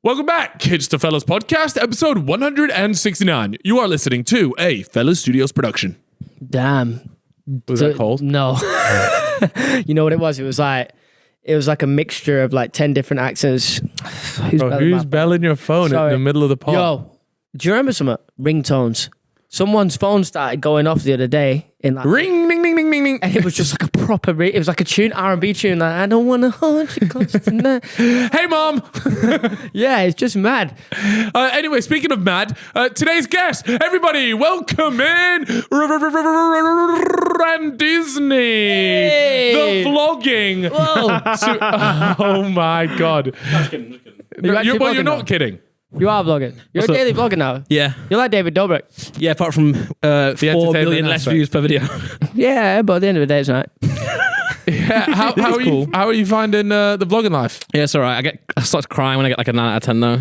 Welcome back. It's the Fellas Podcast, episode 169. You are listening to a Fellas Studios production. Damn. Was that cold? No. You know what it was? It was like a mixture of like 10 different accents. Who's belling your phone in the middle of the pod? Yo, do you remember some ringtones? Someone's phone started going off the other day in like Ring, ding, ding, ding, ding, ding. and it was just like a proper it was like a tune, R&B tune, like I don't want to hold you close tonight. Hey, Mom. Yeah, it's just mad. Anyway, speaking of mad, today's guest, everybody, welcome in Randizzy, the vlogging. Oh my God. You're not kidding. You are vlogging. You're a daily vlogger now. Yeah. You're like David Dobrik. Yeah, apart from 4 million less views per video. Yeah, but at the end of the day, it's not. Yeah, how are you finding the vlogging life? Yeah, it's alright. I start crying when I get like a 9 out of 10 though.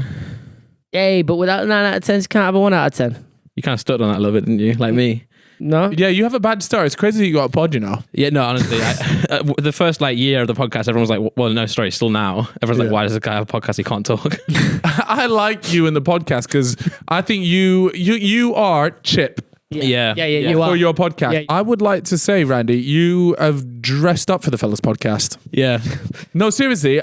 Yay, but without a 9 out of 10, you can't have a 1 out of 10. You kind of stood on that a little bit, didn't you? Like me. No? Yeah, you have a bad start. It's crazy that you got a pod, you know. Yeah, no, honestly. The first year of the podcast, everyone was like, well, no, sorry, still now. Everyone's like, why does this guy have a podcast? He can't talk. I like you in the podcast because I think you are Chip. Yeah. You are. For your podcast. Yeah. I would like to say, Randy, you have dressed up for the Fellas Podcast. Yeah. No, seriously,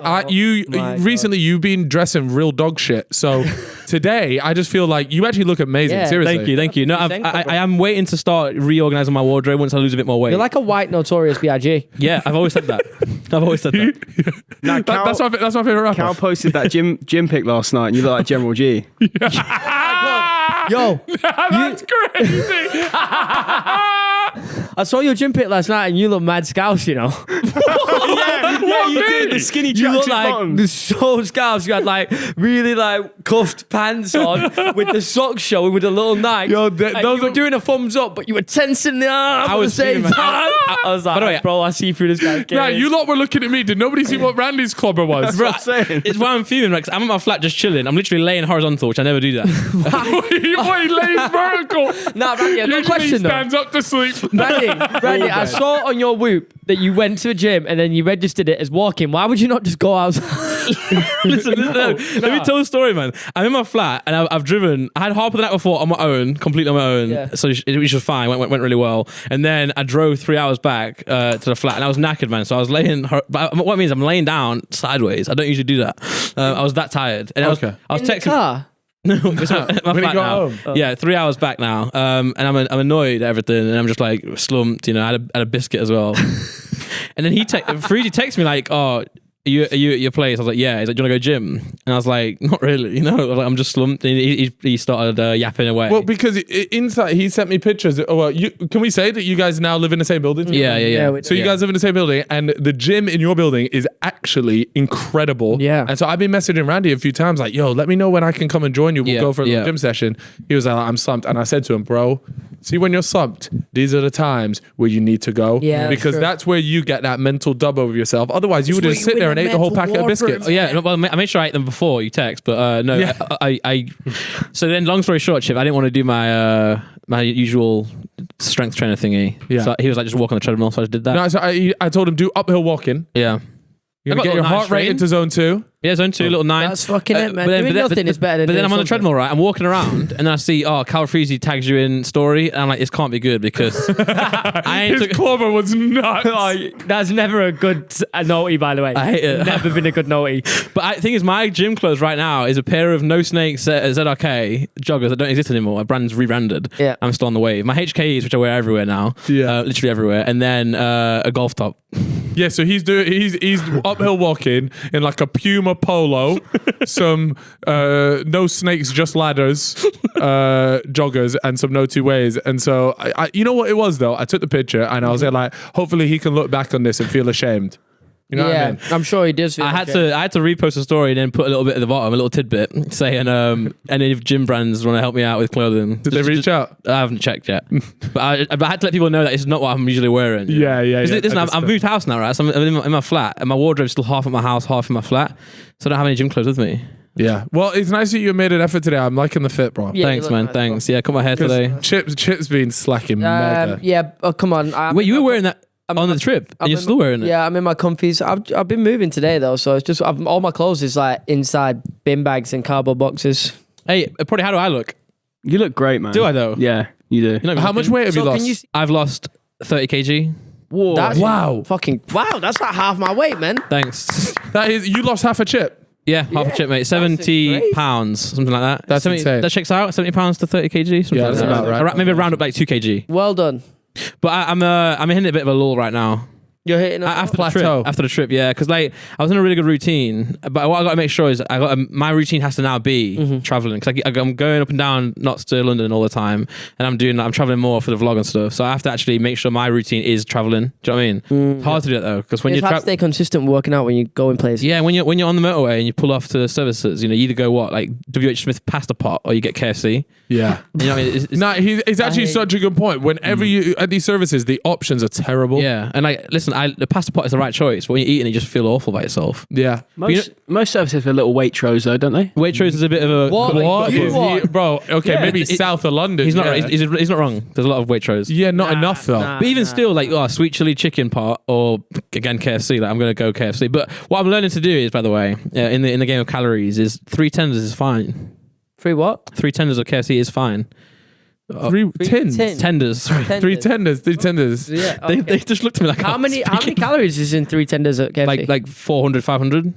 recently you've been dressing real dog shit. So today, I just feel like you actually look amazing. Yeah. Seriously. Thank you. No, I am waiting to start reorganizing my wardrobe once I lose a bit more weight. You're like a white Notorious B.I.G. Yeah, I've always said that. Now, That's my favorite rapper. Cal posted that gym pic last night and you look like General G. Yo, That's crazy. I saw your gym pic last night and you look mad scouse, you know. yeah, you did. The skinny You look tracksuit like bottoms. so scouse. You had like really like cuffed pants on with the socks showing with a little knife. Yo, and those you were are- doing a thumbs up, but you were tensing the arm at the same feeling time. I was like, By the way, bro, I see through this guy's Nah, game. you lot were looking at me. Did nobody see what Randy's clobber was? That's what I'm saying. It's why I'm feeling like I'm at my flat just chilling. I'm literally laying horizontal, which I never do that. He lays vertical. Nah, Randy, I've got a Usually he question though. stands up to sleep. Randy, I saw on your Whoop that you went to a gym and then you registered it as walking. Why would you not just go outside? Listen, let me tell the story, man. I'm in my flat and I've driven. I had half of the night before on my own, completely on my own. Yeah. So which was fine. Went really well. And then I drove 3 hours back to the flat and I was knackered, man. So I was laying. But what it means, I'm laying down sideways. I don't usually do that. I was that tired. And I was In texting. the car? No, it's my When he flat got now. home? Yeah, 3 hours back now. And I'm annoyed at everything, and I'm just like slumped. You know, I had a biscuit as well. And then Freezy texts me like, "Oh, are you at your place?" I was like, "Yeah." He's like, "Do you want to go gym?" And I was like, "Not really." You know, I was like, I'm just slumped. And he started yapping away. Well, because inside he sent me pictures. Oh, well, can we say that you guys now live in the same building? Yeah. we- So you guys live in the same building, and the gym in your building is actually incredible. Yeah. And so I've been messaging Randy a few times, like, "Yo, let me know when I can come and join you. We'll go for a little gym session." He was like, "I'm slumped," and I said to him, "Bro, see when you're slumped, these are the times where you need to go. Yeah, that's because true. that's where you get that mental dub over yourself. Otherwise, you would where just you sit there win and the ate the whole mental packet of warfare. biscuits." Oh, yeah, well, I made sure I ate them before you text, but no, Yeah. I so then, long story short, Chip, I didn't want to do my my usual strength trainer thingy. Yeah. So he was like, just walk on the treadmill, so I just did that. No, so I told him do uphill walking. Yeah. You're I gonna got get your a little heart rate nice into zone 2. Yeah, zone 2, little 9. That's fucking it, man. but then- Doing but then- nothing is better than But then doing I'm on the something. treadmill, right? I'm walking around, and then I see, Cal Freezy tags you in story, and I'm like, this can't be good because I ain't His took. clobber was nuts. Oh, that's never a good naughty, by the way. I hate it. Never been a good naughty. But I think is my gym clothes right now is a pair of No Snakes ZRK joggers that don't exist anymore. My brand's rebranded. Yeah. I'm still on the wave. My HKEs, which I wear everywhere now. Yeah. Literally everywhere. And then a golf top. Yeah, so he's uphill walking in like a Puma polo, some no snakes, just ladders, joggers, and some no two ways. And so I you know what it was though? I took the picture and I was there like, hopefully he can look back on this and feel ashamed. You know what I mean? I'm sure he does. I had to repost a story and then put a little bit at the bottom, a little tidbit saying, any gym brands want to help me out with clothing. Did they reach out? I haven't checked yet. but I had to let people know that it's not what I'm usually wearing. you know? Yeah. Listen, I've moved house now, right? So I'm in my flat, and my wardrobe's still half at my house, half in my flat. So I don't have any gym clothes with me. Yeah. Well, it's nice that you made an effort today. I'm liking the fit, bro. Yeah, Thanks, you look man. nice, Thanks. Yeah, cut my hair today. Chip's been slacking mega. Yeah. Oh, come on. Wait, you were wearing that? on the trip, and you're in still wearing it. Yeah, I'm in my comfies. I've been moving today though, so it's just all my clothes is like inside bin bags and cardboard boxes. Hey, probably how do I look? You look great, man. Do I though? Yeah, you do. You know, How much weight have you So lost? can you? I've lost 30 kg. Whoa. That's Wow. fucking wow. That's like half my weight, man. Thanks. That is, you lost half a chip. Yeah, half a chip, mate. 70 crazy. pounds, something like that. That's 70, insane. That checks out. 70 pounds to 30 kg. Something Yeah, like that's that. about right. Maybe round up like 2 kg. Well done. But I'm hitting a bit of a lull right now. You're hitting After the plateau. trip, after the trip, yeah, because like I was in a really good routine, but what I got to make sure is my routine has to now be traveling, because I'm going up and down, not to London all the time, and I'm traveling more for the vlog and stuff. So I have to actually make sure my routine is traveling. Do you know what I mean? It's hard to do that though, because when It's you hard to stay consistent with working out when you go in places. yeah, when you're on the motorway and you pull off to services, you either go like WH Smith pasta pot or you get KFC. Yeah. You know what I mean? No, it's actually such a good point. Whenever you at these services, the options are terrible. Yeah, and like, listen, the pasta pot is the right choice, but when you're eating, you just feel awful by yourself. Yeah. Most services have little Waitrose though, don't they? Waitrose is a bit of a What? Is he, bro? Okay, Yeah, maybe south of London. He's not. yeah. He's not wrong. There's a lot of Waitrose. Yeah, not enough though. nah. But even still, like sweet chili chicken pot, or again KFC. Like I'm gonna go KFC. But what I'm learning to do is, by the way, in the game of calories, is 3 tenders is fine. Free what? 3 tenders of KFC is fine. Three tins. Tenders. Sorry. Three tenders. Yeah. They Okay. just looked at me like How many calories is in 3 tenders at KFC? like 400, 500.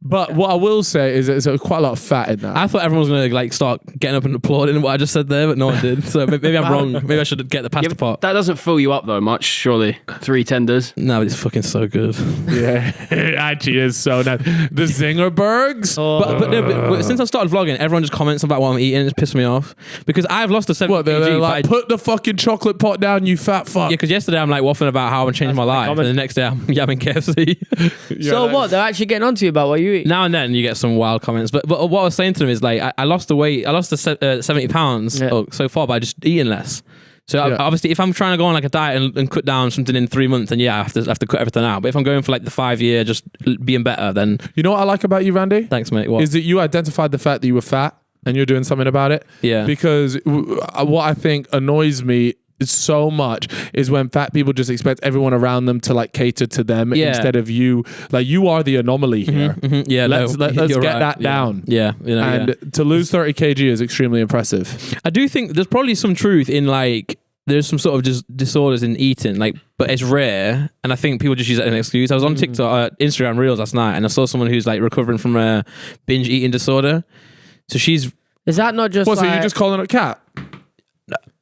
But what I will say is there's quite a lot of fat in that. I thought everyone was gonna like start getting up and applauding what I just said there, but no one did. So maybe I'm wrong. Maybe I should get the pasta pot. That doesn't fill you up though much, surely. 3 tenders. No, it's fucking so good. Yeah, it actually is so nice. The Zingerbergs. But since I started vlogging, everyone just comments about what I'm eating. It's pissed me off because I've lost a 7 What they're kg. like? Put the fucking chocolate pot down, you fat fuck. Yeah, because yesterday I'm like waffling about how I'm changing my life, and the next day I'm yamming KFC. So what? They're actually getting onto you about what you eat. Now and then you get some wild comments, but what I was saying to them is like I lost the weight. I lost the 70 pounds so far by just eating less. So obviously, if I'm trying to go on like a diet and cut down something in 3 months, then yeah, I have to cut everything out. But if I'm going for like the 5 year, just being better, then You know what I like about you, Randy? thanks, mate. What? Is that you identified the fact that you were fat and you're doing something about it? Yeah. Because what I think annoys me so much is when fat people just expect everyone around them to like cater to them instead of you. Like you are the anomaly here. Yeah, Let's you're get right. that down. Yeah, And to lose 30 kg is extremely impressive. I do think there's probably some truth in like there's some sort of just disorders in eating, like, but it's rare, and I think people just use it as an excuse. I was on TikTok, Instagram Reels last night, and I saw someone who's like recovering from a binge eating disorder. So she's Is that not just What, so like... you're just calling it cat?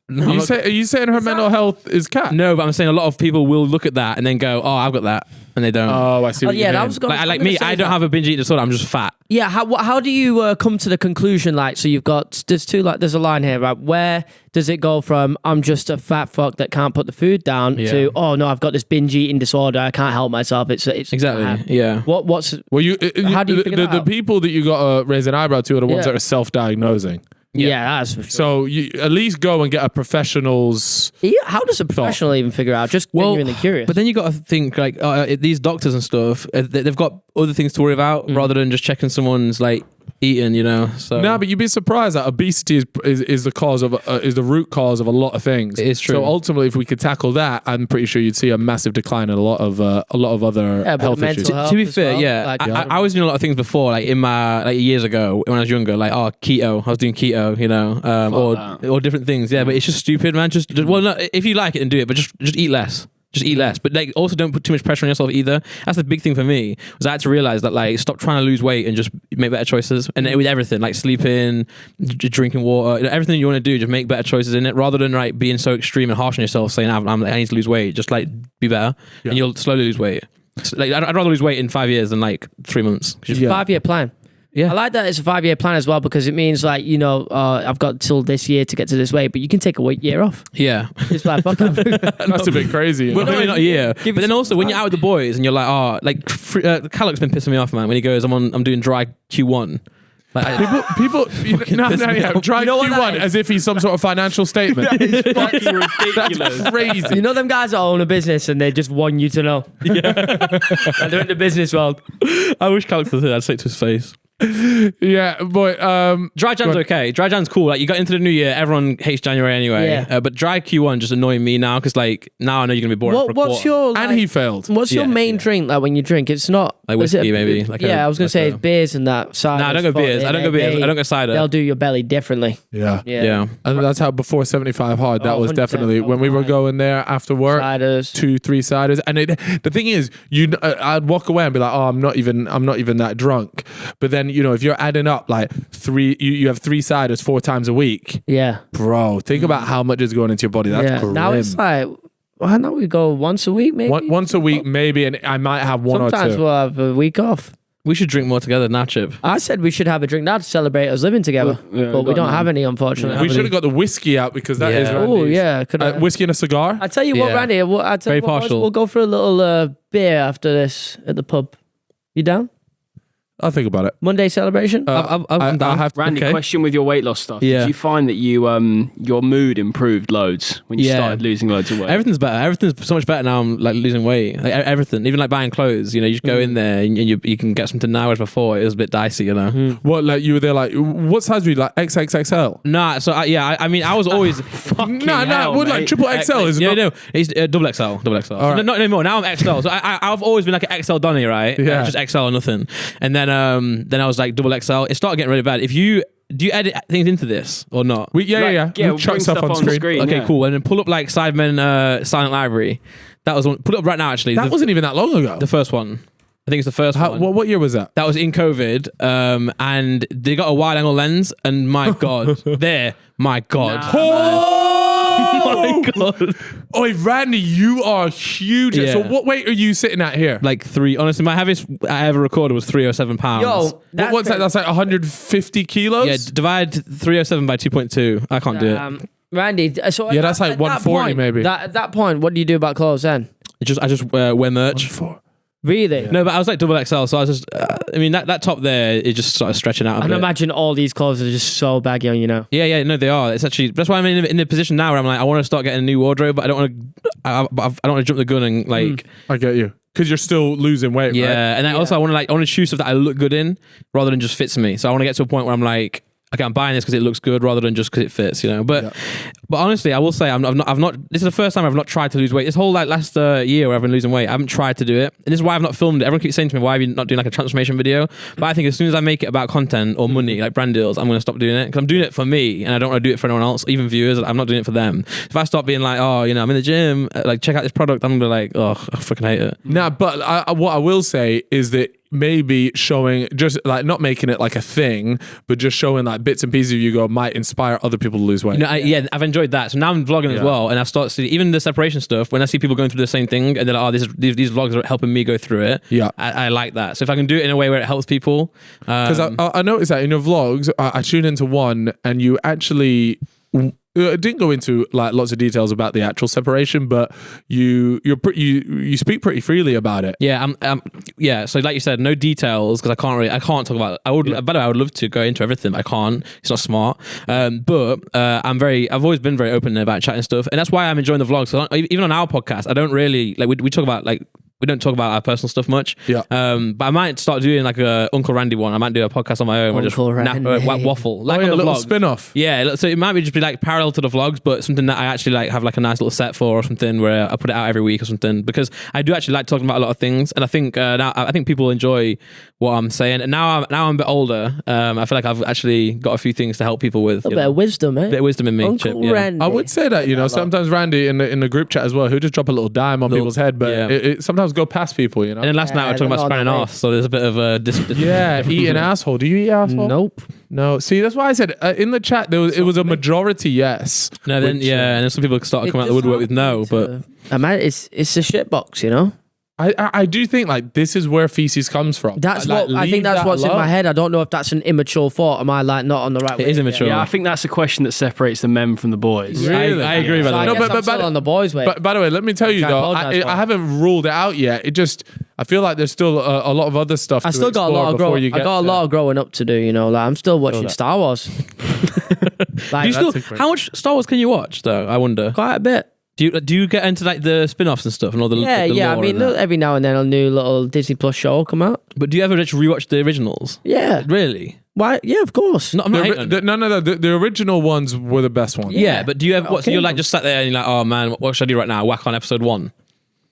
no, Are you saying her mental health is cat? no, but I'm saying a lot of people will look at that and then go, "Oh, I've got that," and they don't. Oh, I see. What yeah, you that mean. was going like me, I don't have a binge eating disorder. I'm just fat. Yeah, how do you come to the conclusion? Like, so you've got there's a line here, right? Where does it go from I'm just a fat fuck that can't put the food down to oh no, I've got this binge eating disorder, I can't help myself. It's Exactly. Yeah. What's Well, How do you figure that the out? people that you got to raise an eyebrow to are the ones Yeah. that are self-diagnosing. yeah, that's for sure. So you at least go and get a professional's. Yeah, how does a professional even figure out? Just genuinely curious. But then you got to think like these doctors and stuff. They've got other things to worry about rather than just checking someone's like eating. You know. So No, but you'd be surprised that obesity is the cause of is the root cause of a lot of things. It is true. So ultimately, if we could tackle that, I'm pretty sure you'd see a massive decline in a lot of other Yeah, but health mental issues. health to be as fair, well, yeah, like, I was doing a lot of things before, like in my like years ago when I was younger, like keto. I was doing keto, you know, or different things. Yeah, but it's just stupid, man. Just well, no, if you like it, then do it, but just eat less. Just eat less, but like also don't put too much pressure on yourself either. That's the big thing for me. Was I had to realize that like stop trying to lose weight and just make better choices. And with everything, like sleeping, drinking water, everything you want to do, just make better choices in it rather than like being so extreme and harsh on yourself, saying I need to lose weight. Just like be better, and you'll slowly lose weight. So, like I'd rather lose weight in 5 years than like 3 months. 'Cause you- 5-year plan. Yeah. I like that it's a 5-year plan as well because it means like, you know, I've got till this year to get to this weight, but you can take a year off. Yeah. It's like, fuck it. That's a bit crazy. Well, maybe not a year. Give But then us also when you're out with the boys and you're like, oh, like Callum's been pissing me off, man. When he goes, I'm doing dry Q1. Like, People, try You know what Q1 that is? as if he's some sort of financial statement. Fucking ridiculous. That's crazy. You know them guys that own a business and they just want you to know. Yeah. And they're in the business world. I wish Callum was here. I'd say it to his face. Yeah, but Dry Jan's okay. Dry Jan's cool. Like you got into the new year, everyone hates January anyway. Yeah. But dry Q1 just annoying me now because like now I know you're gonna be boring for a What's quarter. your and he failed. What's your main drink like when you drink? It's not Like is it whiskey, maybe. Like I was gonna say it's beers and that. No, I don't go beers. I don't go beers. I don't go cider. They'll do your belly differently. Yeah. Yeah. And that's how before 75 hard. That was 100% definitely when we were going there after work. Ciders. 2-3 ciders, and the thing is, I'd walk away and be like, oh, I'm not even that drunk. But then if you're adding up like you have 3 ciders 4 times a week. Yeah, Bro, think about how much is going into your body. That's grim. Now it's like, why not we go once a week maybe? Once a week maybe, and I might have one Sometimes or 2. we'll have a week off. We should drink more together now, Chip. I said we should have a drink now to celebrate us living together, but we don't have any, unfortunately. We should have got the whiskey out because that is Oh Randy's. yeah, Whiskey and a cigar. I tell you what, Yeah. Randy. I tell Very you what, partial. we'll go for a little beer after this at the pub. You down? I'll think about it. Monday celebration. I'm down. I have Randy, Okay. question with your weight loss stuff. Yeah. Did you find that you your mood improved loads when you Yeah. started losing loads of weight? Everything's better. Everything's so much better now. I'm like losing weight. Like everything, even like buying clothes. You just go in there and you can get something now. Whereas before it was a bit dicey. what, like you were there like, what size were you, like XXXL? Nah. So I mean, I was always No, what, like triple XL is yeah, not. no, it's double XL. right. No, not anymore. Now I'm XL. So I've always been like an XL Donny, right? Yeah. Just XL or nothing. And then I was like double XL. It started getting really bad. Do you edit things into this or not? Yeah. Yeah, We'll chuck bring stuff on screen. Okay, yeah. cool. And then pull up like Sidemen Silent Library. That was one. Pull it up right now. Actually, That wasn't even that long ago. the first one. I think it's the first one. What year was that? That was in COVID, and they got a wide angle lens, and my god, my god, Oh my god, Oi, Randy, you are huge. Yeah. So what weight are you sitting at here? like 3. Honestly, my heaviest I ever recorded was 307 pounds. Yo, What's that? That's like 150 kilos? Yeah, divide 307 by 2.2. I can't do it. Randy. So Yeah, that's like at 140 point, maybe. At that point, what do you do about clothes then? I just wear merch. Really? No, but I was like double XL, so I was just. I mean, that top there, it just started stretching out a I can bit. imagine all these clothes are just so baggy on you now. Yeah, no, they are. It's actually that's why I'm in the position now where I'm like, I want to start getting a new wardrobe, but I don't want to. I don't want to jump the gun and like. I get you. Because you're still losing weight, Yeah, right? and I also I want to choose stuff that I look good in rather than just fits me. So I want to get to a point where I'm like, okay, I'm buying this because it looks good rather than just because it fits, But honestly, I will say I've not. This is the first time I've not tried to lose weight. This whole like last year where I've been losing weight, I haven't tried to do it, and this is why I've not filmed it. Everyone keeps saying to me, "Why are you not doing like a transformation video?" But I think as soon as I make it about content or money, like brand deals, I'm going to stop doing it because I'm doing it for me, and I don't want to do it for anyone else, even viewers. I'm not doing it for them. If I stop being like, "Oh, I'm in the gym, like check out this product," I'm gonna be like, "Oh, I fucking hate it." Nah, but what I will say is that maybe showing, just like not making it like a thing, but just showing like bits and pieces of you go might inspire other people to lose weight. I've enjoyed that. So now I'm vlogging as well, and I start to see even the separation stuff. When I see people going through the same thing, and they're like, "Oh, these vlogs are helping me go through it." Yeah. I like that. So if I can do it in a way where it helps people, Because I noticed that in your vlogs, I tuned into one and you actually didn't go into like lots of details about the actual separation, but you speak pretty freely about it. yeah, yeah. So like you said, no details because I can't talk about it. By the way, I would love to go into everything, but I can't. It's not smart. But I've always been very open about chatting stuff, and that's why I'm enjoying the vlogs. So even on our podcast, I don't really like we talk about like. We don't talk about our personal stuff much. Yeah. But I might start doing like a Uncle Randy one. I might do a podcast on my own. Uncle Randy. Waffle. Like Oh, yeah, on a the little vlog. spin-off. Yeah, so it might just be like parallel to the vlogs, but something that I actually like have like a nice little set for or something where I put it out every week or something because I do actually like talking about a lot of things, and I think now I think people enjoy what I'm saying. And now I'm a bit older. I feel like I've actually got a few things to help people with. A bit of wisdom, eh? bit of wisdom in me. Uncle Chip, yeah. Randy. I would say that, sometimes Randy in the group chat as well, he'll just drop a little dime on people's head, but yeah. it sometimes go past people, And then last night we were talking they're about not spanning on the off, so there's a bit of a Yeah, eat an asshole. Do you eat asshole? Nope. No. See, that's why I said in the chat it was a majority yes. No, then which, and then some people start coming out the woodwork with no, but It's a shit box, I do think like this is where feces comes from. That's Like, what I leave think. That's that what's in alone. my head. I don't know if that's an immature thought. Am I like not on the right way? it is immature. Yeah, I think that's a question that separates the men from the boys. Really? I agree with So I that. No, guess but- I'm still on the boys' way. But by the way, let me tell you I though, apologize for I it. haven't ruled it out yet. I feel like there's still a lot of other stuff. I still got a lot of growing. I got a lot of growing up to do. Like I'm still watching Star Wars. Do you Like still, incredible. how much Star Wars can you watch though? I wonder. quite a bit. Do you get into like the spin-offs and stuff and all the Yeah, the yeah. I lore mean, and that? every now and then a new little Disney Plus show will come out. But do you ever just rewatch the originals? Yeah. Really? Why? Yeah, of course. No, I'm not hating on it. No. The original ones were the best ones. Yeah, but do you ever? So Okay. you're like just sat there and you're like, oh man, what should I do right now? Whack on episode 1.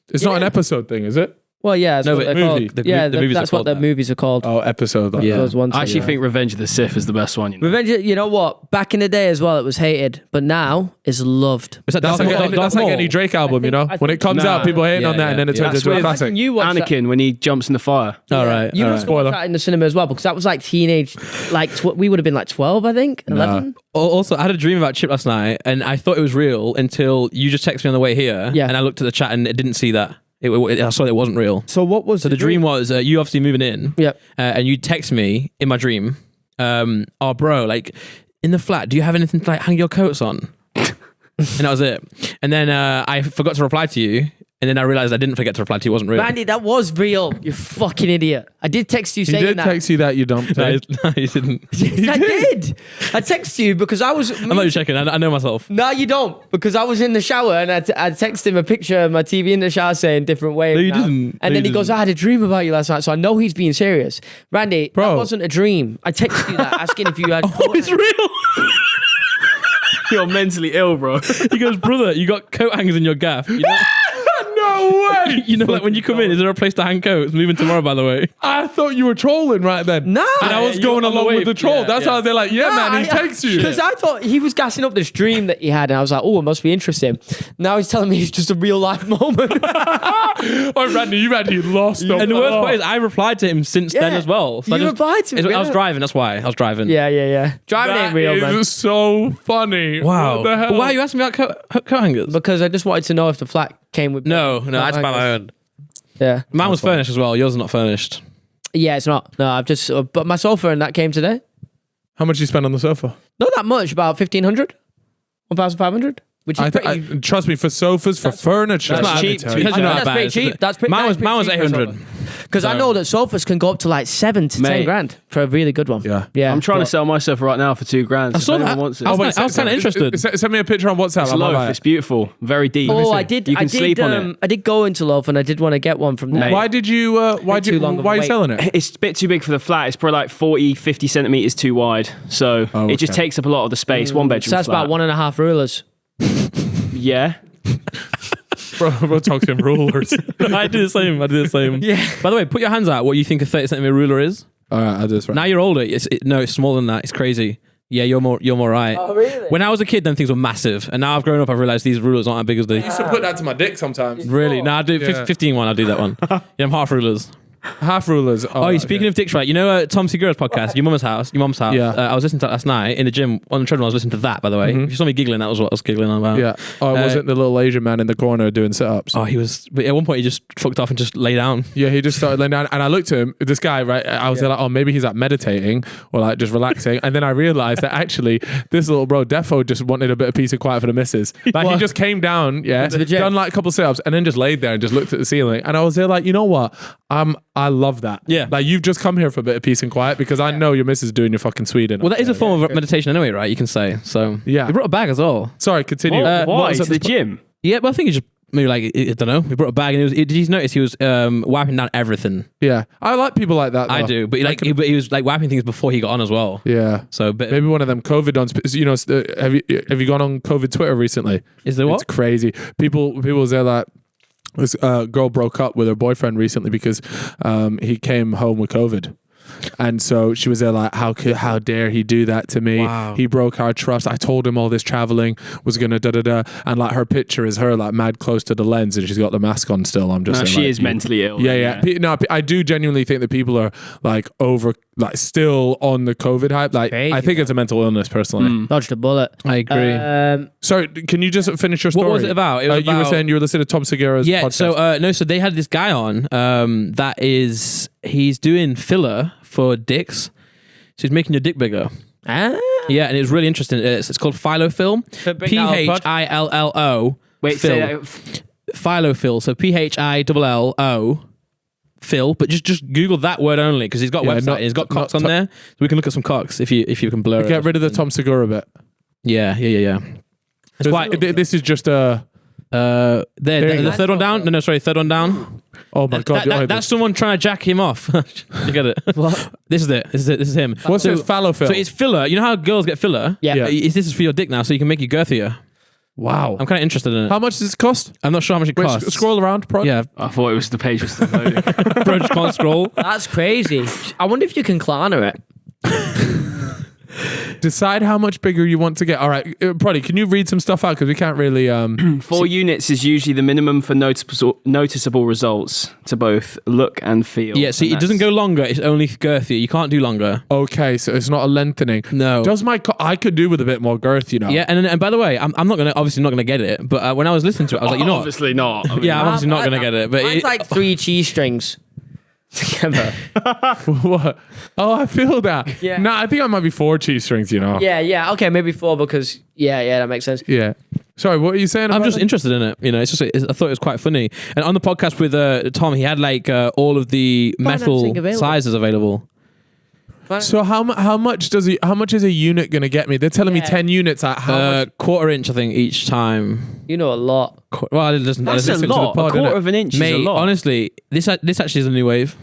It's not an episode thing, is it? Well, yeah, that's No, what but they're movie. called. The Yeah, movies are that's what called the that. movies are called. Oh, episode. Yeah. Those ones. I actually think Revenge of the Sith is the best one. You know? Revenge. You know what? Back in the day as well, it was hated, but now it's loved. Is that That's Darth like, Maul? that's like any Drake album, you know? I When it think- comes out, people hating on that, Yeah, and then it yeah. turns That's into a with- classic. You watched that. Anakin when he jumps in the fire. All right. You all must right. have watched that in the cinema as well because that was like teenage. Like we would have been like 12, I think, 11. Also, I had a dream about Chip last night, and I thought it was real until you just texted me on the way here. Yeah. And I looked at the chat and it didn't see that. I saw it wasn't real. So what was So the dream was you obviously moving in. Yep. And you text me in my dream, oh bro, like in the flat, do you have anything to like hang your coats on? And that was it. And then I forgot to reply to you. And then I realized I didn't forget to reply to you. It wasn't real. Randy, that was real. You fucking idiot. I did text you He saying did that. text you that you dumped No, it. you didn't. Yes, I did. I texted you because I was. I'm not checking. I know myself. No, you don't. Because I was in the shower and I texted him a picture of my TV in the shower saying different way. No, you now. didn't. And No, then you he goes, I had a dream about you last night. So I know he's being serious. Randy, that Bro. wasn't a dream. I texted you that asking if you had. Oh, it's real. You're mentally ill, bro. He goes, brother, you got coat hangers in your gaff. You know, No way! you know like when you come in, is there a place to hang coats? Moving tomorrow, by the way. I thought you were trolling right then. No. And I was you going were on the along with wave. the troll. Yeah, That's yeah. how they're like, yeah, man, he texts you. Because I thought he was gassing up this dream that he had, and I was like, oh, it must be interesting. Now he's telling me it's just a real life moment. Oh, Randy, you lost them. And the worst part is, I replied to him since then Yeah. as well. So You replied to him, I was yeah. driving. That's why I was driving. yeah. Driving ain't That real, man. is so funny. Wow. What the hell? But why are you asking me about coat hangers? Because I just wanted to know if the flat came with. No, I had to buy my own. Yeah. Mine was furnished as well. Yours is not furnished. Yeah, it's not. No, I've just. But my sofa and that came today. How much you spend on the sofa? Not that much, about 1,500, 1,500, which is pretty. Trust me, for sofas, for furniture. that's let me cheap, tell to you. be Because you're not That's bad, pretty is cheap. it? That's pretty. Mine was 800. Because I know that sofas can go up to like 7 to 10 Mate. grand for a really good one. Yeah. I'm trying to sell my sofa right now for $2,000. If saw anyone that. wants it. I was kind of interested. Send me a picture on WhatsApp. It's I might buy loaf. it. It's beautiful. Very deep. Oh, see. I did. You can I did. sleep on it. I did go into Loaf and I did want to get one from there. Mate. Why did you? Why Too long of a are you wait. selling it? It's a bit too big for the flat. It's probably like 40, 50 centimeters too wide. So it just okay. takes up a lot of the space. One bedroom So that's flat. about 1.5 rulers. Yeah. Bro, talking rulers. I do the same. Yeah. By the way, put your hands out. What you think a 30 centimeter ruler is? All right, I'll do this right Now you're older. It's smaller than that. It's crazy. Yeah, you're more right. Oh, really? When I was a kid, then things were massive, and now I've grown up. I've realized these rulers aren't as big as they. I used to put that to my dick sometimes. Really? No, I do Yeah. 15 one. I'll do that one. Yeah, I'm half rulers. Half rulers. Oh, speaking of dicks, right? You know Tom Segura's podcast, Your Mum's House. Yeah. I was listening to that last night in the gym on the treadmill. I was listening to that, by the way. If you saw me giggling, that was what I was giggling about. Yeah. Oh, it wasn't the little Asian man in the corner doing sit-ups. Oh, he was. But at one point, he just fucked off and just lay down. Yeah, he just started laying down, and I looked at him. This guy, right? I was like, oh, maybe he's like meditating or like just relaxing, and then I realized that actually this little bro Defo just wanted a bit of peace and quiet for the missus. Like he just came down, done like a couple sit-ups, and then just laid there and just looked at the ceiling. And I was there like, you know what? I love that. Yeah. Like you've just come here for a bit of peace and quiet because I know your missus is doing your fucking Sweden. Well, that is a form of meditation anyway, right? You can say. So Yeah. he brought a bag as well. Sorry, continue. Why? What was To it? the gym. Yeah, but I think he just maybe like I don't know. He brought a bag and did you notice he was wiping down everything? Yeah, I like people like that. I though. do, but he was like wiping things before he got on as well. Yeah. So, but Maybe one of them COVID on. You know, have you gone on COVID Twitter recently? is there what? It's crazy. People say like this girl broke up with her boyfriend recently because he came home with COVID. And so she was there like, how dare he do that to me? Wow. He broke our trust. I told him all this traveling was gonna da. And like her picture is her like mad close to the lens and she's got the mask on still. I'm just No, saying, she like, is mentally ill. Yeah. No, I do genuinely think that people are like still on the COVID hype. Like, Crazy, I think it's a mental illness personally. Dodged a bullet. I agree. Sorry, can you just finish your story? What was it about? It was you were about- saying you were listening to Tom Segura's Yeah, podcast. so they had this guy on he's doing filler for dicks. So he's making your dick bigger. Ah. Yeah, and it was really interesting. It's called Philofil. bring that up, Phillo. Wait, say Phil. that. Philofil. So Phillo. Phil, but just Google that word only because he's got Yeah, website. not- He's got not cocks on to- there, so we can look at some cocks if you can blur it. Get rid of the Tom Segura bit. Yeah. It's quite. This is just a There, you the go. third one down. No, sorry, third one down. Oh my god, That's someone trying to jack him off. You get it? What? This is it. This is him. What's his fallow fill? So it's filler. You know how girls get filler? Yeah. Yeah. This is for your dick now, so you can make you girthier. Wow. I'm kind of interested in it. How much does it cost? I'm not sure how much it Wait, costs. scroll around, Prod. Yeah, I thought it was the page was still loading. bro, just can't scroll. That's crazy. I wonder if you can Klarna it. Decide how much bigger you want to get. All right, Proddy, can you read some stuff out because we can't really. 4 units is usually the minimum for noticeable results to both look and feel. Yeah, so And it doesn't go longer. It's only girthier. You can't do longer. Okay, so it's not a lengthening. No. Does I could do with a bit more girth, you know? Yeah, and by the way, I'm not gonna obviously not gonna get it. But when I was listening to it, I was like, you know, what? obviously not. I mean, Yeah, I'm obviously not gonna get it. But Mine's like 3 cheese strings together. What? Oh, I feel that. Yeah. No, I think I might be 4 cheese strings. You know? Yeah. Okay, maybe 4 because that makes sense. Yeah. Sorry, what are you saying? I'm about just it? interested in it. You know, I thought it was quite funny. And on the podcast with Tom, he had like all of the metal everything available. sizes available. So how much is a unit gonna get me? They're telling me Yeah. 10 units at how much? Quarter-inch, I think, each time. You know a lot. Well, I listened That's a to the lot. pod, A quarter innit? of an inch Mate, is a lot. honestly, this actually is a new wave.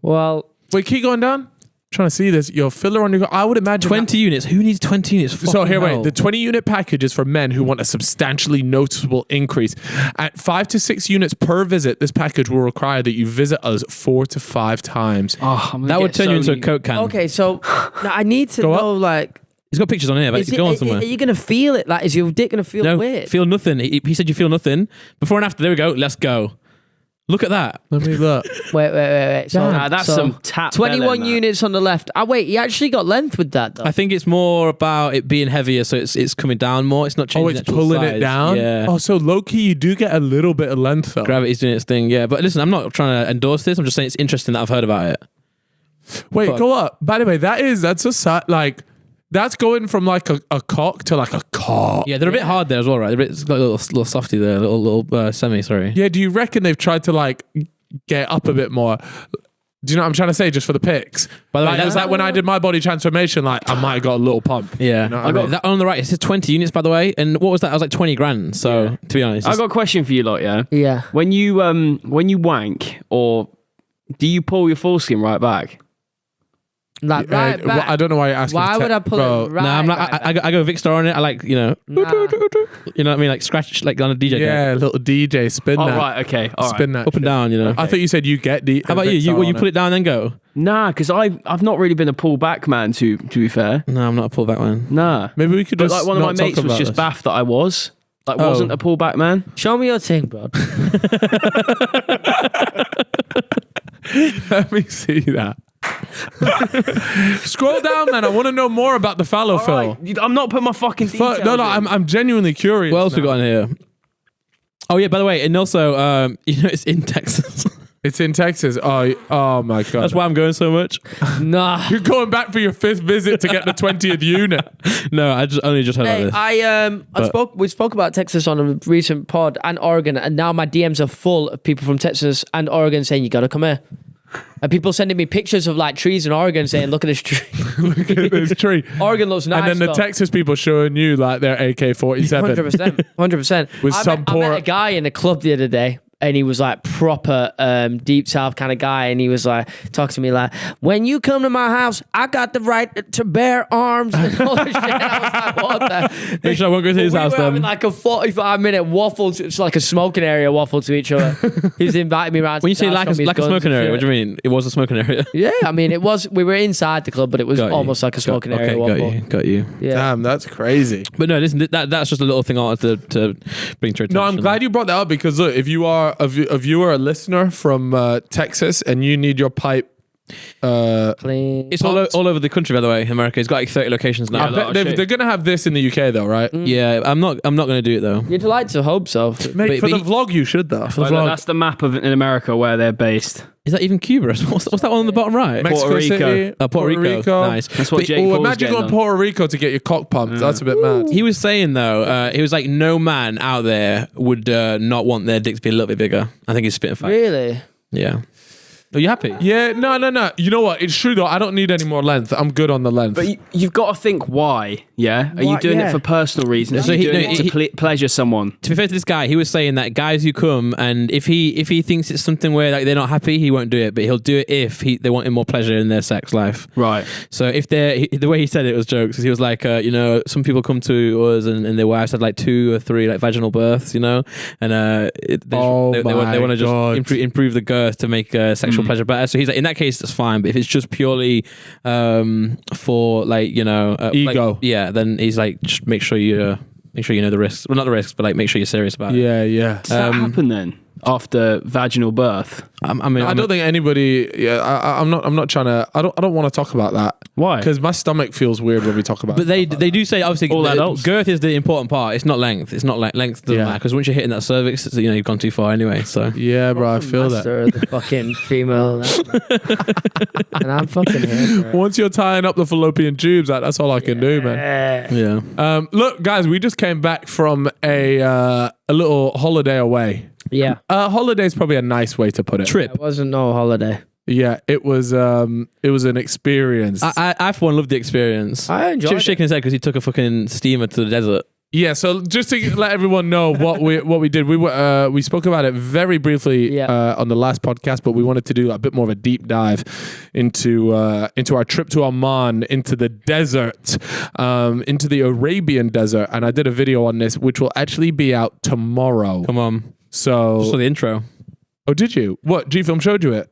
Well, Wait, keep going down. Trying to see this. Your filler on your. I would imagine 20 units. Who needs 20 units? So Fucking here, hell. wait. The 20 unit package is for men who want a substantially noticeable increase. At 5 to 6 units per visit, this package will require that you visit us 4 to 5 times. Oh, I'm gonna That would get turn you so into a many- Coke can. okay, so now I need to Go know, like, He's got pictures on here, but is go on somewhere. are you going to feel it? Like, is your dick going to feel No, weird? feel nothing. He said you feel nothing. Before and after, there we go. Let's go. Look at that. Let me look. Wait. So, Nah, that's so some tap. 21 belly, man. units on the left. Wait, he actually got length with that, though. I think it's more about it being heavier, so it's coming down more. It's not changing. Oh, it's the actual pulling size. it down? Yeah. Oh, so low key, you do get a little bit of length though. Gravity's doing its thing. Yeah, but listen, I'm not trying to endorse this. I'm just saying it's interesting that I've heard about it. Wait, Fuck. go up. By the way, that's a like, that's going from like a cock to like a cock. Yeah, they're a bit hard there as well, right? They're a bit, it's got a little softy there, little semi. Sorry. Yeah, do you reckon they've tried to like get up a bit more? Do you know what I'm trying to say? Just for the pics. By the way, Like, it was like when I did my body transformation, like I might have got a little pump. Yeah, You know what I mean? that on the right. It says 20 units, by the way. And what was that? I was like 20 grand. So to be honest, I got a question for you, lot. Yeah. yeah. When you wank, or do you pull your foreskin right back? Like, right well, back. I don't know why you're asking. Why would I pull it right? no, I'm like back? I go Vic Star on it. I like Nah. you know what I mean, like scratch like on a DJ deck. Yeah, little DJ spin Oh that. right, okay, all right. Spin that. Up and shit. down. You know. I thought you said you get the. How about you? You put it down and then go. Nah, because I've not really been a pull back man. To be fair, No, I'm not a pullback man. nah. Maybe we could But just. like one of my not talk mates was about just this. baffed that I was. Like, Oh. wasn't a pullback man. Show me your thing, bro. Let me see that. Scroll down, man. I want to know more about the fallow fill. Alright, I'm not putting my fucking details No, in. I'm genuinely curious. What else we now. got in here? Oh yeah, by the way, and also you know it's in Texas. It's in Texas. Oh my god. That's why I'm going so much. Nah. You're going back for your 5th visit to get the 20th unit. No, I only just heard about this. We spoke about Texas on a recent pod and Oregon, and now my DMs are full of people from Texas and Oregon saying you got to come here. And people sending me pictures of like trees in Oregon saying, "Look at this tree." Look at this tree. Oregon looks nice. And then the though. Texas people showing you like their AK-47. 100%. With some I poor- met a guy in a club the other day. And he was like proper deep south kind of guy, and he was like talking to me like, "When you come to my house, I got the right to bear arms." And all this shit. I was like, "What the?" Make sure I won't go to his we house were then. having like a 45-minute waffle. It's like a smoking area waffle to each other. He was inviting me around. When you say to like show me his a guns smoking and area, shit. what do you mean? It was a smoking area. Yeah, I mean, it was. We were inside the club, but it was Got you. almost like a smoking area waffle. Got you. Yeah. Damn, that's crazy. But no, listen, that's just a little thing I wanted to bring to your attention. No, I'm glad you brought that up because look, if you are a viewer, a listener from Texas, and you need your pipe, Clean. It's all over the country, by the way. America, it's got like 30 locations now. I bet they're gonna have this in the UK though, right? Yeah, I'm not going to do it though. You'd like to hope so. Mate, But for the vlog, you should though. For the Like, vlog. that's the map of in America where they're based. Is that even Cuba? What's that one on the bottom right? Mexico Puerto Rico. City, Puerto Rico. Nice. That's what But- Jake Oh, Paul's imagine getting going on. to Puerto Rico to get your cock pumped. That's a bit mad. He was saying though, he was like, no man out there would not want their dick to be a little bit bigger. I think he's spitting facts. Really? Yeah. Are you happy? Yeah, no. You know what? It's true though. I don't need any more length. I'm good on the length. But you've got to think why, yeah? Are you doing it for personal reasons? So Are you doing it to pleasure someone? To be fair to this guy, he was saying that guys who come and if he thinks it's something where like they're not happy, he won't do it. But he'll do it if they want more pleasure in their sex life. Right. So if the way he said it was jokes, because he was like, some people come to us and their wives had like 2 or 3 like vaginal births, and they want to just improve the girth to make sexual pleasure better. So he's like, in that case, that's fine. But if it's just purely for like ego, then he's like, just make sure you know the risks. Well, not the risks, but like make sure you're serious about it. Yeah. Does that happen then after vaginal birth? I don't think anybody. Yeah, I'm not trying to. I don't want to talk about that. Why? Because my stomach feels weird when we talk about. But they do say obviously all adults. Girth is the important part. It's not length. It's not like length doesn't matter, because once you're hitting that cervix, you've gone too far anyway. So yeah, bro, I feel that. Master of the fucking female, and I'm fucking here. For it. Once you're tying up the fallopian tubes, that's all I can do, man. Yeah. Look, guys, we just came back from a little holiday away. Yeah. Holiday is probably a nice way to put it. Trip. It wasn't no holiday. Yeah, it was an experience. I for one loved the experience. I enjoyed Chip's shaking his head because he took a fucking steamer to the desert. Yeah, so just to let everyone know what we did, we spoke about it very briefly on the last podcast, but we wanted to do a bit more of a deep dive into our trip to Oman, into the desert, into the Arabian desert, and I did a video on this, which will actually be out tomorrow. Come on. So Just for the intro. Oh, did you? What? G-Film showed you it?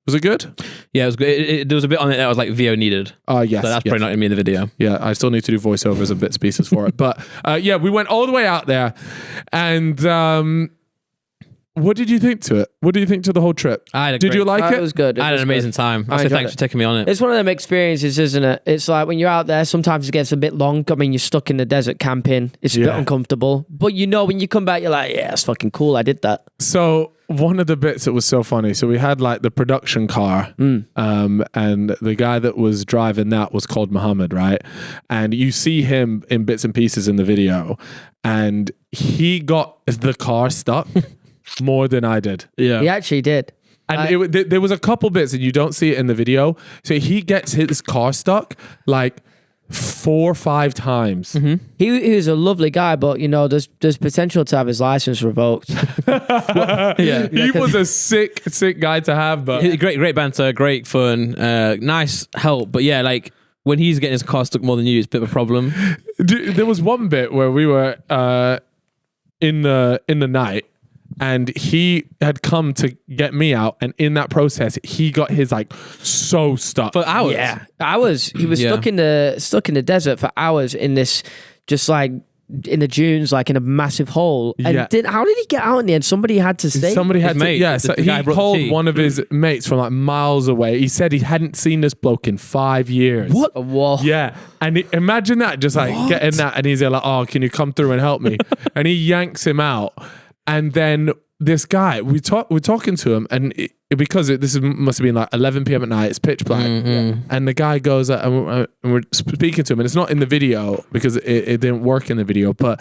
Was it good? Yeah, it was good. There was a bit on it that was like VO needed. Yes. So that's probably not going to be in the video. Yeah, I still need to do voiceovers and bits and pieces for it. But we went all the way out there. And what did you think to it? What did you think to the whole trip? Did you like it? It was good. I had an amazing time. I say thanks for taking me on it. It's one of them experiences, isn't it? It's like when you're out there, sometimes it gets a bit long. I mean, you're stuck in the desert camping. It's a bit uncomfortable. But when you come back, you're like, yeah, it's fucking cool. I did that. So one of the bits that was so funny, so we had like the production car, and the guy that was driving that was called Muhammad, right? And you see him in bits and pieces in the video, and he got the car stuck more than I did. Yeah. He actually did. And there was a couple bits, and you don't see it in the video. So he gets his car stuck like 4 or 5 times. Mm-hmm. He was a lovely guy, but there's potential to have his license revoked. He was a sick guy to have, but great banter, great fun, nice help. But yeah, like when he's getting his car stuck more than you, it's a bit of a problem. There was one bit where we were in the night, and he had come to get me out, and in that process, he got his like so stuck for hours. Yeah, hours. He was stuck in the desert for hours in this, just like in the dunes, like in a massive hole. And how did he get out in the end? Somebody had to stay. Somebody had to. Mate, yeah, so he called one of his mates from like miles away. He said he hadn't seen this bloke in 5 years. What? Whoa. Yeah, and imagine that, just like getting that, and he's like, "Oh, can you come through and help me?" And he yanks him out. And then this guy, we're talking to him, and this must have been like 11 p.m. at night. It's pitch black, and the guy goes, and we're speaking to him, and it's not in the video because it didn't work in the video. But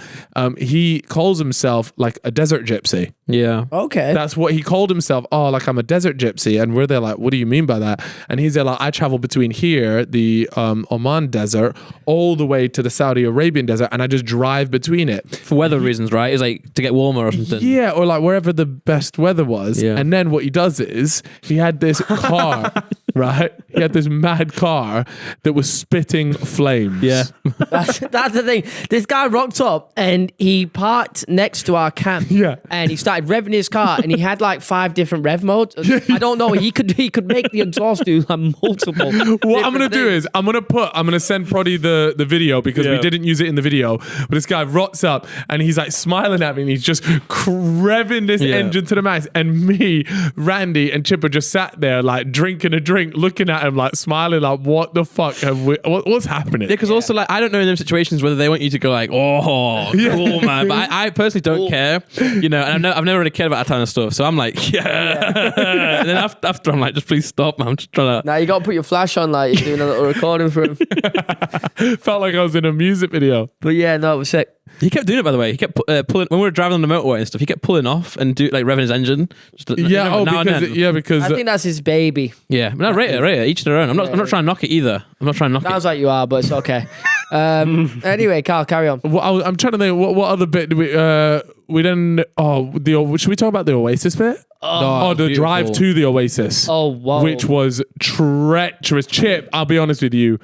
he calls himself like a desert gypsy. Yeah. Okay. That's what he called himself. Oh, like I'm a desert gypsy, and we're there like, what do you mean by that? And he's there like, I travel between here, the Oman desert, all the way to the Saudi Arabian desert, and I just drive between it For weather reasons, right? It's like to get warmer or something. Yeah, or like wherever the best weather was. Yeah. And then what he does is he had this car, right? He had this mad car that was spitting flames. Yeah. That's the thing. This guy rocked up and he parked next to our camp. Yeah. And he started revving his car, and he had like 5 different rev modes. I don't know. He could make the exhaust do like multiple. What I'm gonna do is I'm gonna send Proddy the video because we didn't use it in the video. But this guy rocks up and he's like smiling at me, and he's just revving this engine to the max. And me, Randy, and Chipper just sat there like drinking a drink, looking at him like smiling, like what the fuck have we? What's happening? Yeah, because also like I don't know in those situations whether they want you to go like, oh, cool man. But I personally don't care, and I've never really cared about that kind of stuff. So I'm like, and then after I'm like, just please stop, man. I'm just trying to. Now you got to put your flash on, like you're doing a little recording for him. Felt like I was in a music video. But yeah, no, it was sick. He kept doing it, by the way. He kept pulling when we were driving on the motorway and stuff. He kept pulling off and revving his engine. Because I think that's his baby. Yeah, but no, rate it. Each to their own. I'm not trying to knock it either. I'm not trying to knock Sounds like you are, but it's okay. Anyway, Carl, carry on. I'm trying to think what other bit do we didn't. Should we talk about the Oasis bit? The beautiful. drive to the Oasis. Oh, wow. Which was treacherous. Chip, I'll be honest with you.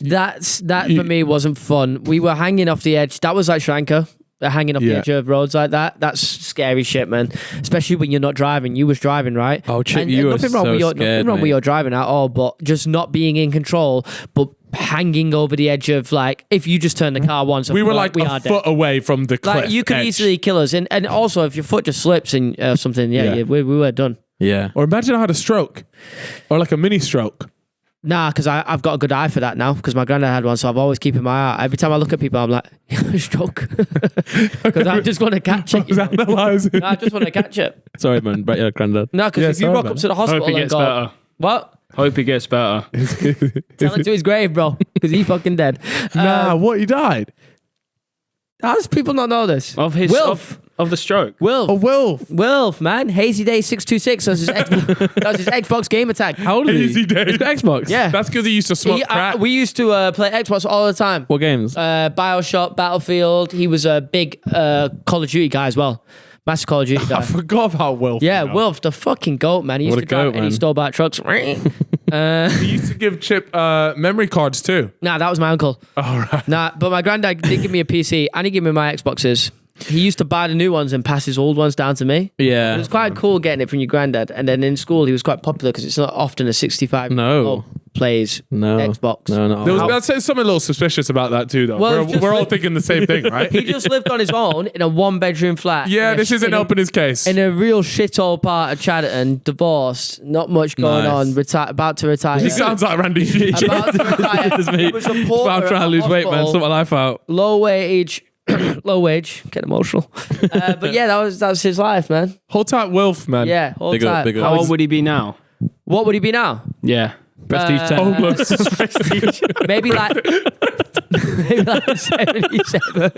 That for me wasn't fun. We were hanging off the edge. That was like Sri Lanka. Hanging off the edge of roads like that. That's scary shit, man. Especially when you're not driving. You was driving, right? Oh, Chip, and you were nothing wrong so with your, scared, nothing wrong with mate. your driving at all, but just not being in control, but hanging over the edge of like, if you just turn the car once, We were like a foot away from the cliff. Like you could edge. easily kill us, and also if your foot just slips and something, we were done. Yeah. Or imagine I had a stroke, or like a mini stroke. Nah, because I've got a good eye for that now, because my granddad had one, so I've always keeping my eye. Every time I look at people, I'm like, stroke. Because I just want to catch it. Analysing. I just want to catch it. Sorry, man. Right, yeah, Grandad. No, because if you sorry, rock man. up to the Hope hospital he and gets go, better. what? Hope he gets better. Tell him to his grave, bro, because he fucking dead. What, he died? How does people not know this? Of his Wilf. of the stroke. Wilf. Oh, Wilf. Wilf, man. Hazy Day 626. That was his Xbox game attack. How old is he? Easy day. He's got Xbox. Yeah. That's because he used to smoke crack. We used to play Xbox all the time. What games? BioShock, Battlefield. He was a big Call of Duty guy as well. Massive Call of Duty guy. I forgot about Wilf. Yeah, you know. Wilf, the fucking goat, man. He used What to a goat, drive any man. store-bought trucks. He used to give Chip memory cards too. Nah, that was my uncle. All right. Nah, but my granddad did give me a PC and he gave me my Xboxes. He used to buy the new ones and pass his old ones down to me. Yeah. It was quite cool getting it from your granddad. And then in school, he was quite popular because it's not often a 65 No. plays No. Xbox. No. I'd say something a little suspicious about that too, though. Well, we're all thinking the same thing, right? He just lived on his own in a one-bedroom flat. Yeah, in a this isn't in a- helping his case. In a real shithole part of Chatterton, divorced, not much going Nice. on, about to retire. He sounds like Randizzy. About to retire. It's me. He was a That's porter why I'm at trying to a lose weight, man. hospital. Sort my life out. Low wage, get emotional. But yeah, that was his life, man. Hold tight, Wilf, man. Yeah, all Big up, time. big up. How old would he be now? What would he be now? Yeah. Prestige 10. Homeless. Maybe like 77.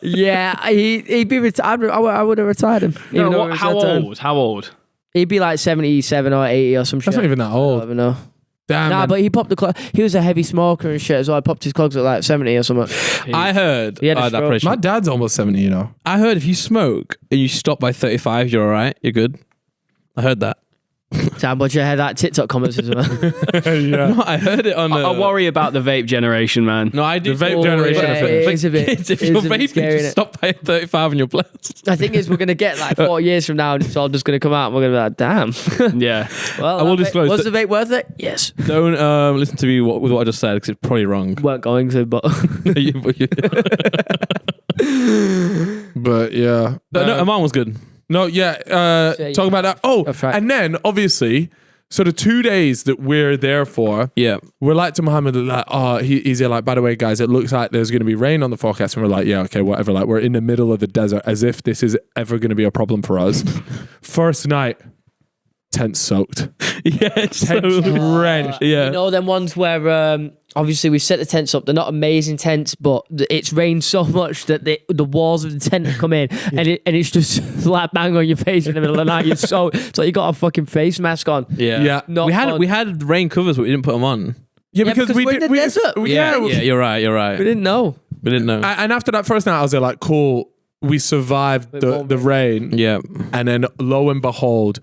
Yeah, he'd be retired. I would have retired him. even though it was How that time. old? How old? He'd be like 77 or 80 or some shit. That's not even that I don't old. even know. Damn. Nah, man. but he popped the clog. He was a heavy smoker and shit as well. I popped his clogs at like 70 or something. I heard. He had a that stroke. pressure. My dad's almost 70, you know. I heard if you smoke and you stop by 35, you're all right. You're good. I heard that. Damn, but you had that TikTok comments as well. Yeah. No, I heard it on. I worry about the vape generation, man. No, I do. The vape Oh, generation yeah, of it things. is a bit. Kids, if it you're is a bit vaping, scary, just innit? stop by 35 and you're blessed. I think is we're gonna get like 4 years from now, and it's all just gonna come out, and we're gonna be like, damn. Yeah. Well, I will that disclose Was that- the vape worth it? Yes. Don't listen to me with what I just said because it's probably wrong. Weren't going to, but But yeah. no, mine was good. No, yeah. Talking about that. Oh, That's right. and then obviously, so the 2 days that we're there for, Yeah. we're like to Muhammad, like, he's like, by the way, guys, it looks like there's going to be rain on the forecast. And we're like, yeah, okay, whatever. Like, we're in the middle of the desert as if this is ever going to be a problem for us. First night, tent soaked. Yeah, it's Tent drenched. Yeah. you know them ones where obviously we set the tents up. They're not amazing tents, but it's rained so much that the walls of the tent have come in, and it's just like bang on your face in the middle of the night. It's like you got a fucking face mask on. Yeah. Yeah. Not we had fun. we had rain covers, but we didn't put them on. Yeah, Yeah, because we're in the desert. Yeah, you're right. You're right. We didn't know. We didn't know. And after that first night, I was there like, cool, we survived the rain. Yeah. And then lo and behold,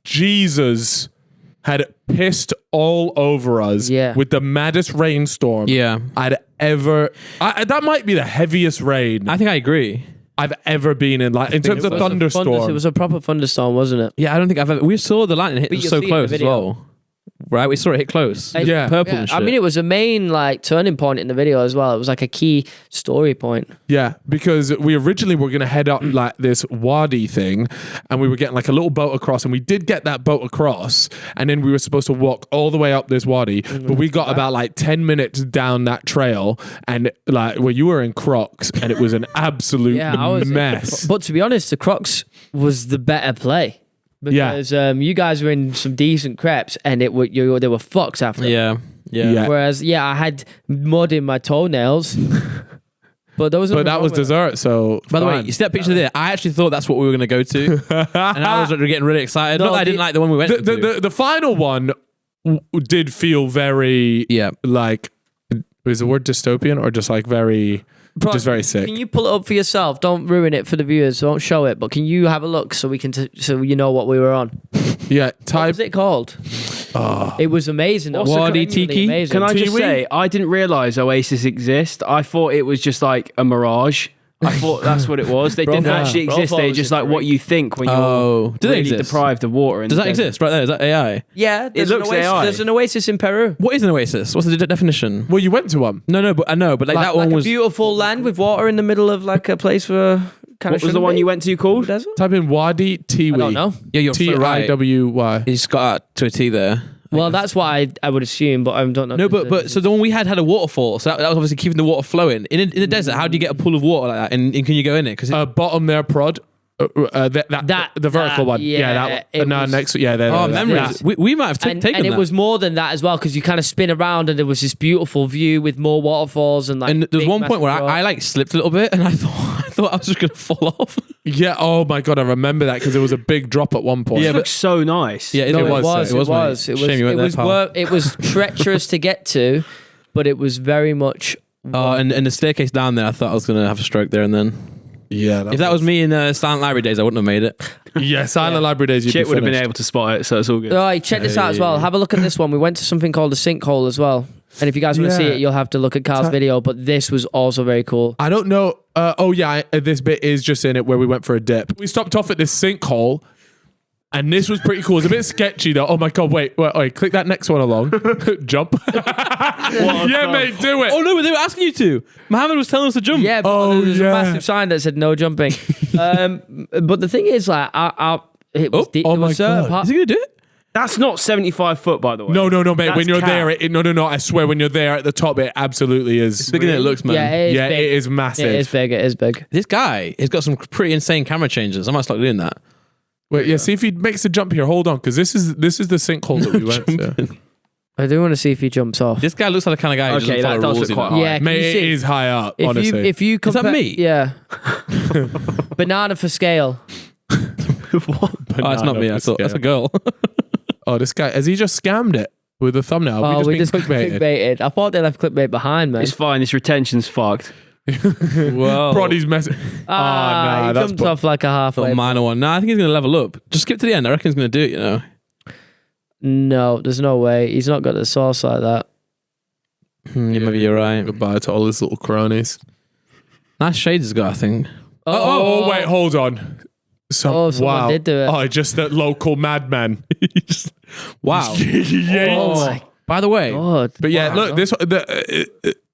Jesus had pissed all over us with the maddest rainstorm Yeah. I'd ever. That might be the heaviest rain I think I agree. I've ever been in. Like in terms of It thunderstorm. was a proper thunderstorm, wasn't it? Yeah, I don't think I've ever. We saw the lightning hit But you'll so see it in the close as video. well. Right? We saw it hit close. It was Yeah. Purple and shit. I mean, it was a main like turning point in the video as well. It was like a key story point. Yeah, because we originally were going to head up like this wadi thing, and we were getting like a little boat across, and we did get that boat across, and then we were supposed to walk all the way up this wadi, but we got about like 10 minutes down that trail, and like, well, you were in Crocs, and it was an absolute I was mess. But to be honest, the Crocs was the better play. Because you guys were in some decent crepes, and they were fucked after. Yeah. Yeah. Whereas, I had mud in my toenails. But that was dessert. So by the way, you see that picture there? I actually thought that's what we were going to go to, and I was getting really excited. Not that I didn't like the one we went to. The final one did feel very like, is the word dystopian or just like very just very sick? Can you pull it up for yourself? Don't ruin it for the viewers. Don't show it. But can you have a look so we can so you know what we were on? Yeah. What was it called? It was amazing. It was Wadi Tiki? amazing. Can I just say, I didn't realise Oasis exist. I thought it was just like a mirage. I thought that's what it was. They didn't actually exist. They're just like what you think when you're really deprived of water. Does that exist right there? Is that AI? Yeah, it looks AI. There's an Oasis in Peru. What is an oasis? What's the definition? Well, you went to one. No, but I know, but like that one was a beautiful land with water in the middle of like a place where kind of. What was the one you went to called? Type in Wadi Tiwi. I don't know. Yeah, you're so right. Tiwy. He's got out to a T there. Well, that's what I would assume, but I don't know. No, but so the one we had a waterfall, so that was obviously keeping the water flowing. In the desert, how do you get a pool of water like that? And can you go in it? Because bottom there, prod. The vertical one. Yeah, that one. No, next. Yeah, there. memories. Yeah. We might have taken that. And it was more than that as well, because you kind of spin around and there was this beautiful view with more waterfalls and like. And there was one point where I like slipped a little bit, and I thought I was just gonna fall off. Yeah. Oh my god, I remember that because there was a big drop at one point. Yeah, it looks so nice. Yeah, It was treacherous to get to, but it was very much. And the staircase down there, I thought I was gonna have a stroke there and then. Yeah. If that was me in Silent Library days, I wouldn't have made it. Yeah, Silent Library days. Chip would have been able to spot it, so it's all good. All right, check this out as well. Have a look at this one. We went to something called a sinkhole as well. And if you guys want to see it, you'll have to look at Carl's video. But this was also very cool. I don't know. This bit is just in it where we went for a dip. We stopped off at this sinkhole. And this was pretty cool. It's a bit sketchy though. Oh my god! Wait. Click that next one along. Jump. Yeah, mate, do it. Oh no, they were asking you to. Mohammed was telling us to jump. Yeah, but there's a massive sign that said no jumping. But the thing is, like, it was oh my god! Is he gonna do it? That's not 75 foot, by the way. No, mate. That's when you're cap. there, no. I swear, when you're there at the top, it absolutely is. It's bigger than it looks, man. Yeah, it is massive. It is big. This guy has got some pretty insane camera changes. I might start doing that. Wait, see if he makes a jump here. Hold on, because this is the sinkhole that we went to. I do want to see if he jumps off. This guy looks like the kind of guy who Okay, doesn't that follow does rules. look quite high. Yeah, Mate, it is high up, honestly. If you compare, Is that me? Yeah. Banana for scale. Oh, it's not me. I thought that's a girl. Oh, this guy, has he just scammed it with the thumbnail? We just clickbaited. clickbaited. I thought they left clickbait behind, man. It's fine. This retention's fucked. Well, Proddy's message. he jumped off like a halfway. a minor one. No, I think he's gonna level up. Just skip to the end. I reckon he's gonna do it. You know. No, there's no way. He's not got the sauce like that. Yeah, maybe you're right. Goodbye to all his little cronies. Nice shades he's got, I think. Oh, wait, hold on. Someone did do it. Oh, just that local madman. Wow. Yeah. Oh my By the way, god. But yeah, look,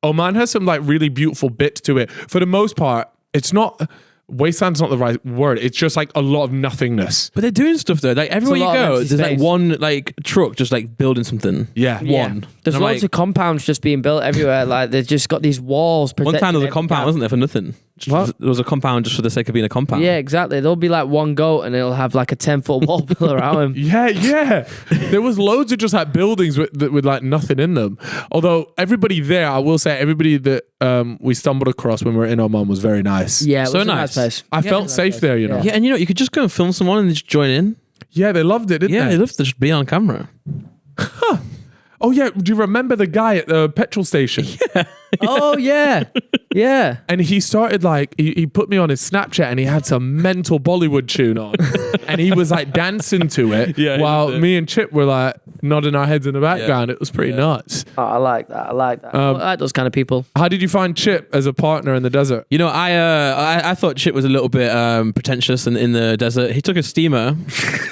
Oman has some like really beautiful bits to it. For the most part, it's not. Wasteland's not the right word. It's just like a lot of nothingness. but they're doing stuff though. Like everywhere you lot of go, empty there's like space. one like truck just like building something. Yeah. One. There's And I'm loads like, of compounds just being built everywhere. Like they've just got these walls. one time there was a protecting compound, every wasn't there, for nothing? What? There was a compound just for the sake of being a compound. Yeah, exactly. There'll be like one goat and it'll have like a 10-foot wall built around him. Yeah. There was loads of just like buildings with like nothing in them. Although everybody there, I will say, everybody that we stumbled across when we were in Oman was very nice. Yeah, it So was a nice. place. I felt safe there, you know. Yeah, and you know, you could just go and film someone and just join in. Yeah, they loved it, didn't Yeah, they? they love to just be on camera. Oh yeah, do you remember the guy at the petrol station? Oh yeah, yeah. And he started like he put me on his Snapchat and he had some mental Bollywood tune on, and he was like dancing to it while me and Chip were like nodding our heads in the background. It was pretty nuts. Oh, I like that. I like those kind of people. How did you find Chip as a partner in the desert? You know, I thought Chip was a little bit pretentious in the desert. He took a steamer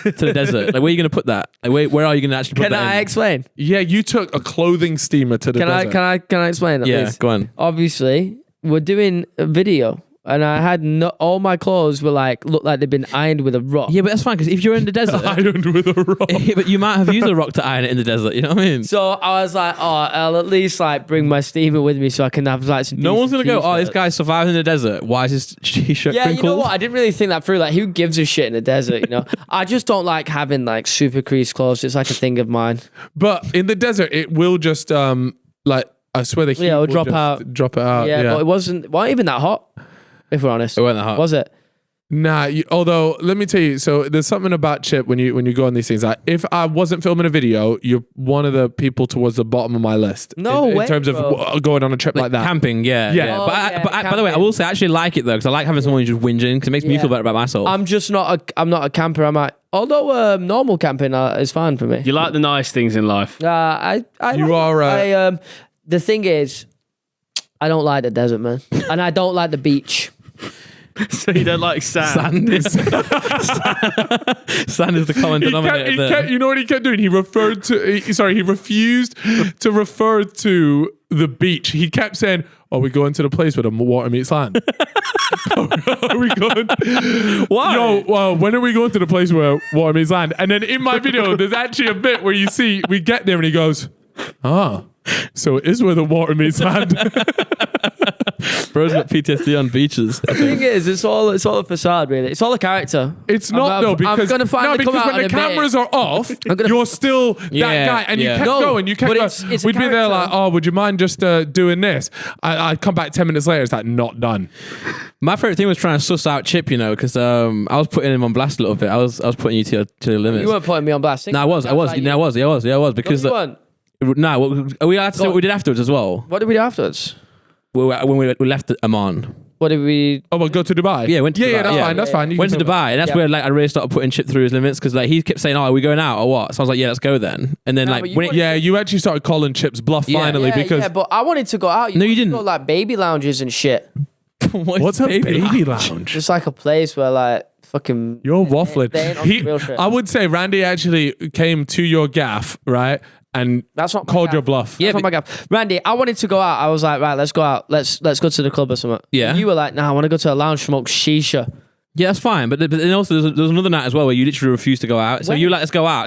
to the desert. Like, where are you going to put that? Like, where are you going to actually put Can that I in? explain? Yeah, you took a clothing steamer to the desert. Can I explain that? Yeah, please? go on. Obviously, we're doing a video and I had all my clothes were like looked like they'd been ironed with a rock. Yeah, but that's fine because if you're in the desert, Ironed with a rock. yeah, but you might have used a rock to iron it in the desert. You know what I mean? So I was like, I'll at least like bring my steamer with me so I can have like some. No one's gonna go. Oh, this t-shirts." guy survived in the desert. Why is his t-shirt Yeah, crinkled? you know what? I didn't really think that through. Like, who gives a shit in the desert? You know, I just don't like having like super creased clothes. It's like a thing of mine. But in the desert, it will just like I swear the heat it'll will drop just out. drop it out. Yeah, but it wasn't even that hot. If we're honest, It wasn't that hot. Was it? Nah, although let me tell you, so there's something about Chip when you go on these things. Like, if I wasn't filming a video, you're one of the people towards the bottom of my list. No in way, terms bro. of going on a trip like that. Camping, yeah. Yeah. Oh, But by the way, I camping. will say I actually like it though because I like having someone who's just whinging because it makes me Yeah. feel better about myself. I'm just not a camper. Although normal camping is fine for me. You like the nice things in life. The thing is, I don't like the desert, man, and I don't like the beach. So you don't like sand? Sand is sand is the common denominator. there. You know what he kept doing? He refused to refer to the beach. He kept saying, "Are we going to the place where the water meets land? Are we going? Why? Yo, well, when are we going to the place where water meets land?" And then in my video, there's actually a bit where you see we get there and he goes, so it is where the water meets land. Bro's got PTSD on beaches. The thing is, it's all a facade, really. It's all a character. It's not though, because I'm gonna finally come out when the cameras are off, you're still that guy, and you kept going. You kept but going. it's a We'd be there character. like, "Oh, would you mind just doing this?" I'd come back 10 minutes later. It's like not done. My favorite thing was trying to suss out Chip, because I was putting him on blast a little bit. I was putting you to the limits. You weren't putting me on blast. No, I was because No, we had to say what we did afterwards as well. what did we do afterwards? When we left Amman. What did we? Oh, well, go to Dubai. Yeah, went to Dubai. That's Yeah. fine. That's fine. You Went to can Dubai, and that's Yeah. where like I really started putting Chip through his limits because like he kept saying, "Oh, are we going out or what?" So I was like, "Yeah, let's go then." And then No, like but you when it, wanted- Yeah, you actually started calling Chip's bluff Yeah. finally because but I wanted to go out. No, you wanted to didn't. Go, like baby lounges and shit. what's a baby lounge? Just like a place where like fucking. You're waffling. They ain't on the real shit. I would say Randy actually came to your gaff, right? And That's not my called gaff. your bluff. Yeah, That's not my gaff. Randy, I wanted to go out. I was like, right, let's go out. Let's go to the club or something. Yeah. And you were like, nah, I want to go to a lounge, smoke shisha. Yeah, that's fine. But then also there was another night as well where you literally refused to go out. So When? you were like, let's go out.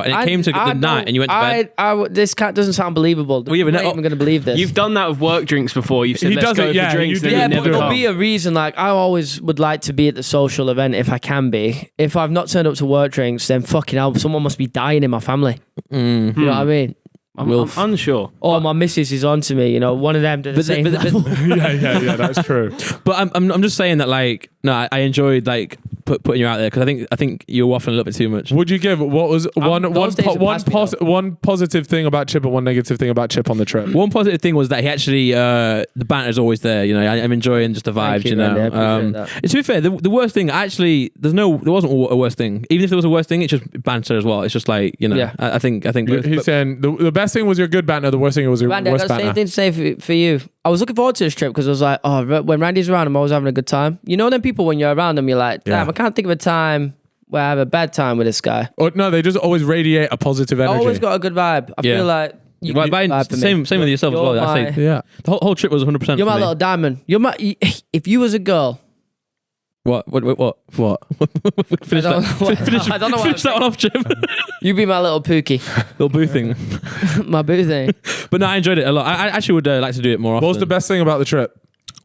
And it came to the night and you went to bed. This cat doesn't sound believable. Well, yeah, but I'm not no- even going to believe this. You've done that with work drinks before. You've said, He let's does go it, yeah, for drinks. you and do. yeah, then you but never there'll come. be a reason. Like, I always would like to be at the social event if I can be. If I've not turned up to work drinks, then fucking hell, someone must be dying in my family. You know what I mean? I'm unsure. Or my missus is on to me. You know, one of them did the same level. yeah, that's true. But I'm just saying that like no, I enjoyed like putting you out there because I think you're waffling a little bit too much. Would you give what was those days have passed me, though. one positive thing about Chip and one negative thing about Chip on the trip? One positive thing was that he actually the banter's always there. You know, I'm enjoying just the vibes. you, You know, Randy, I appreciate that. to be fair, the worst thing actually there wasn't a worst thing. Even if there was a worst thing, it's just banter as well. It's just like Yeah. I think He's saying the best thing was your good banter. The worst thing was your Randy, I worst got the same banter. thing to say for you. I was looking forward to this trip because I was like, oh, when Randy's around, I'm always having a good time. You know, them people when you're around them, you're like, damn, Yeah. I can't think of a time where I have a bad time with this guy. Or, no, they just always radiate a positive I energy. always got a good vibe. I Yeah. feel like you Well, vibe for me. same with yourself as You're well. I my- say yeah. the whole trip was 100%. You're for my me. little diamond. If you was a girl, What? Finish I don't that. know what- Finish I don't know what finish that one off, Chip. you'd be my little pookie, Little boo thing. my boo thing. But no, I enjoyed it a lot. I actually would like to do it more often. What was the best thing about the trip?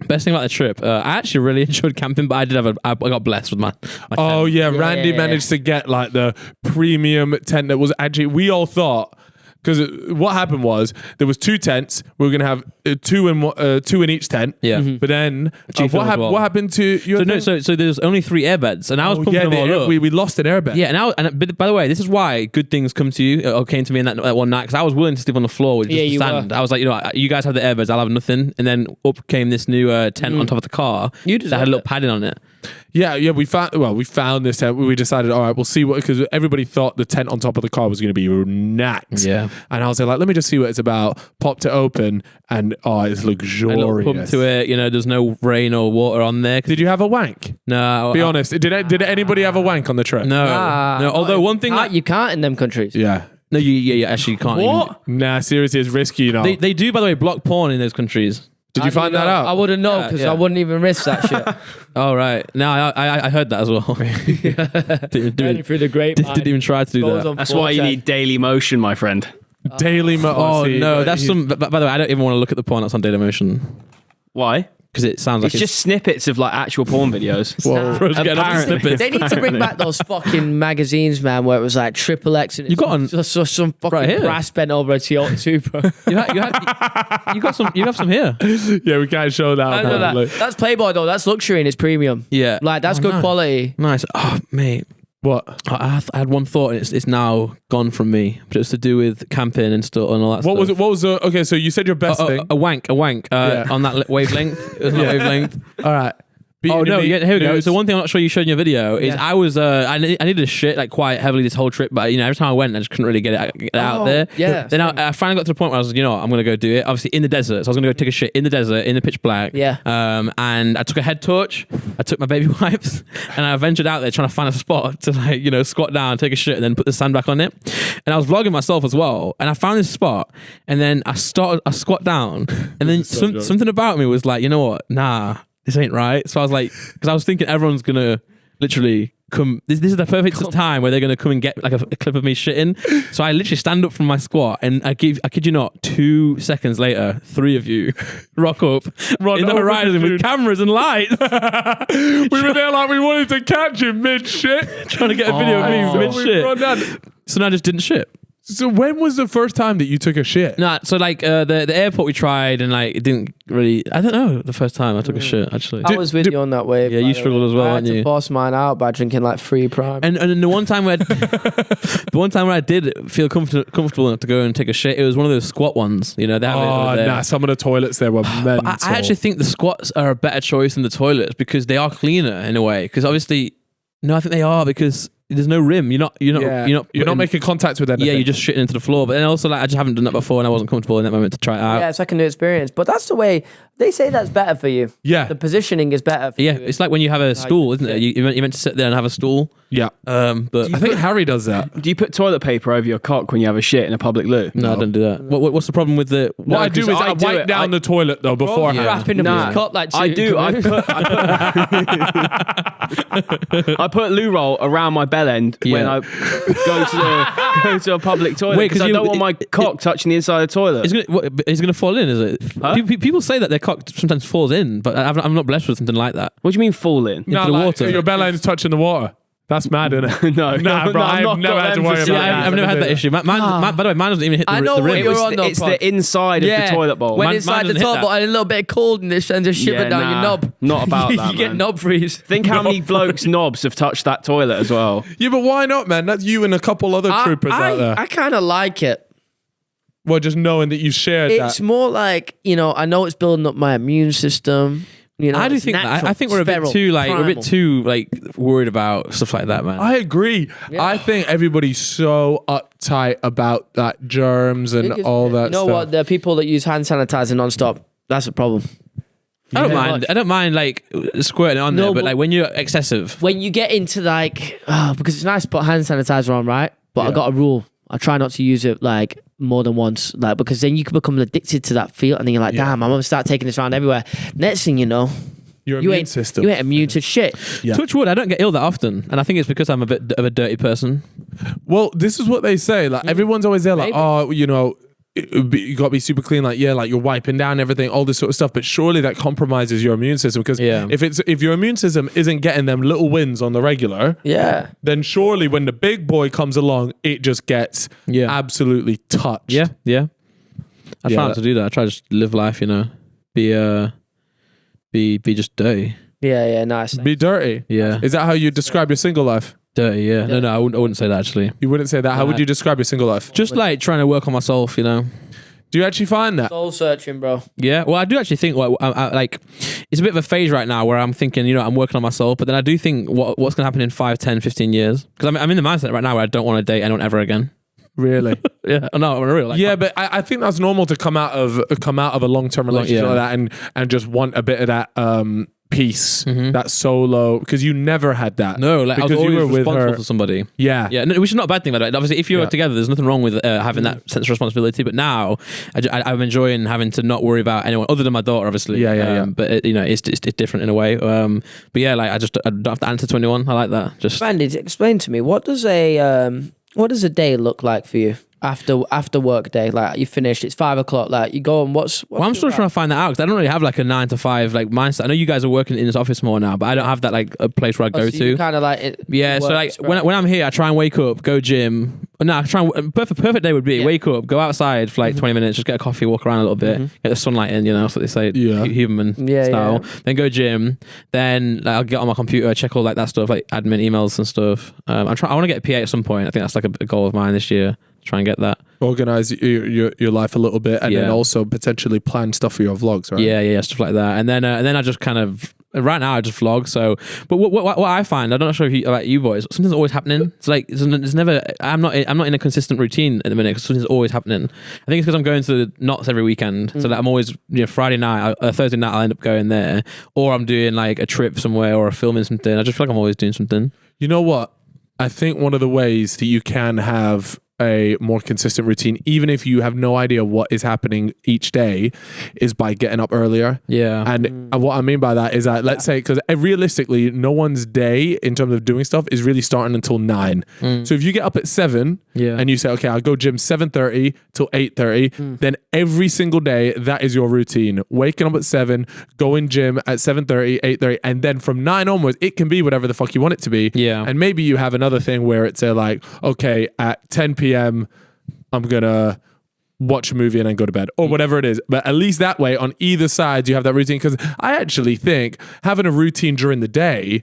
Best thing about the trip? I actually really enjoyed camping, but I got blessed with my Oh tent. yeah, Randy yeah. managed to get like the premium tent that was actually. We all thought because what happened was there was two tents. We were gonna have two in each tent. Yeah. But then G film as well. what happened to your? So there's only 3 air beds, and I was pumping them all up. we lost an airbed. Yeah, and by the way, this is why good things come to you or came to me in that one night because I was willing to sleep on the floor with just Yeah, the you sand. were. I was like, you guys have the airbags, I'll have nothing. And then up came this new tent on top of the car You that had a deserve little it. padding on it. Yeah. We found this tent. We decided, all right, we'll see what because everybody thought the tent on top of the car was going to be knacked. Yeah. And I was like, let me just see what it's about. Popped it open, and it's A little luxurious. pump to it. There's no rain or water on there. Did you have a wank? No. Be honest. Did anybody have a wank on the trip? No. Ah, No. Although one thing you can't in them countries. Yeah. no, you actually can't. What? Nah, seriously, it's risky, you know. They do, by the way, block porn in those countries. Did you find that out? I wouldn't know because I wouldn't even risk that shit. Oh right, no, I heard that as well. didn't through the grapevine. Didn't even try to do that. That's why you need Daily Motion, my friend. Daily Motion. Oh no, that's some. By the way, I don't even want to look at the porn that's on Daily Motion. Why? Because it sounds like it's just snippets of like actual porn videos. They need to bring back those fucking magazines, man, where it was like XXX and you got on some fucking brass bent over a Toyota Supra. you have some here. Yeah, we can't show that. I know that. That's Playboy though. That's luxury and it's premium. Yeah, like that's good quality. Nice. Oh mate. What? I had one thought, and it's now gone from me. But it was to do with camping and stuff and all that. What was it? What was the? Okay, so you said your best thing. A wank on that wavelength. It was not wavelength. All right. Oh no! Here we go. So one thing I'm not sure you showed in your video is I was I needed to shit like quite heavily this whole trip, but every time I went, I just couldn't really get it out there. Yeah. Then I finally got to the point where I was, I'm gonna go do it. Obviously in the desert, so I was gonna go take a shit in the desert in the pitch black. Yeah. And I took a head torch, I took my baby wipes, and I ventured out there trying to find a spot to squat down, take a shit, and then put the sand back on it. And I was vlogging myself as well, and I found this spot, and then I squat down, and then something about me was like, you know what? Nah. This ain't right. So I was like, because I was thinking everyone's gonna literally come. This is the perfect time where they're gonna come and get like a clip of me shitting. So I literally stand up from my squat, and I kid you not, 2 seconds later, 3 of you rock up in the horizon with cameras and lights. We were there like we wanted to catch him mid shit, trying to get a video of me mid shit. So now I just didn't shit. So when was the first time that you took a shit? Nah, so like the airport we tried and like it didn't really. I don't know the first time I took a shit actually. I was with you on that wave. Yeah, you struggled as well, I didn't had you? to force mine out by drinking like free prime. And the one time where I did feel comfortable enough to go and take a shit, it was one of those squat ones. They have it over there. Nah, some of the toilets there were mental. I actually think the squats are a better choice than the toilets because they are cleaner in a way. Because obviously, no, I think they are because there's no rim. You're not making contact with anything. Yeah, you're just shitting into the floor. But then also, like, I just haven't done that before, and I wasn't comfortable in that moment to try it out. Yeah, it's like a new experience. But that's the way they say that's better for you. Yeah, the positioning is better for you. Yeah, it's like when you have a stool, isn't it? You're meant to sit there and have a stool. Yeah. But I think Harry does that. Do you put toilet paper over your cock when you have a shit in a public loo? No, I don't do that. What's the problem with the? What I do is I wipe down the toilet though beforehand. Wrapping up his cock like I do. I put loo roll around my bell end when I go to a public toilet because I don't want my cock touching the inside of the toilet. It's going to fall in, is it? Huh? People say that their cock sometimes falls in, but I'm not blessed with something like that. What do you mean fall in? Into the water. Your bell end is touching the water. That's mad, isn't it? No, bro. I've never had to worry about that. I've never had that issue. By the way, mine doesn't even hit the rim. I know what you're on though. It's the inside of the toilet bowl. When inside the toilet bowl and a little bit cold and it sends a shiver down your knob. Not about that, You get knob freeze. Think how many blokes' knobs have touched that toilet as well. Yeah, but why not, man? That's you and a couple other troopers out there. I kind of like it. Well, just knowing that you shared that. It's more like, I know it's building up my immune system. I do think that. I think we're a bit too worried about stuff like that, man. I agree. Yeah. I think everybody's so uptight about that germs and all that stuff. You know what? The people that use hand sanitizer non-stop, that's a problem. I don't mind like squirting it on there, but like when you're excessive. When you get into because it's nice to put hand sanitizer on, right? But I got a rule. I try not to use it like more than once, like because then you can become addicted to that feel, and then you're like, damn, I'm gonna start taking this around everywhere. Next thing you know, your immune system. You ain't immune to shit. Yeah. Touch wood, I don't get ill that often, and I think it's because I'm a bit of a dirty person. Well, this is what they say. Like everyone's always there, like, you got to be super clean, like you're wiping down everything, all this sort of stuff. But surely that compromises your immune system because if your immune system isn't getting them little wins on the regular, then surely when the big boy comes along, it just gets absolutely touched. Yeah. I try not to do that. I try to just live life, be just dirty. Yeah, nice. Be dirty. Yeah. Is that how you describe your single life? Dirty, yeah. No, I wouldn't say that actually. You wouldn't say that? How would you describe your single life? Just like trying to work on myself, Do you actually find that? Soul searching, bro. Yeah, well, I do actually think like it's a bit of a phase right now where I'm thinking, I'm working on myself, but then I do think what's going to happen in 5, 10, 15 years? Because I'm in the mindset right now where I don't want to date anyone ever again. Really? Yeah. No, I'm real. But I think that's normal to come out of a long-term relationship like that and just want a bit of that piece, that solo, because you never had that. No, like because I was always you were with responsible her for somebody. Yeah. No, which is not a bad thing, by the way. Obviously, if you're together, there's nothing wrong with having that sense of responsibility. But now, I'm enjoying having to not worry about anyone other than my daughter, obviously. But it's different in a way. But yeah, like I don't have to answer to anyone. I like that. Just Randy, explain to me, what does a day look like for you? After work day, like you finished, it's 5 o'clock, like you go and what's well, I'm still trying to find that out because I don't really have like a 9 to 5 like mindset. I know you guys are working in this office more now, but I don't have that like a place where I go to. Kind of like it. Yeah, so like when I'm here, I try and wake up, go gym. No, I try and perfect day would be wake up, go outside for like 20 minutes, just get a coffee, walk around a little bit, get the sunlight in. That's what they say, human style. Then go gym. Then like, I'll get on my computer, check all like that stuff, like admin emails and stuff. I want to get a PA at some point. I think that's like a goal of mine this year. Try and get that. Organize your life a little bit, and then also potentially plan stuff for your vlogs, right? Yeah, stuff like that. And then I just kind of right now I just vlog. So, but what I find, I'm not sure if you boys, something's always happening. It's like it's never. I'm not in a consistent routine at the minute because something's always happening. I think it's because I'm going to the knots every weekend, so that I'm always Friday night, Thursday night I'll end up going there, or I'm doing like a trip somewhere or filming something. I just feel like I'm always doing something. You know what? I think one of the ways that you can have a more consistent routine, even if you have no idea what is happening each day, is by getting up earlier. Yeah. And what I mean by that is that, let's say, because realistically, no one's day in terms of doing stuff is really starting until 9. So if you get up at 7 and you say, okay, I'll go gym 7:30 till 8:30, then every single day, that is your routine. Waking up at 7, going gym at 7:30, 8:30, and then from 9 onwards, it can be whatever the fuck you want it to be. Yeah. And maybe you have another thing where it's like, okay, at 10 p.m., I'm gonna watch a movie and then go to bed or whatever it is. But at least that way, on either side, you have that routine. Because I actually think having a routine during the day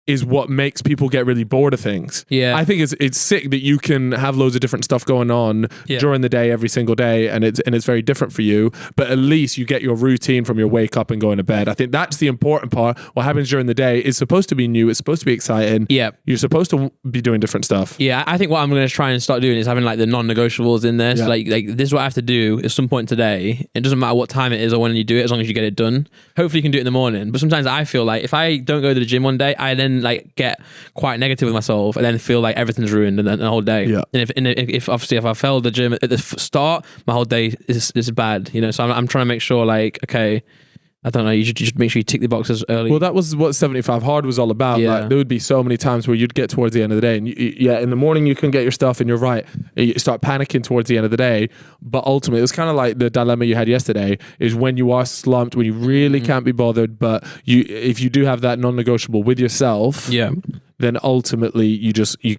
is what makes people get really bored of things. Yeah. I think it's sick that you can have loads of different stuff going on during the day, every single day, and it's very different for you. But at least you get your routine from your wake up and going to bed. I think that's the important part. What happens during the day is supposed to be new. It's supposed to be exciting. Yeah. You're supposed to be doing different stuff. Yeah, I think what I'm going to try and start doing is having like the non-negotiables in there. So like this is what I have to do at some point today. It doesn't matter what time it is or when you do it, as long as you get it done. Hopefully you can do it in the morning. But sometimes I feel like if I don't go to the gym one day, I then like get quite negative with myself and then feel like everything's ruined and the whole day. Yeah. And if obviously if I failed the gym at the start, my whole day is bad. So I'm trying to make sure like, okay, I don't know, you should make sure you tick the boxes early. Well, that was what 75 Hard was all about. Yeah. Like, there would be so many times where you'd get towards the end of the day and in the morning you can get your stuff and you're right. You start panicking towards the end of the day. But ultimately, it's kind of like the dilemma you had yesterday is when you are slumped, when you really can't be bothered, but if you do have that non-negotiable with yourself, then ultimately you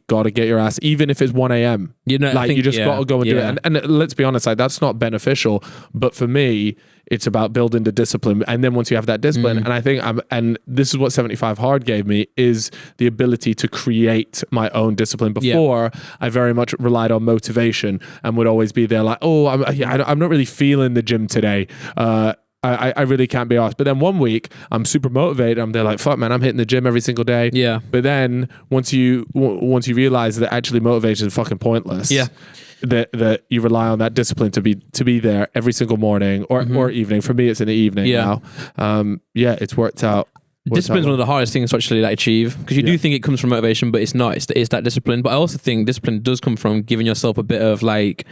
got to get your ass, even if it's 1 a.m. You got to go and do it. And let's be honest, like that's not beneficial. But for me, it's about building the discipline. And then once you have that discipline, and I think and this is what 75 Hard gave me, is the ability to create my own discipline. Before, I very much relied on motivation and would always be there like, oh, I'm not really feeling the gym today. I really can't be asked. But then one week I'm super motivated. I'm there like, fuck man, I'm hitting the gym every single day. Yeah. But then once you realize that actually motivation is fucking pointless. Yeah. That you rely on that discipline to be there every single morning or evening. For me, it's in the evening now. It's worked out. Discipline is one of the hardest things to actually achieve because you do think it comes from motivation, but it's not. It's that discipline. But I also think discipline does come from giving yourself a bit of like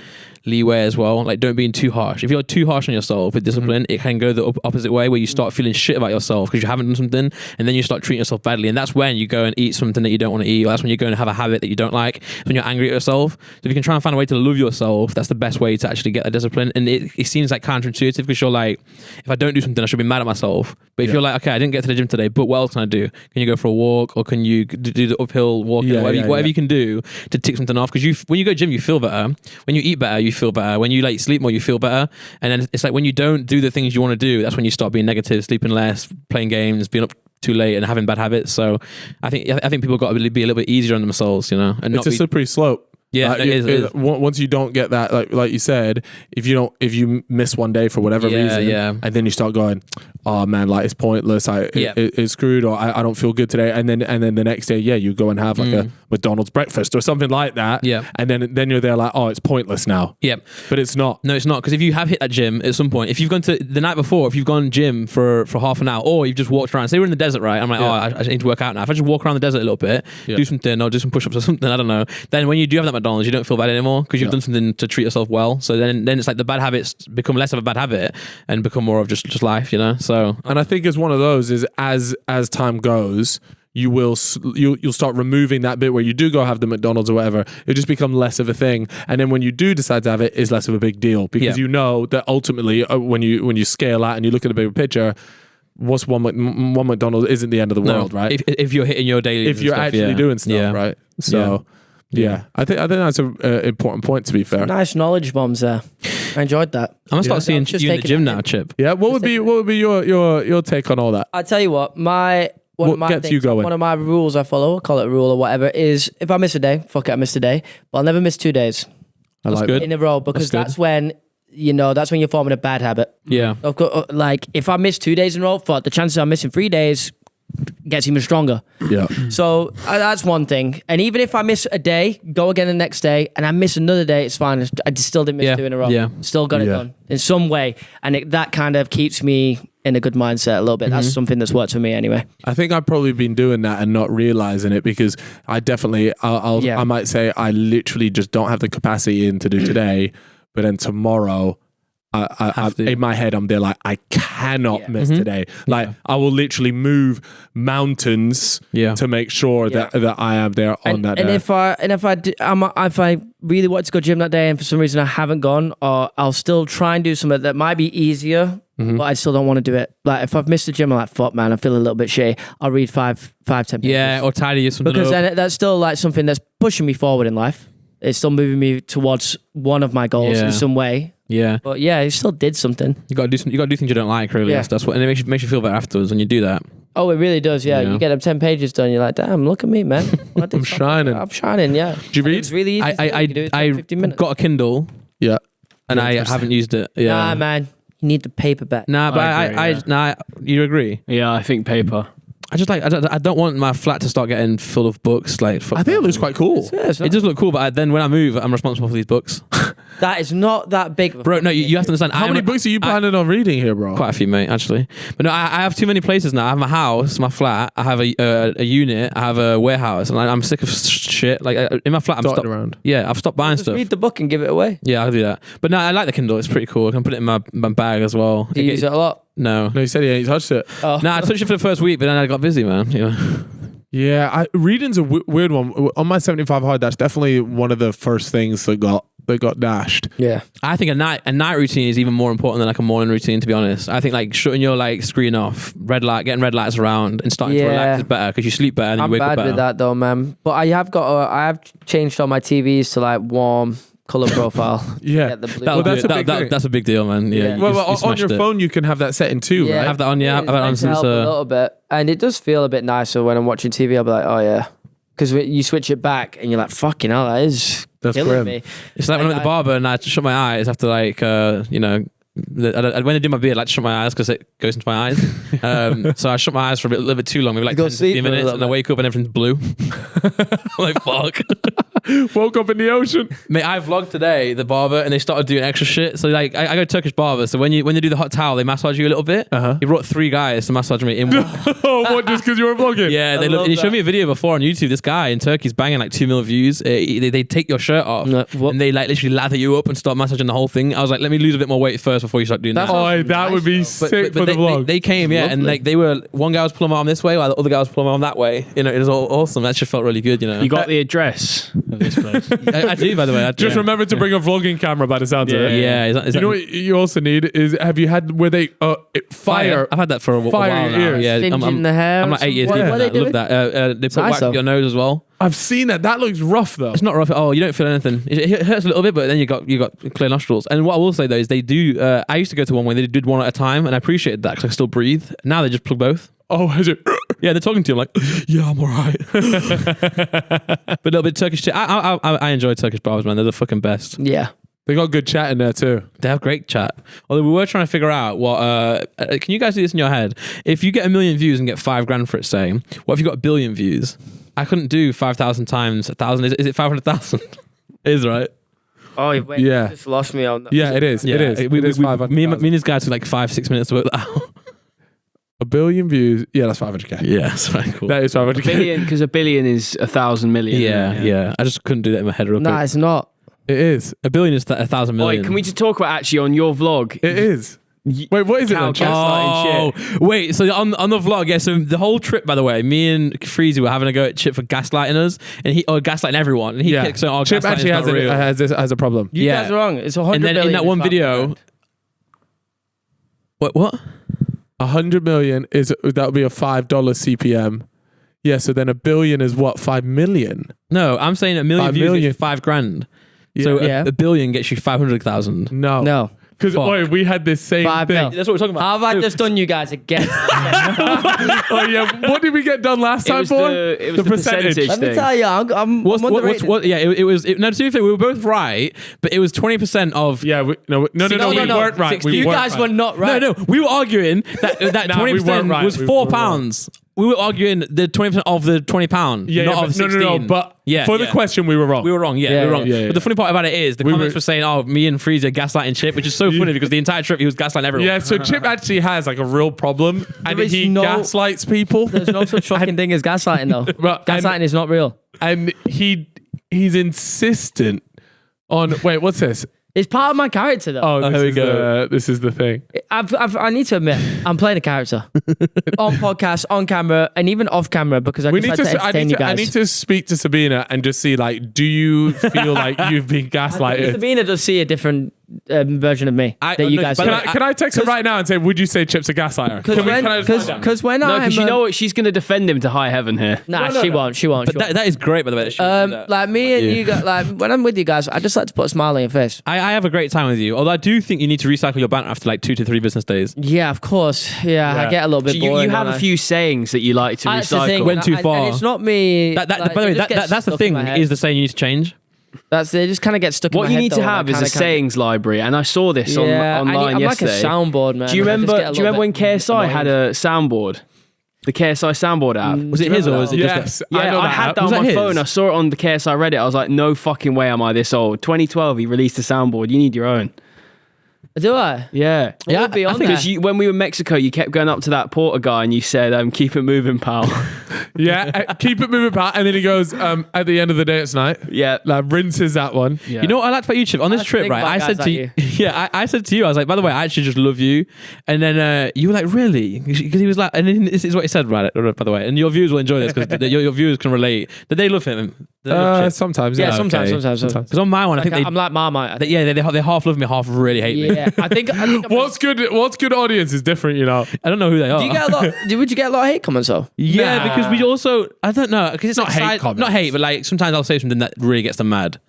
leeway as well. Like don't being too harsh. If you're too harsh on yourself with discipline, it can go the opposite way where you start feeling shit about yourself because you haven't done something, and then you start treating yourself badly, and that's when you go and eat something that you don't want to eat, or that's when you go and have a habit that you don't like. When you're angry at yourself, so if you can try and find a way to love yourself, that's the best way to actually get that discipline. And it seems like counterintuitive because you're like, if I don't do something, I should be mad at myself. But if you're like, okay, I didn't get to the gym today, but what else can I do? Can you go for a walk, or can you do the uphill walking, whatever you can do to tick something off? Because when you go gym, you feel better. When you eat better, you feel better. When you like sleep more, you feel better. And then it's like when you don't do the things you want to do, that's when you start being negative, sleeping less, playing games, being up too late, and having bad habits. So I think people got to be a little bit easier on themselves, and it's a slippery slope. Yeah, Like, it is. Once you don't get that, like you said, if you miss one day for whatever reason, and then you start going, oh man, like it's pointless. It's screwed, or I don't feel good today. And then the next day, you go and have like a McDonald's breakfast or something like that. Yeah. And then you're there like, oh, it's pointless now. Yeah. But it's not. No, it's not, because if you have hit that gym at some point, if you've gone to the night before, if you've gone gym for half an hour, or you've just walked around, say we're in the desert, right? I'm like, I need to work out now. If I just walk around the desert a little bit, do something, or do some push-ups or something, I don't know. Then when you do have that McDonald's, you don't feel bad anymore because you've done something to treat yourself well. So then it's like the bad habits become less of a bad habit and become more of just life, you know. So, and I think it's one of those is as time goes, you'll start removing that bit where you do go have the McDonald's or whatever. It'll just become less of a thing, and then when you do decide to have it, it's less of a big deal because you know that ultimately when you scale out and you look at the bigger picture, what's one McDonald's isn't the end of the world, right? If you're hitting your daily, if you're actually doing stuff, right? So. Yeah. I think that's an important point, to be fair. Nice knowledge bombs there. I enjoyed that. I'm gonna start seeing you in the gym now, Chip. Yeah. What would be your take on all that? I tell you what, What gets you going? One of my rules I follow, I'll call it a rule or whatever, is if I miss a day, fuck it, I missed a day, but I'll never miss 2 days That's good. in a row, because that's when you're forming a bad habit. Yeah. Of course, like if I miss 2 days in a row, fuck, the chances I'm missing 3 days gets even stronger. Yeah. So that's one thing. And even if I miss a day, go again the next day, and I miss another day, it's fine. I just still didn't miss 2 in a row. Yeah. Still got it done in some way. And that kind of keeps me in a good mindset a little bit. That's something that's worked for me anyway. I think I've probably been doing that and not realizing it, because I definitely, I might say I literally just don't have the capacity to do today, but then tomorrow, I in my head, I'm there like, I cannot miss today. Like I will literally move mountains to make sure that I am there on that day. And if I really wanted to go gym that day and for some reason I haven't gone, or I'll still try and do something that might be easier, but I still don't want to do it. Like if I've missed the gym, I'm like, fuck man, I feel a little bit shitty. I'll read 5, 10 pages. Yeah, or tidy something because up. then that's still like something that's pushing me forward in life. It's still moving me towards one of my goals in some way. Yeah, but you still did something. You got to do things you don't like, really. That's what, and it makes you feel better afterwards when you do that. Oh, it really does. Yeah, you get them 10 pages done. You're like, damn, look at me, man. I'm shining. I'm shining. Yeah. Do you read? It's really easy. I 15 minutes. got a Kindle. Yeah, and I haven't used it. Yeah, nah, man, you need the paperback. Nah, but you agree? Yeah, I think paper. I don't want my flat to start getting full of books. Like, I think it looks quite cool. It does look cool, but then when I move, I'm responsible for these books. That is not that big. Bro, no, you have to understand. How many books are you planning on reading here, bro? Quite a few, mate, actually. But no, I have too many places now. I have my house, my flat. I have a unit. I have a warehouse, and I'm sick of shit. Like in my flat, I'm around. Yeah, I've stopped buying Just stuff. read the book and give it away. Yeah, I'll do that. But no, I like the Kindle. It's pretty cool. I can put it in my bag as well. Do you use it a lot? No. No, you said he ain't touched it. Oh. No, I touched it for the first week, but then I got busy, man. You know? Yeah, reading's a weird one. On my 75 hard, that's definitely one of the first things that got dashed. Yeah, I think a night routine is even more important than like a morning routine, to be honest. I think like shutting your like screen off, getting red lights around and starting to relax is better because you sleep better and you wake up better. I'm bad with that though, man. But I have changed all my TVs to like warm color profile. Yeah, that's a big deal, man. Yeah. Well, on your phone you can have that setting too, right? I have that on. Yeah, I've had it on since a little bit, and it does feel a bit nicer when I'm watching TV. I'll be like, oh yeah, because you switch it back and you're like, fucking hell, that's killing grim. me. It's like when I'm at the barber and I shut my eyes after like when I do my beard, I like to shut my eyes because it goes into my eyes. So I shut my eyes for a little bit too long, maybe like 10 15 minutes, and I wake up and everything's blue. I'm like, fuck. Woke up in the ocean. Mate, I vlogged today, the barber, and they started doing extra shit. So like, I go to Turkish barber, so when they do the hot towel, they massage you a little bit. He brought 3 guys to massage me in one. Oh, what, just because you were vlogging? Yeah, he showed me a video before on YouTube. This guy in Turkey's banging like 2 million views. They take your shirt off and they like literally lather you up and start massaging the whole thing. I was like, let me lose a bit more weight first before you start doing that. Oh, that would be sick for the vlog. They came, and like they were, one guy was pulling my arm this way while the other guy was pulling my arm that way. You know, it was all awesome. That just felt really good, you know. You got the address of this place. I do, by the way. Just remember to bring a vlogging camera by the sounds of it. Yeah. You know what you also need is, have you had where they fire? I've had that for a while fire now. Ears. Yeah, I'm the hair. I'm like 8 years deep in that. I love that. They put wax in your nose as well. I've seen that. That looks rough though. It's not rough at all. You don't feel anything. It hurts a little bit, but then you got clear nostrils. And what I will say though is they do. I used to go to one where they did one at a time, and I appreciated that because I still breathe. Now they just plug both. Oh, is it? Yeah, they're talking to him like, yeah, I'm all right. But no, but Turkish chat, I enjoy Turkish barbers, man. They're the fucking best. Yeah. They got good chat in there too. They have great chat. Although we were trying to figure out what, can you guys do this in your head? If you get 1 million views and get $5,000 for it, say, what if you got 1 billion views? I couldn't do 5,000 times 1,000. Is it 500,000? It is, right? Oh, wait, Yeah. you just lost me on that. Yeah, it is. It is. It is 500,000. Me and these guys took like 5-6 minutes to work that out. 1 billion views. Yeah, that's 500k. Yeah, that's right. Cool. That is 500k. Billion, because a billion is 1,000 million. Yeah. I just couldn't do that in my head real quick. Nah, it's not. It is. 1 billion is 1,000 million. Wait, can we just talk about actually on your vlog? It is. Wait, what is it then? Gaslighting wait. So on the vlog, yeah. So the whole trip, by the way, me and Freezy were having a go at Chip for gaslighting us, and gaslighting everyone. And he kept saying, Chip actually has a problem. You guys are wrong. It's 100 And then in that one video, what? 100 million that would be a $5 CPM. Yeah, so then 1 billion is what? 5 million. No, I'm saying 1 million views gets you $5,000. So a billion gets you 500,000. No. Because we had this same thing. That's what we're talking about. How have I just done you guys again? Oh yeah, what did we get done last time for? It was the percentage Let me thing. tell you, I'm yeah, it was. No, to be fair, we were both right, but it was 20% of. Yeah, we weren't right. You guys were not right. No, we were arguing that 20% was £4. We were arguing the 20% of the £20, not of 16. No, but for the question, we were wrong. We were wrong, we were wrong. Yeah. But the funny part about it is, the comments were saying, oh, me and Freezy are gaslighting Chip, which is so funny because the entire trip he was gaslighting everyone. Yeah, so Chip actually has like a real problem and he gaslights people. There's no such fucking thing as gaslighting though. Gaslighting is not real. And he's insistent on, wait, what's this? It's part of my character though. Oh, here we go. This is the thing. I need to admit, I'm playing a character on podcast, on camera, and even off camera because I just like to entertain you guys. I need to speak to Sabina and just see, like, do you feel like you've been gaslighted? Sabina does see a different version of me that you guys. Can I text her right now and say, would you say Chip's a gaslighter? Because when I because you know what, she's going to defend him to high heaven here. Nah, she won't. She won't. But that is great, by the way. Like me and you guys, like when I'm with you guys, I just like to put a smile on your face. I have a great time with you. Although I do think you need to recycle your banter after like 2 to 3 business days. Yeah, of course. Yeah. I get a little bit bored. You have a few sayings that you like to recycle. Went too far. And it's not me. By the way, that's the thing. Is the saying you need to change. They just kind of get stuck in my head. What you need to have is a sayings library, and I saw this online yesterday. I'm like a soundboard, man. Do you remember when KSI had a soundboard? The KSI soundboard app. Was it his or was it just... Yes. I had that on my phone. I saw it on the KSI Reddit. I was like, no fucking way am I this old. 2012, he released a soundboard. You need your own. Do I? Yeah. Yeah, I think because when we were in Mexico, you kept going up to that porter guy and you said, keep it moving, pal. Yeah, keep it moving, pal. And then he goes, at the end of the day, it's night. Yeah. Like, rinses that one. Yeah. You know what I liked about you, Chip? On this trip, right, I said to you, I said to you, I was like, by the way, I actually just love you. And then you were like, really? Because he was like, and then this is what he said, right, by the way. And your viewers will enjoy this because your viewers can relate. Did they love him? Sometimes, yeah. Sometimes. Because on my one, I think I'm like Marmite. They half love me, half really hate me. Yeah, I think what's good audience is different, you know. I don't know who they are. Do you get a lot? Would you get a lot of hate comments though? Yeah, because we also, I don't know, because it's not hate comments. Not hate, but like sometimes I'll say something that really gets them mad.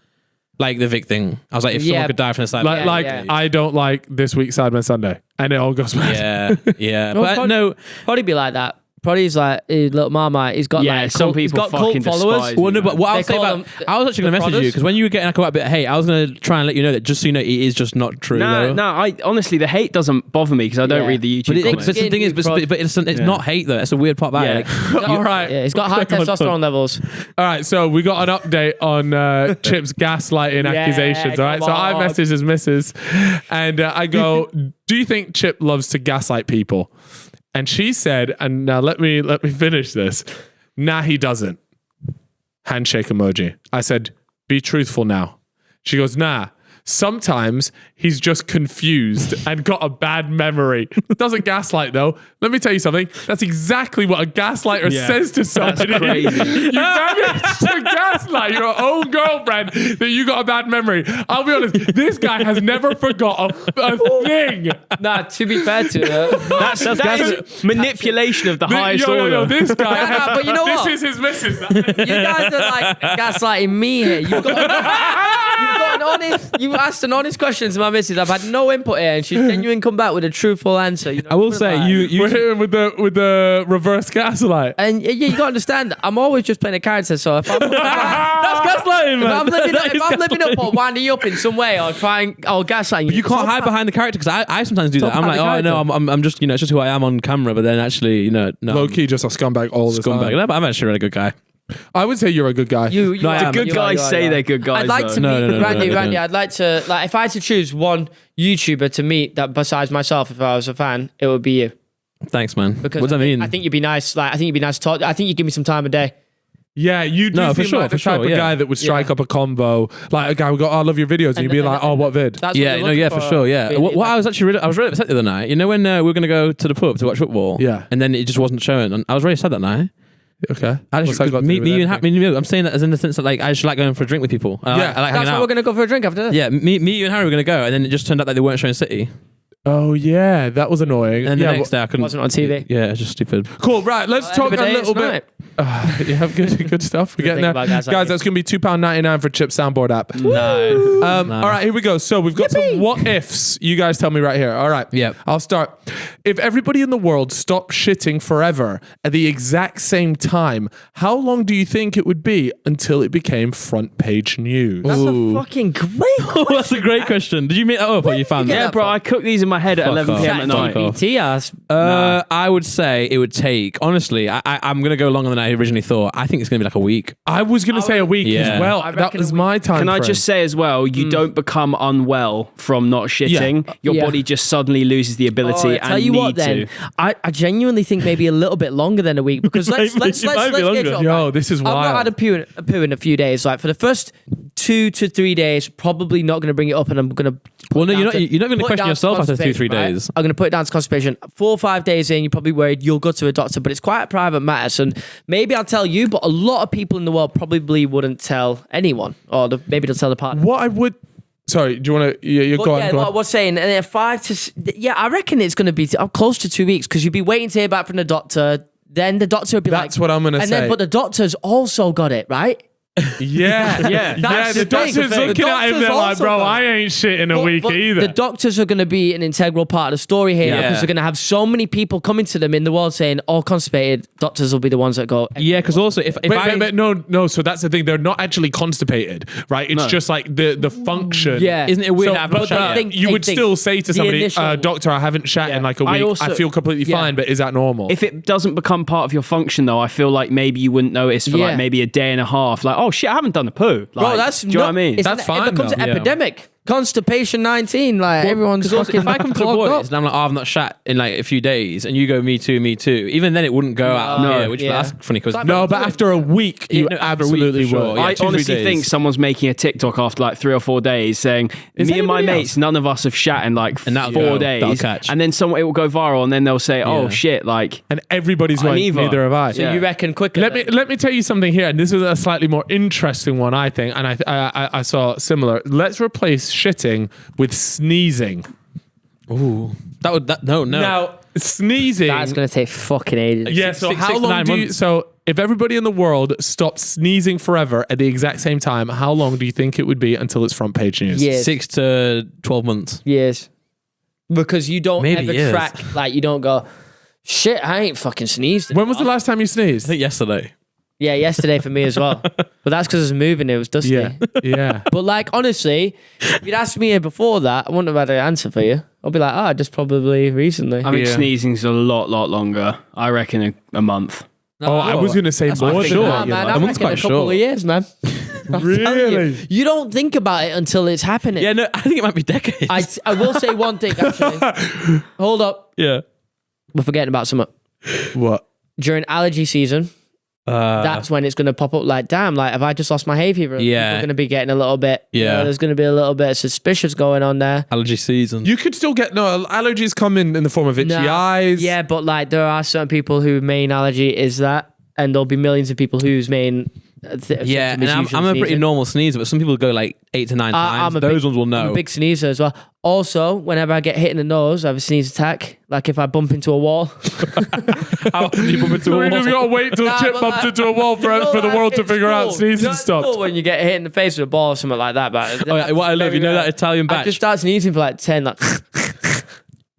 Like the Vic thing. I was like, if someone could die from the side. I don't like this week's Sidemen Sunday, and it all goes mad. Yeah. But probably be like that. Probably's like little Marmite. He's got some people he's got cult followers. Well, no, but what I'll say about, I was actually going to message you because when you were getting a bit of hate, I was going to try and let you know that just so you know, it is just not true. I honestly, the hate doesn't bother me because I don't read the YouTube comments. But the thing is, it's not hate though. That's a weird part about it. All right, he's got high testosterone levels. All right, so we got an update on Chip's gaslighting accusations. All right, so I messaged his missus, and I go, "Do you think Chip loves to gaslight people?" And she said, and now let me finish this. Nah, he doesn't. Handshake emoji. I said, be truthful now. She goes, nah. Sometimes he's just confused and got a bad memory. Doesn't gaslight though. Let me tell you something. That's exactly what a gaslighter says to somebody. That's crazy. You managed to gaslight your own girlfriend that you got a bad memory. I'll be honest. This guy has never forgot a thing. Nah, to be fair to her, that is manipulation of the highest order. No, this guy. But you know what? This is his missus. You guys are like gaslighting me here. You've got an honest. asked an honest question to my missus. I've had no input here, and she's genuinely come back with a truthful answer. You know, I will say We're hitting with the reverse gaslight. And yeah, you got to understand, I'm always just playing a character. So if I'm that's gaslighting, man. if I'm living up or winding you up in some way or gaslighting you can't hide behind the character because I sometimes do that. I'm like, oh no, I'm just it's just who I am on camera, but then actually, no, low key, just a scumbag all the time. No, but I'm actually a really good guy. I would say you're a good guy. The good guys say they're good guys. I'd like to meet Randy. I'd like to, if I had to choose one YouTuber to meet that besides myself, if I was a fan, it would be you. Thanks, man. Because what does that mean? I think you'd be nice. I think you'd be nice to talk. I think you give me some time a day. Yeah, you do seem like the type of guy that would strike up a convo. Like a guy would go, oh, I love your videos. And you'd be like, oh, what vid? For sure, yeah. What I was actually I was really upset the other night. You know when we were going to go to the pub to watch football? Yeah. And then it just wasn't showing. And I was really sad that night. Okay. I'm saying that as in the sense that like I just like going for a drink with people. I like hanging that's out. why we're going to go for a drink after this. Yeah, me, you and Harry were going to go. And then it just turned out that they weren't showing City. Oh, yeah. That was annoying. And the next day I couldn't. Wasn't on TV. Yeah, it's just stupid. Cool. Right. Let's talk a little bit. You have good stuff. We're getting there. Guys, that's going to be £2.99 for Chip Soundboard app. No. All right, here we go. So we've got some what ifs. You guys tell me right here. All right. Yep. I'll start. If everybody in the world stopped shitting forever at the exact same time, how long do you think it would be until it became front page news? That's a fucking great question. That's a great question. Did you make that up or you found that? Yeah, bro, I cooked these in my head at 11 p.m. at night. I would say it would take, honestly, I'm going to go longer than I originally thought. I think it's going to be like a week. I was going to say a week as well. That was my time. Can I just say as well, you don't become unwell from not shitting. Your body just suddenly loses the ability and need to. I genuinely think maybe a little bit longer than a week because let's get Yo, this is wild. I've not had a poo in a few days. Like for the first 2 to 3 days, probably not going to bring it up, and I'm going to. Well, no, you're not going to question yourself after 2-3 days. I'm going to put it down to constipation. 4 or 5 days in, you're probably worried you'll go to a doctor, but it's quite a private matter. So maybe I'll tell you, but a lot of people in the world probably wouldn't tell anyone, or maybe they'll tell the partner. What I would. Sorry, do you want to? You're going. Yeah, I was saying, and then 5 to. Yeah, I reckon it's going to be close to 2 weeks because you'd be waiting to hear back from the doctor. Then the doctor would be That's what I'm going to say. But the doctor's also got it, right? Yeah. The doctor's looking at him, they're like, bro, I ain't shit in a week either. The doctors are going to be an integral part of the story here because they're going to have so many people coming to them in the world saying, all constipated, doctors will be the ones that go. Yeah, because also if no, so that's the thing. They're not actually constipated, right? It's just like the function. Yeah. Isn't it weird to have a chat? You would still say to somebody, doctor, I haven't shat in like a week. I feel completely fine, but is that normal? If it doesn't become part of your function though, I feel like maybe you wouldn't notice for like maybe a day and a half. Like, oh shit, I haven't done a poo. Like, bro, that's do you know what I mean? That's fine. It becomes an epidemic. Constipation 19, like everyone's fucking. If I come to the boys and I'm like, oh, I've not shat in like a few days, and you go, me too, even then it wouldn't go out here, which that's funny because but after a week, you absolutely will. I honestly think someone's making a TikTok after like 3 or 4 days saying, me and my mates, none of us have shat in like 4 days, and then it will go viral, and then they'll say, oh shit, like, and everybody's like, neither have I. So you reckon quicker? Let me tell you something here, and this is a slightly more interesting one, I think, and I saw similar. Let's replace shitting with sneezing. Ooh, no. Now sneezing. That's gonna take fucking ages. Yeah. So how long do you? So if everybody in the world stopped sneezing forever at the exact same time, how long do you think it would be until it's front page news? Years. 6 to 12 months. Years. Because you don't ever track. Like you don't go, shit, I ain't fucking sneezed. When was the last time you sneezed? I think yesterday. Yeah, yesterday for me as well. But that's because I was moving. It was dusty. Yeah. But like, honestly, if you'd asked me before that, I wouldn't have had an answer for you. I'll be like, just probably recently. I mean, sneezing's a lot longer. I reckon a month. I was going to say more than that. Man, I reckon a couple of years, man. Really? You don't think about it until it's happening. Yeah, no, I think it might be decades. I will say one thing, actually. Hold up. Yeah. We're forgetting about something. What? During allergy season, that's when it's going to pop up like, damn, like, have I just lost my hay fever? Yeah. We're going to be getting a little bit, there's going to be a little bit of suspicious going on there. Allergy season. You could still get, allergies come in the form of itchy eyes. Yeah, but like, there are certain people whose main allergy is that, and there'll be millions of people whose main Yeah, and I'm a pretty normal sneezer, but some people go like 8 to 9 times. Those ones will know. I'm a big sneezer as well. Also, whenever I get hit in the nose, I have a sneeze attack. Like if I bump into a wall. How often do you bump into a wall? We just gotta wait till Chip bumps into a wall for the world to figure out sneezing stopped. Cool when you get hit in the face with a ball or something like that. But what I love, you know that Italian batch? I just start sneezing for like 10. Like,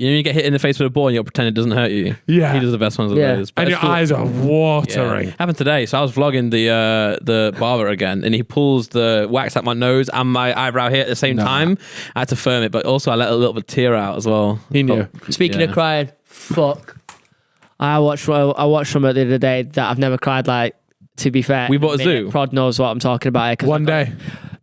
you know, you get hit in the face with a ball and you pretend it doesn't hurt you. Yeah. He does the best ones of those. And your eyes are watering. Yeah. Happened today. So I was vlogging the barber again, and he pulls the wax out my nose and my eyebrow here at the same time. I had to firm it, but also I let a little bit of tear out as well. He knew. Speaking of crying, fuck. I watched some the other day that I've never cried like. To be fair, we bought a zoo. Prod knows what I'm talking about. One day.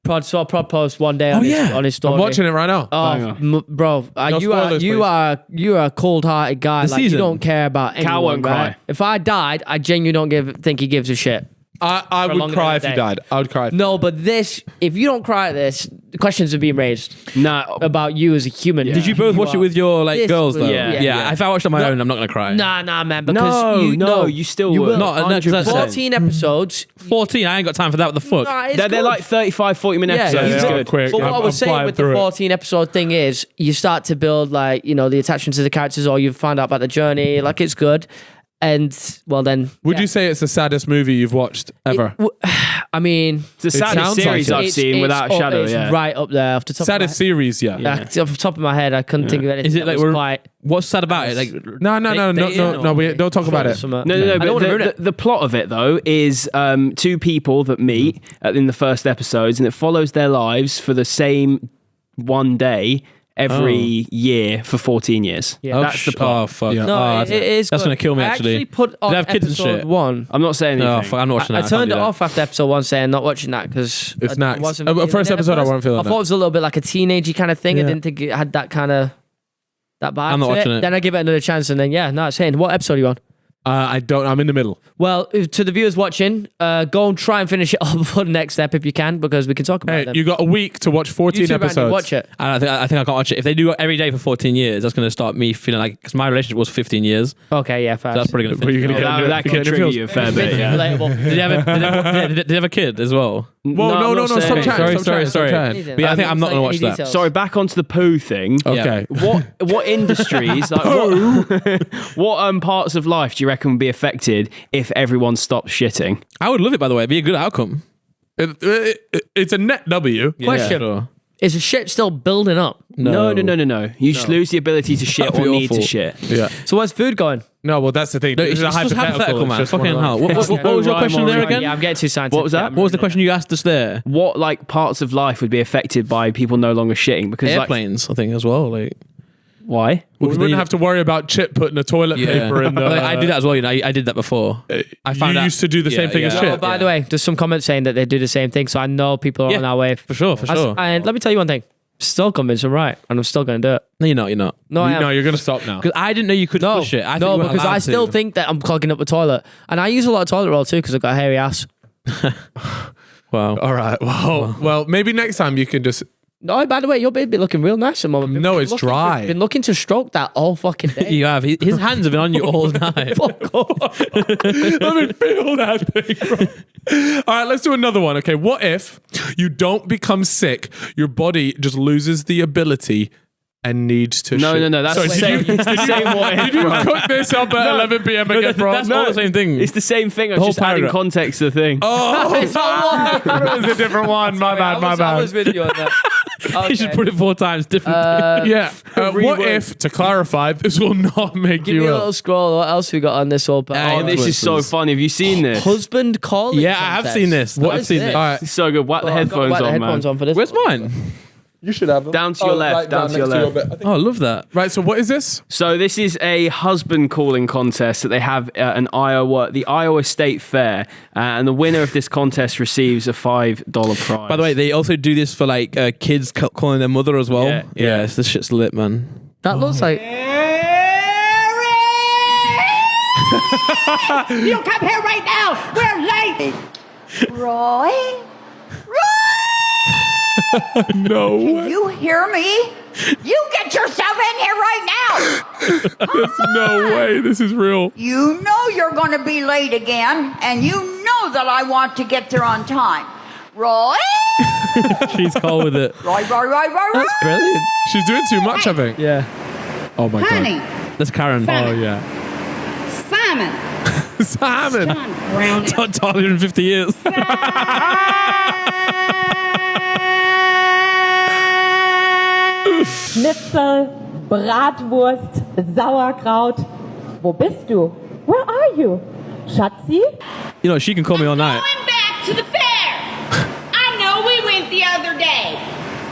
Prod post one day on his story. I'm watching it right now. Oh, bro, No you are a cold-hearted guy. Like, you don't care about anyone. Cal won't cry. If I died, I genuinely don't think he gives a shit. I would cry if you died. I would cry. No, but this, if you don't cry at this, questions are being raised. About you as a human. Did you both watch it with your girls though? Yeah. If I watched on my own, I'm not gonna cry. Nah, man. Because you still will. Not 14 episodes. 14. I ain't got time for that. What the fuck? They're like 35, 40 minute episodes. It's good. Quick. But what I was saying with the 14 episode thing is, you start to build like the attachment to the characters, or you find out about the journey. Like it's good. And well, then would you say it's the saddest movie you've watched ever? I mean, it's the saddest series I've seen without a shadow. It's right up there off the top. Saddest series, off the top of my head, I couldn't think of anything. Is it like what's sad about it? Like no. We don't talk about it. No. But the plot of it though is two people that meet in the first episodes, and it follows their lives for the same one day. Every year for 14 years. Yeah. That's the plot. Oh, fuck. Yeah. No, it is. That's going to kill me, actually. Put on Did I have kids and episode shit? 1. I'm not saying anything. Oh, fuck, I'm not watching that. I turned it off after episode 1 saying not watching that because it's not. First episode, I wasn't feeling I thought it was a little bit like a teenagey kind of thing. I didn't think it had that kind of that vibe. I'm not watching it. Then I give it another chance and then it's saying what episode are you on? I don't. I'm in the middle. Well, to the viewers watching, go and try and finish it off before the next step if you can, because we can talk about it. You got a week to watch 14 episodes. Watch it. I think I can't watch it. If they do it every day for 14 years, that's going to start me feeling like, because my relationship was 15 years. Okay, yeah, fair. So that's probably going to finish. That can trigger you a fair bit. Yeah. Relatable. Did they have a kid as well? Well, no. Stop chatting. Sorry. But yeah, I think I'm not going to watch that. Sorry, back onto the poo thing. Okay. What industries, like what parts of life do you reckon would be affected if everyone stopped shitting? I would love it, by the way. It'd be a good outcome. It's a net W. Question. Sure. Is the shit still building up? No. You just lose the ability to shit or need to shit. Yeah. So where's food going? No, well, that's the thing. It's just hypothetical, man. Fucking hell. What was your question there again? Yeah, I'm getting too scientific. What was that? What was the question you asked us there? What parts of life would be affected by people no longer shitting? Because airplanes, I think, as well. Why? We wouldn't have to worry about Chip putting a toilet paper in the... I did that as well. I did that before. I found you used to do the same thing as Chip. Oh, by the way, there's some comments saying that they do the same thing, so I know people are on our way. For sure. And let me tell you one thing. Still convinced I'm right, and I'm still going to do it. No, you're not. No, you're going to stop now. Because I didn't know you could push it. Because I still think that I'm clogging up the toilet. And I use a lot of toilet roll too, because I've got a hairy ass. Wow. All right. Well, maybe next time you can just... No, by the way, your baby looking real nice at the moment. No, it's dry. I've been looking to stroke that all fucking day. You have. His hands have been on you all night. Fuck off. Let me feel that thing. All right, let's do another one. Okay, what if you don't become sick, your body just loses the ability and needs to shit? No, that's the same. It's the same what if. Did you cook this up at 11 p.m. again, bro? That's all the same thing. It's the same thing. I was just adding context to the thing. Oh, that was a different one. My bad. I was with you on that. Okay. You should put it 4 times different. What if, to clarify, this will not make Give you me a ill? little scroll. What else we got on this old This is so funny. Have you seen this? Husband calling Yeah, I have seen this. I've seen this. All right. It's so good. Whack the headphones on, man. For this. Where's mine? You should have them. Down to your left. Down to your left. Oh, I love that. Right, so what is this? So this is a husband calling contest that they have at the Iowa State Fair, and the winner of this contest receives a $5 prize. By the way, they also do this for kids calling their mother as well. Yeah. This shit's lit, man. That looks like... You come here right now. We're late. Roy? No way. Can you hear me? You get yourself in here right now. There's no way this is real. You know you're going to be late again, and you know that I want to get there on time. Right? She's cold with it. Right. That's brilliant. She's doing too much, I think. Yeah. Oh my Honey, god. That's Karen. Oh yeah. Simon, Simon. John Brown. Not taller than 50 years. Schnitzel, Bratwurst, Sauerkraut. Wo bist du? Where are you? Schatzi? You know, she can call me all night. Going back to the fair. I know we went the other day.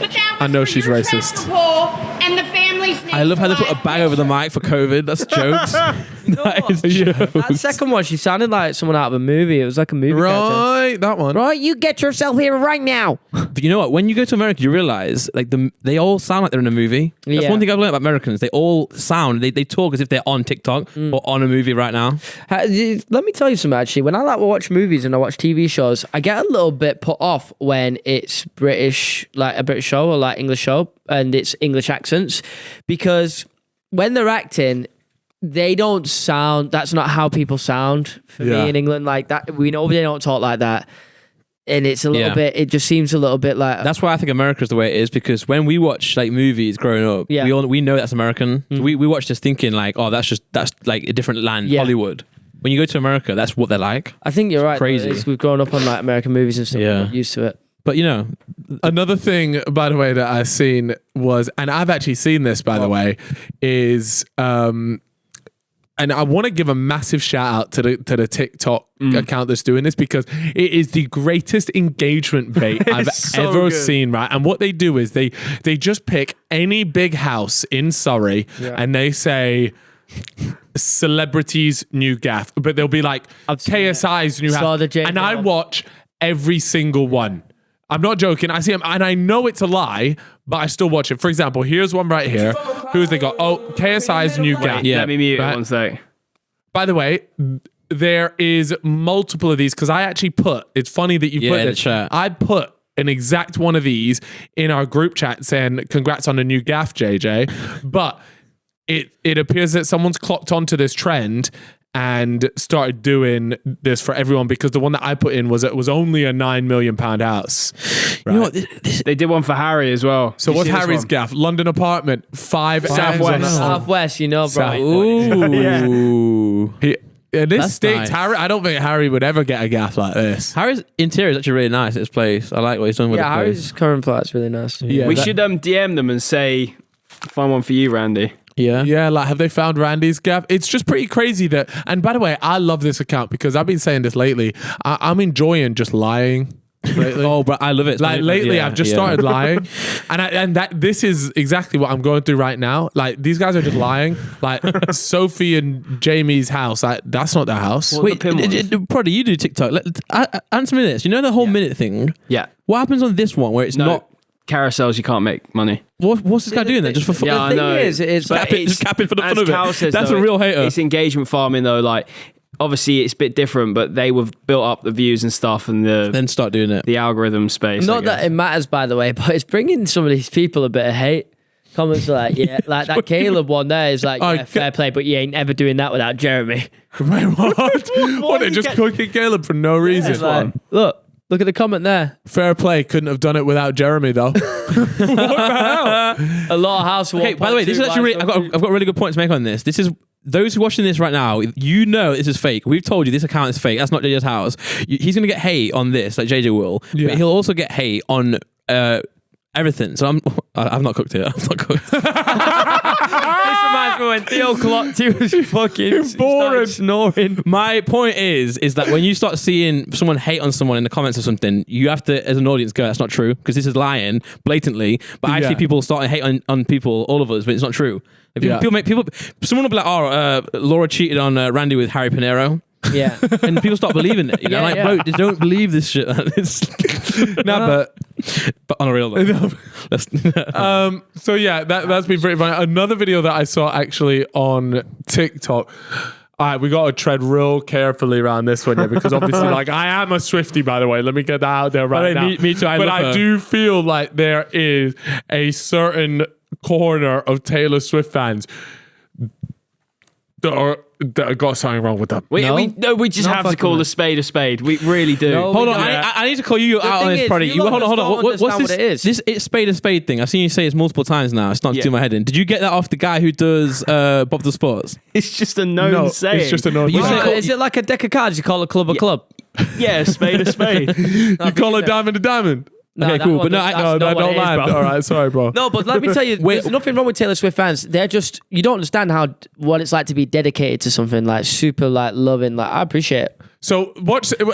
But that was I know for she's your racist. tractor pull and the family's I love how they put a bag over the mic for COVID. That's jokes. That is jokes. That second one, she sounded like someone out of a movie. It was like a movie character. Right, that one. Right, you get yourself here right now. But you know what? When you go to America, you realize like they all sound like they're in a movie. That's Yeah. one thing I've learned about Americans. They all sound. They talk as if they're on TikTok or on a movie right now. Let me tell you something, actually. When I watch movies and I watch TV shows, I get a little bit put off when it's British, like a British show or like English show, and it's English accents, because when they're acting, they don't sound. That's not how people sound for Yeah. me in England. Like that, we know they don't talk like that, and it's a little Yeah. bit. It just seems a little bit like That's why I think America's the way it is, because when we watch like movies growing up, Yeah. we know that's American. We watch this thinking like, oh, that's like a different land, Yeah. Hollywood. When you go to America, that's what they're like. I think you're right. Crazy. Though. We've grown up on like American movies and stuff. Yeah. We're used to it. But you know, Another thing, by the way, that I've seen was, and I've actually seen this, by the way, is and I want to give a massive shout out to the TikTok account that's doing this, because it is the greatest engagement bait I've so ever good. seen, right? And what they do is they just pick any big house in Surrey and they say celebrities new gaff, but they'll be like I've seen KSI's new Saw house. the Jake And I one. watch every single one. I'm not joking. I see them and I know it's a lie, but I still watch it. For example, here's one right here. Who's they got? Oh, KSI's new gaff. Yeah. Let me mute Right. it one sec. By the way, there is multiple of these because I actually put. It's funny that you Yeah, put in the this. chat. I put an exact one of these in our group chat saying, "Congrats on the new gaff, JJ." But it appears that someone's clocked onto this trend and started doing this for everyone, because the one that I put in was it was only a £9 million house. Right? you know what? They did one for Harry as well. So Did you what's see this Harry's one? gaff? London apartment, 5 Southwest. Southwest, you know, bro. Ooh. In this That's state, nice. Harry, I don't think Harry would ever get a gaff like this. Harry's interior is actually really nice at this place. I like what he's done with Yeah, the place. Harry's current flat's really nice. Yeah, We that- should DM them and say, find one for you, Randy. Yeah. Yeah, like have they found Randy's gaff? It's just pretty crazy that. And by the way, I love this account because I've been saying this lately. I'm enjoying just lying. Lately. Oh, but I love it. It's Like funny, lately, yeah, I've just yeah. started lying, and that this is exactly what I'm going through right now. Like these guys are just lying. Like Sophie and Jamie's house, like that's not their house. What Wait, the pin was? Proddy, you do TikTok. Answer me this. You know the whole minute thing? Yeah. What happens on this one where it's No. not... Carousels, you can't make money. What's this guy doing then? Just for fun? Yeah, I thing know. is, it's But like- Just capping for the as fun of it. Cal says, That's though, a real hater. It's engagement farming though. Like, obviously, it's a bit different, but they have built up the views and stuff and Then start doing it. the algorithm space. I Not that guess. it matters, by the way, but it's bringing some of these people a bit of hate. Comments are like, yeah, like that Caleb one there is like, Oh, yeah, fair play, but you ain't ever doing that without Jeremy. Wait, what? What? They're just cooking Caleb for no reason. It's like, look at the comment there. Fair play. Couldn't have done it without Jeremy though. A lot of house. Okay, by the way, this is actually I've got a really good point to make on this. This is those who are watching this right now, you know this is fake. We've told you this account is fake. That's not JJ's house. He's going to get hate on this, like JJ will. Yeah. But he'll also get hate on everything. So I've not cooked it. I've not cooked. This reminds me when Theo clocked he was fucking boring. snoring. My point is that when you start seeing someone hate on someone in the comments or something, you have to, as an audience, go, that's not true, because this is lying blatantly. But I see Yeah. people starting hate on people, all of us, but it's not true. If Yeah. someone will be like, oh, Laura cheated on Randy with Harry Pinero. Yeah. And people start believing it. You know, Yeah, like, yeah. bro, just don't believe this shit. No, But on a real level. so yeah, that's been pretty funny. Another video that I saw actually on TikTok. All right, we got to tread real carefully around this one, yeah, because obviously, like, I am a Swiftie, by the way. Let me get that out there right Hey, now. me too, I but love I her. do feel like there is a certain corner of Taylor Swift fans that are I got something wrong with them. We just Not have to fucking call with a spade a spade. We really do. No, Hold we on, don't. I need to call you out on thing this, is, Proddy. you Hold on. don't What's understand this? what it is. This it's spade a spade thing. I've seen you say this multiple times now. It's not Yeah. doing my head in. Did you get that off the guy who does Bob the Sports? It's just a known No, saying. it's just a known You thing. say- Is it like a deck of cards? You call a club a club? Yeah, a spade a spade. You call a diamond a diamond. No, Okay, that cool, one- but no, that's No, not what it don't is, land. bro. All right, sorry, bro. No, but let me tell you, there's nothing wrong with Taylor Swift fans. They're just, you don't understand what it's like to be dedicated to something, like super like loving. Like I appreciate it. So,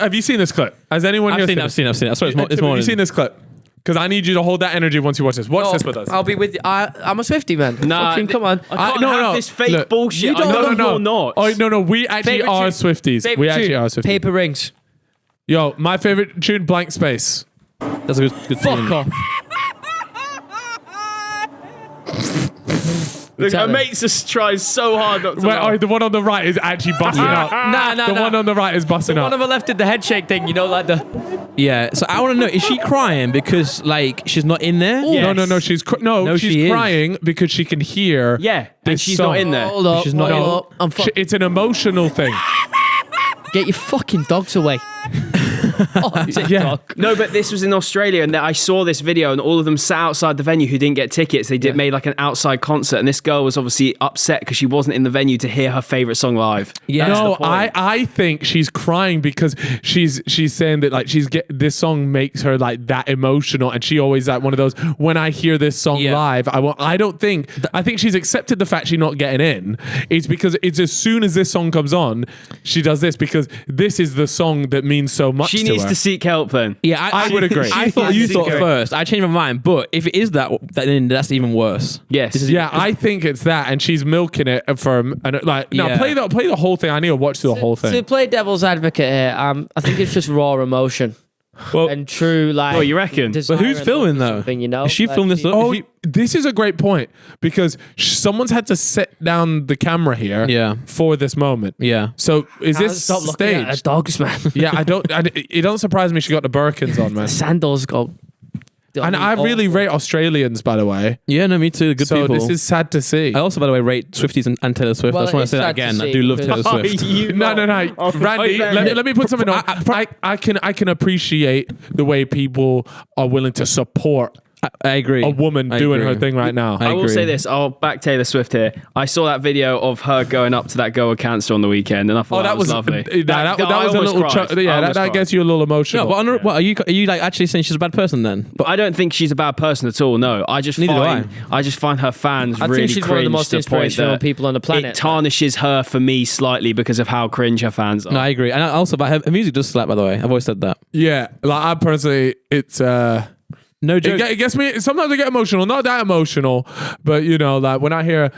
have you seen this clip? Has anyone here I've seen it. I saw it this Have morning. you seen this clip? Because I need you to hold that energy once you watch this. Watch this with us. I'll be with you. I'm a Swiftie, man. Nah, Fucking come on. I can't have this fake Look, bullshit. you don't- I know no. you're not. Oh, no. We actually Favorite are tune- Swifties. favorite We actually tune, are Swifties. Paper Rings. Yo, my favorite tune, Blank Space. That's a good Fuck tune. off. Look, Tell our them. mates just tries so hard not to Wait, laugh. the one on the right is actually busting up. Nah. The one on the right is busting One up. on the left did the head shake thing, you know, like the. Yeah. So I want to know: is she crying because like she's not in there? Yeah. No. She's No, she's she is. crying because she can hear. Yeah, and this she's song. not in there. Hold up. She's not hold in. up. I'm It's an emotional thing. Get your fucking dogs away. Oh, TikTok. No, but this was in Australia, and I saw this video, and all of them sat outside the venue who didn't get tickets. They made like an outside concert, and this girl was obviously upset because she wasn't in the venue to hear her favorite song live. Yeah. That's No, the point. I think she's crying because she's saying that like this song makes her like that emotional, and she always like one of those when I hear this song Yeah. live, I think she's accepted the fact she's not getting in. It's because it's as soon as this song comes on, she does this because this is the song that means so much She to needs her. to seek help then. Yeah, I would agree. I thought you thought Secret. first. I changed my mind, but if it is that, then that's even worse. Yes. Yeah, I think it's that, and she's milking it from and like now Yeah. play the whole thing. I need to watch the whole To thing. play devil's advocate here, I think it's just raw emotion Well, and true like. Oh, you reckon? desire but who's and filming love for though? something, you know, Is she Like, filmed this up? Oh, Is she- this is a great point because someone's had to set down the camera here Yeah. for this moment. Yeah. So is Can't this stop looking at her staged? dogs, man. Yeah, it don't surprise me she got the Birkins on, man. Sandals go. And I really rate Australians, by the way. Yeah, no, me too. Good So people. this is sad to see. I also, by the way, rate Swifties and Taylor Swift. Well, I just want it's to say that sad to again. I see do love Taylor because- Swift. No. Oh, Randy, right let me put something on. I can appreciate the way people are willing to support I agree. a woman I doing agree. her thing right now. I will agree. say this. I'll back Taylor Swift here. I saw that video of her going up to that girl with cancer on the weekend, and I thought that was lovely. That was a almost little. cried. Yeah, I almost that cried. gets you a little emotional. No, but what, are you like actually saying she's a bad person then? But I don't think she's a bad person at all. No, I just Neither do I just find her fans I really think she's one of the cringe most to the point inspirational that people on the planet. It tarnishes her for me slightly because of how cringe her fans are. No, I agree. And also, but her music does slap. By the way, I've always said that. Yeah, like I personally, it's No joke. it gets me. Sometimes I get emotional, not that emotional, but you know, like when I hear,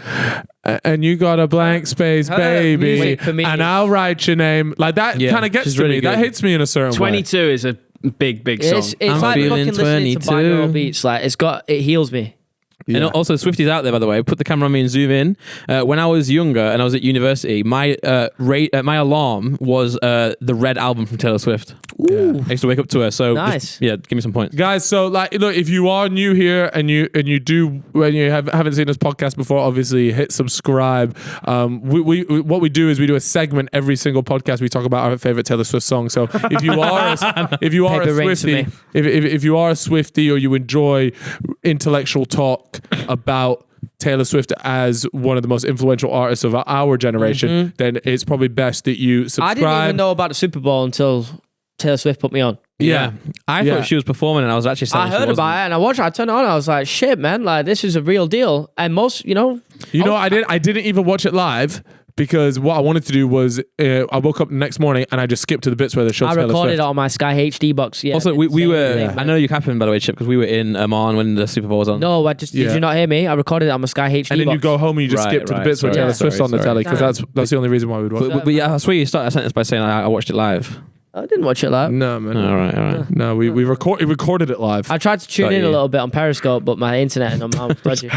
and you got a blank space, Her baby, music for me and is- I'll write your name. Like that Yeah, kind of gets she's to really me. That good. hits me in a certain way. 22 is a big song. It's I'm like feeling fucking listening to 22. binaural beats. Like it heals me. Yeah. And also, Swifties out there, by the way, put the camera on me and zoom in. When I was younger and I was at university, my my alarm was the Red album from Taylor Swift. Ooh. I used to wake up to her. So Nice. give me some points. Guys, so like, look, if you are new here and you do when you haven't seen this podcast before, obviously hit subscribe. We what we do is we do a segment every single podcast. We talk about our favorite Taylor Swift song. So if you are a Paper rings to Swiftie, me. if you are a Swiftie or you enjoy intellectual talk about Taylor Swift as one of the most influential artists of our generation, then it's probably best that you subscribe. I didn't even know about the Super Bowl until Taylor Swift put me on. Yeah. I Yeah. thought she was performing and I was actually sad I she heard wasn't. about it and I watched it. I turned it on. I was like, shit, man, like this is a real deal. And most, I didn't even watch it live because what I wanted to do was I woke up the next morning and I just skipped to the bits where they showed I Taylor recorded Swift. it on my Sky HD box. Yeah. Also, we Same were. thing, man. I know you happened, by the way, Chip, because we were in Oman when the Super Bowl was on. No, did Yeah. you not hear me? I recorded it on my Sky HD And then box. you go home and you just Right, skip to the right, bits where sorry, Taylor Swift's on the sorry. telly because that's the only reason why we'd watch it. But yeah, I swear you started a sentence by saying I watched it live. I didn't watch it live. No, man. All right. No, we recorded it live. I tried to tune Got in a you. little bit on Periscope, but my internet and I'm dodgy.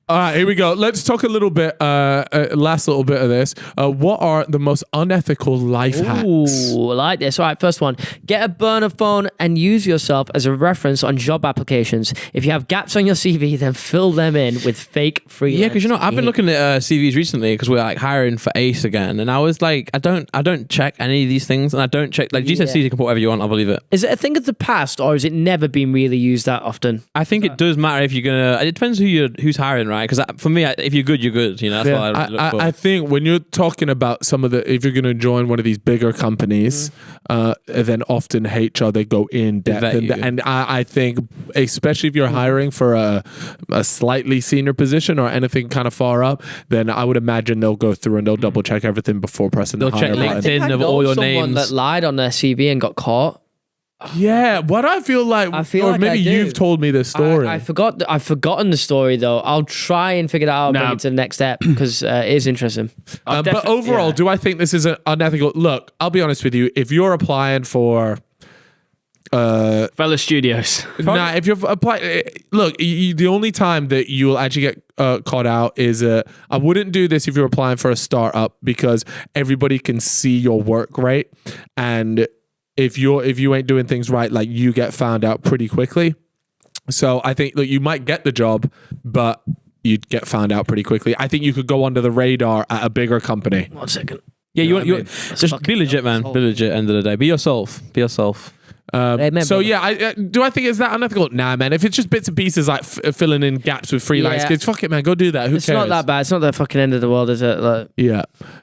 All right, here we go. Let's talk a little bit, last little bit of this. What are the most unethical life hacks? Ooh, I like this. All right, first one. Get a burner phone and use yourself as a reference on job applications. If you have gaps on your CV, then fill them in with fake freelance. Yeah, because I've been looking at CVs recently because we're like hiring for Ace again, and I was like, I don't check any of these things, and I don't check like GCSEs. You can put whatever you want. I believe it. Is it a thing of the past, or has it never been really used that often? I think it does matter if you're gonna. It depends who's hiring, right? Because for me, if you're good, you're good. You know, that's what I look for. I think when you're talking about some of the, if you're going to join one of these bigger companies, then often HR, they go in depth. And I think, especially if you're hiring for a slightly senior position or anything kind of far up, then I would imagine they'll go through and they'll double check everything before pressing the hire check button. LinkedIn of all your someone names. that lied on their CV and got caught. Yeah, what I feel like, or like maybe I do. you've told me this story. I've forgotten the story though. I'll try and figure that out and bring it to the next step because it is interesting. But overall, do I think this is unethical? Look, I'll be honest with you. If you're applying for Fellow Studios. nah, if you're applying, look, the only time that you will actually get caught out is I wouldn't do this if you're applying for a startup because everybody can see your work rate, and if you ain't doing things right, like you get found out pretty quickly. So I think you might get the job, but you'd get found out pretty quickly. I think you could go under the radar at a bigger company. 1 second. Yeah, you just be legit, man. Be legit. End of the day, be yourself. Be yourself. So yeah, do I think it's that unethical? Nah, man. If it's just bits and pieces like filling in gaps with freelance kids, fuck it, man. Go do that. Who It's cares? not that bad. It's not the fucking end of the world, is it? Like, Yeah.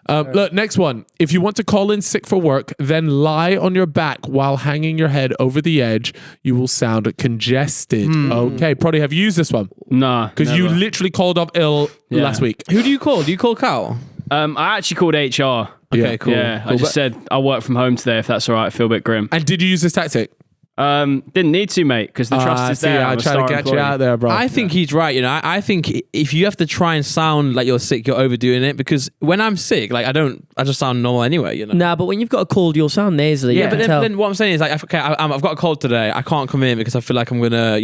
Look, next one. If you want to call in sick for work, then lie on your back while hanging your head over the edge. You will sound congested. Okay, probably have you used this one Nah. because you literally called off ill last week. Who do you call? Do you call Cal? I actually called HR. Okay, cool. Yeah, I Cool. just said I'll work from home today if that's all right. I feel a bit grim. And did you use this tactic? Didn't need to, mate, because the trust is there. I I'm a try to star get employee. you out there, bro. I think he's right. You know, I think if you have to try and sound like you're sick, you're overdoing it. Because when I'm sick, like I just sound normal anyway. You know. nah, but when you've got a cold, you'll sound nasally. Yeah, you but can tell. then what I'm saying is like, okay, I've got a cold today. I can't come in because I feel like I'm gonna,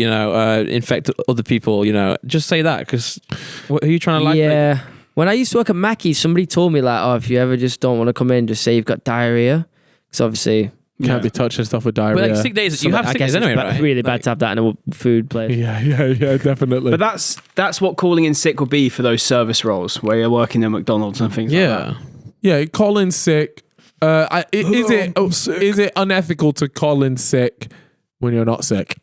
infect other people. You know, just say that because who are you trying to like? Yeah. When I used to work at Mackey's, somebody told me like, oh, if you ever just don't want to come in, just say you've got diarrhea. Because obviously, can't be touching stuff with diarrhea. But like sick days, you have I sick guess days anyway, it's right? really bad to have that in a food place. Yeah, definitely. But that's what calling in sick would be for those service roles where you're working at McDonald's and things like that. Yeah, call in sick. Is it unethical to call in sick when you're not sick?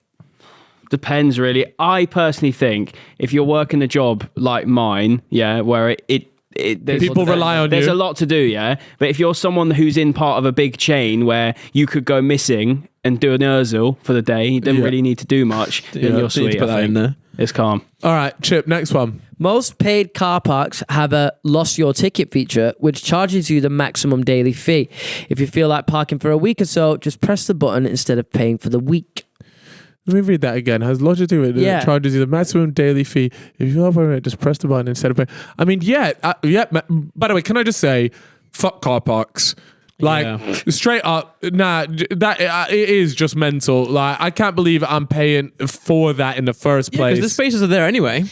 Depends, really. I personally think if you're working a job like mine, where there's People rely on there's you. a lot to do, yeah. But if you're someone who's in part of a big chain where you could go missing and do an Urzul for the day, you don't really need to do much, then you're sweet. Put that in there. It's calm. All right, Chip, next one. Most paid car parks have a lost your ticket feature, which charges you the maximum daily fee. If you feel like parking for a week or so, just press the button instead of paying for the week. Let me read that again. Has logic to it. Yeah. It charges you the maximum daily fee. If you have it, just press the button instead of paying. I mean, by the way, can I just say, fuck car parks. Like, straight up, that it is just mental. Like, I can't believe I'm paying for that in the first place. Because the spaces are there anyway.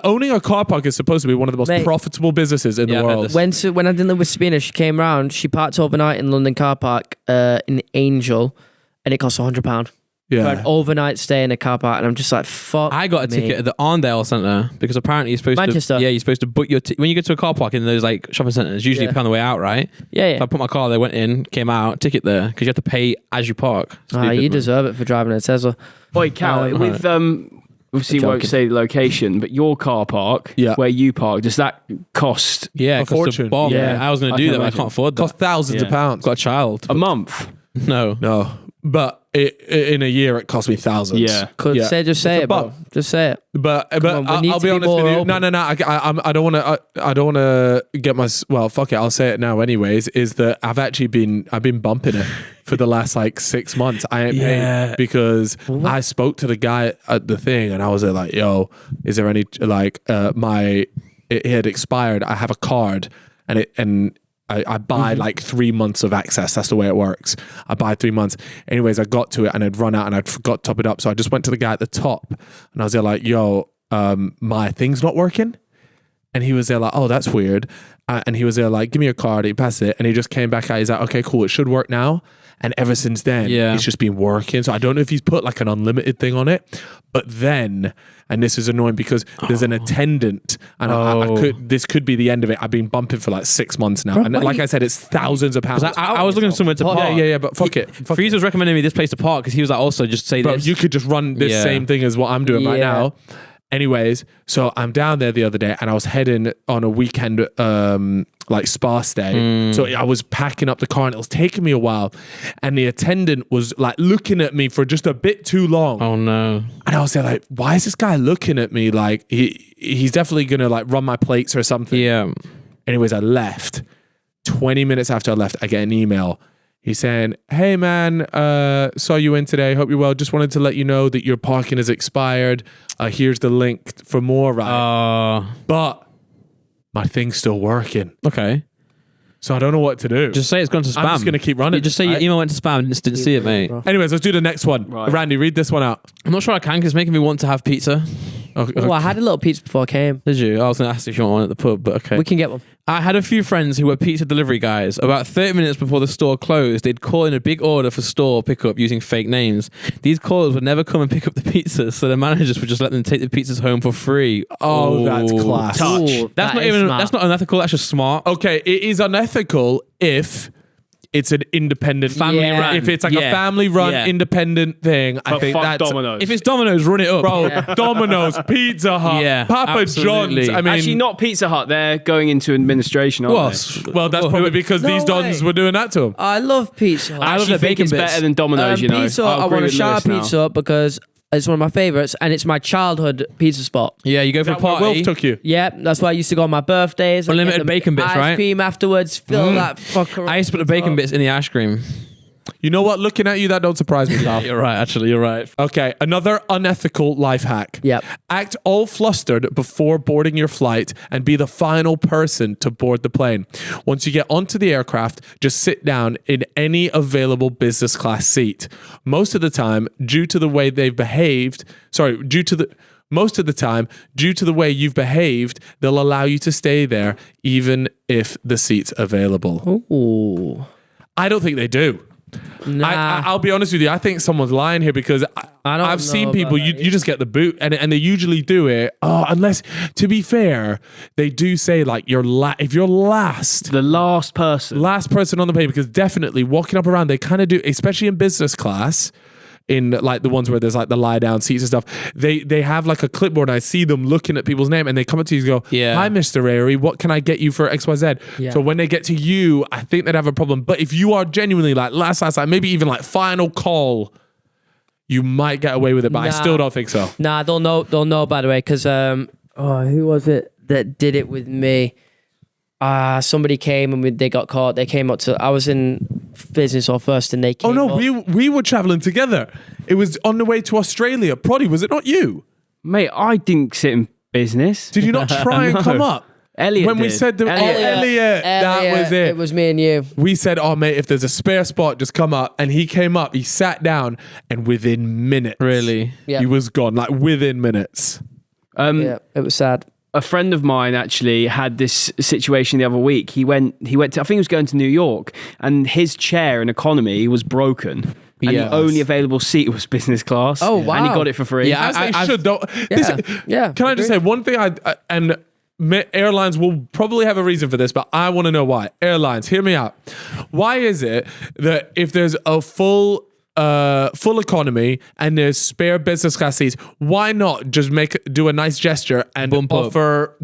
Owning a car park is supposed to be one of the most Mate. profitable businesses in the world. When I didn't live with Sabina, she came round, she parked overnight in London car park in Angel, and it cost £100. For an overnight stay in a car park, and I'm just like, fuck. I got a ticket at the Arndale Centre because apparently you're supposed Manchester. to. Yeah, you're supposed to book your when you go to a car park in those like shopping centres. Usually you pay on the way out, right? Yeah. So I put my car there, went in, came out, ticket there because you have to pay as you park. Stupid, You man. deserve it for driving a Tesla. Boy, Cal, with obviously won't say the location, but your car park where you park, does that cost Yeah, A it costs fortune. a bomb. Yeah. Yeah, I was going I to do can that, but I imagine. can't afford that. Cost thousands of Yeah. pounds. Got a child. a month? No. But in a year, it cost me thousands. Yeah. Just say It's it, a bro. bump. Just say it. But on, we need I'll to be be honest more with you. open. No. I don't want to. I don't want to get my. Well, fuck it. I'll say it now, anyways. Is that I've been bumping it for the last like 6 months. I ain't paying because I spoke to the guy at the thing, and I was like, "Yo, is there any like it had expired? I have a card, and I buy like 3 months of access. That's the way it works. I buy 3 months. Anyways, I got to it and I'd run out and I'd forgot to top it up. So I just went to the guy at the top and I was there like, yo, my thing's not working. And he was there like, oh, that's weird. And he was there like, give me your card. He passed it. And he just came back out. He's like, okay, cool. It should work now. And ever since then, it's just been working. So I don't know if he's put like an unlimited thing on it. But then, and this is annoying because there's an attendant. And this could be the end of it. I've been bumping for like 6 months now. And like I said, it's thousands of pounds. I was looking for somewhere to park. Yeah, but fuck it. Freeze was recommending me this place to park because he was like, also just say Bro, this. you could just run this same thing as what I'm doing right now. Anyways, so I'm down there the other day and I was heading on a weekend like spa stay. So I was packing up the car and it was taking me a while. And the attendant was like looking at me for just a bit too long. Oh no. And I was there like, why is this guy looking at me? Like he's definitely gonna like run my plates or something. Yeah. Anyways, I left. 20 minutes after I left, I get an email. He's saying, hey man, saw you in today. Hope you're well. Just wanted to let you know that your parking has expired. Here's the link for more, right? But my thing's still working. Okay. So I don't know what to do. Just say it's gone to spam. I'm just going to keep running. You just say your email went to spam and just didn't see it, mate. Anyways, let's do the next one. Right. Randy, read this one out. I'm not sure I can because it's making me want to have pizza. Okay. Oh, I had a little pizza before I came. Did you? I was going to ask if you want one at the pub, but okay. We can get one. I had a few friends who were pizza delivery guys. About 30 minutes before the store closed, they'd call in a big order for store pickup using fake names. These callers would never come and pick up the pizzas, so the managers would just let them take the pizzas home for free. Oh, that's class. Touch. Ooh, That's that not is even. smart. That's not unethical. That's just smart. Okay, it is unethical if it's an independent Family run. If it's like a Yeah. family run Yeah. independent thing, I But think fuck that's Domino's. If it's Domino's, run it up. bro. Domino's, Pizza Hut, Yeah, Papa absolutely. John's. I mean, Actually, not Pizza Hut. They're going into administration, aren't they? well, that's probably because No these dons way. were doing that to him. I love pizza. I love actually the think bacon it's bits. better than Domino's, you know. Pizza, I'll I agree want to with shout out Lewis now. Pizza Hut because it's one of my favourites and it's my childhood pizza spot. Yeah, you go for a That where party. Wilf took you. Yeah, that's why I used to go on my birthdays. I'd Unlimited get the bacon bits, ice right? cream afterwards, fill that fucker up. I used to put the bacon bits in the ice cream. You know what? Looking at you, that don't surprise me, pal. You're right. Actually, you're right. Okay, another unethical life hack. Yep. Act all flustered before boarding your flight and be the final person to board the plane. Once you get onto the aircraft, just sit down in any available business class seat. Most of the time, due to the way you've behaved, they'll allow you to stay there even if the seat's available. Ooh. I don't think they do. Nah. I'll be honest with you. I think someone's lying here because I've seen know people. about You that. just get the boot, and they usually do it. Oh, unless to be fair, they do say like if you're last The last person. person on the plane, because definitely walking up around, they kind of do, especially in business class. In like the ones where there's like the lie down seats and stuff, they have like a clipboard. And I see them looking at people's name, and they come up to you and go, Yeah. "Hi, Mr. Airy, what can I get you for XYZ?" Yeah. So when they get to you, I think they'd have a problem. But if you are genuinely like last, maybe even like final call, you might get away with it. But I Nah. still don't think so. Nah, they'll know by the way, because who was it that did it with me? Somebody came and they got caught. They came up to, I was in business or first and they came Oh no, up. we were traveling together. It was on the way to Australia. Proddy, was it not you? Mate, I didn't sit in business. Did you not try and come up? Elliot When we did. said Elliot, that was it. It was me and you. We said, oh, mate, if there's a spare spot, just come up. And he came up, he sat down, and within minutes, Really? Yeah. he was gone, like within minutes. Yeah, it was sad. A friend of mine actually had this situation the other week. He went to, I think he was going to New York, and his chair in economy was broken. And Yes. the only available seat was business class. Oh, And he wow. got it for free. Yeah, As they I've- should, though. Yeah, Can I just say one thing? Airlines will probably have a reason for this, but I want to know why. Airlines, hear me out. Why is it that if there's a full economy and there's spare business class seats, why not just do a nice gesture and Bump up. offer,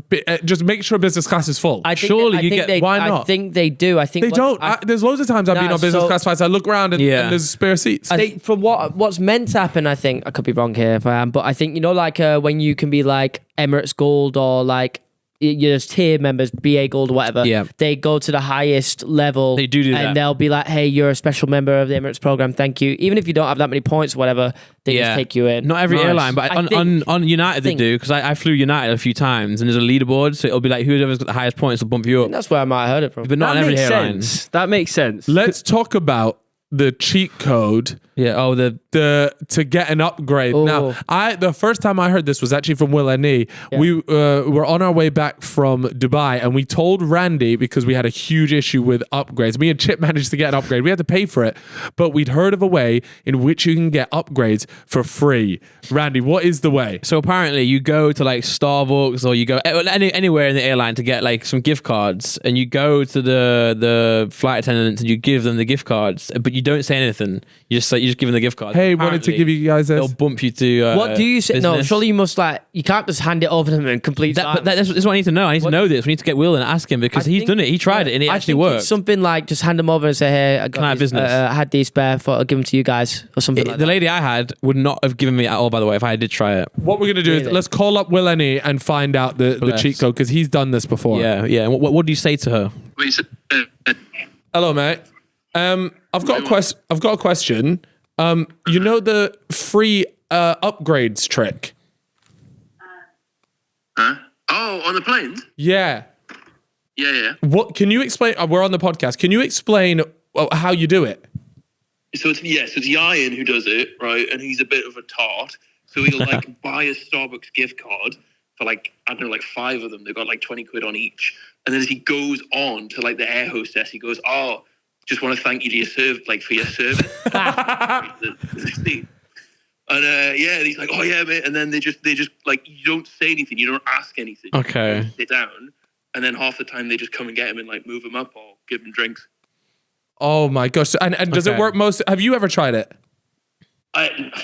just make sure business class is full? Surely you get- why I not? think they do. I think They don't. There's loads of times I've been Nah, on business so- class flights. I look around and there's spare seats. For what's meant to happen, I think I could be wrong here if I am, but I think like when you can be like Emirates Gold or like there's tier members, BA Gold or whatever. Yeah. They go to the highest level. They do and that. they'll be like, "Hey, you're a special member of the Emirates program. Thank you." Even if you don't have that many points or whatever, they just take you in. Not every Nice. airline, but I on think- United they do, because I flew United a few times and there's a leaderboard, so it'll be like whoever's got the highest points will bump you up. That's where I might have heard it from. But not That on every makes airline. sense. That makes sense. Let's talk about the cheat code. Yeah. Oh, To get an upgrade. Oh. Now, the first time I heard this was actually from Will and E. Yeah. We were on our way back from Dubai, and we told Randy, because we had a huge issue with upgrades. Me and Chip managed to get an upgrade. We had to pay for it, but we'd heard of a way in which you can get upgrades for free. Randy, what is the way? So apparently you go to like Starbucks or you go anywhere in the airline to get like some gift cards, and you go to the flight attendants and you give them the gift cards, but you don't say anything. You just give them the gift card. Hey, wanted to give you guys this. They'll bump you to. What do you say? No, business. surely you must you can't just hand it over to them and complete But that's what I need to know. I need to know this. We need to get Will and ask him because he's done it. He tried it and it actually worked. It's something like just hand them over and say, "Hey, I got I have these, business? I had these spare. I'll give them to you guys," or something like The that. lady I had would not have given me at all, by the way, if I did try it. What we're going to do is Really? let's call up Will and E and find out the Bless. cheat code, because he's done this before. Yeah, yeah. And what do you say to her? Hello, mate. I've got a question. You know the free upgrades trick? Huh? Oh, on the planes? Yeah. Yeah. What can you explain? We're on the podcast. Can you explain how you do it? So it's Ian who does it, right? And he's a bit of a tart. So he'll like buy a Starbucks gift card for like, I don't know, like 5 of them. They've got like 20 quid on each. And then as he goes on to like the air hostess, he goes, "Oh, just want to thank you for your service." And he's like, "Oh yeah, mate." And then they just like, you don't say anything, you don't ask anything. Okay. You just sit down, and then half the time they just come and get him and like move him up or give him drinks. Oh my gosh! And does it Okay. work most? Have you ever tried it?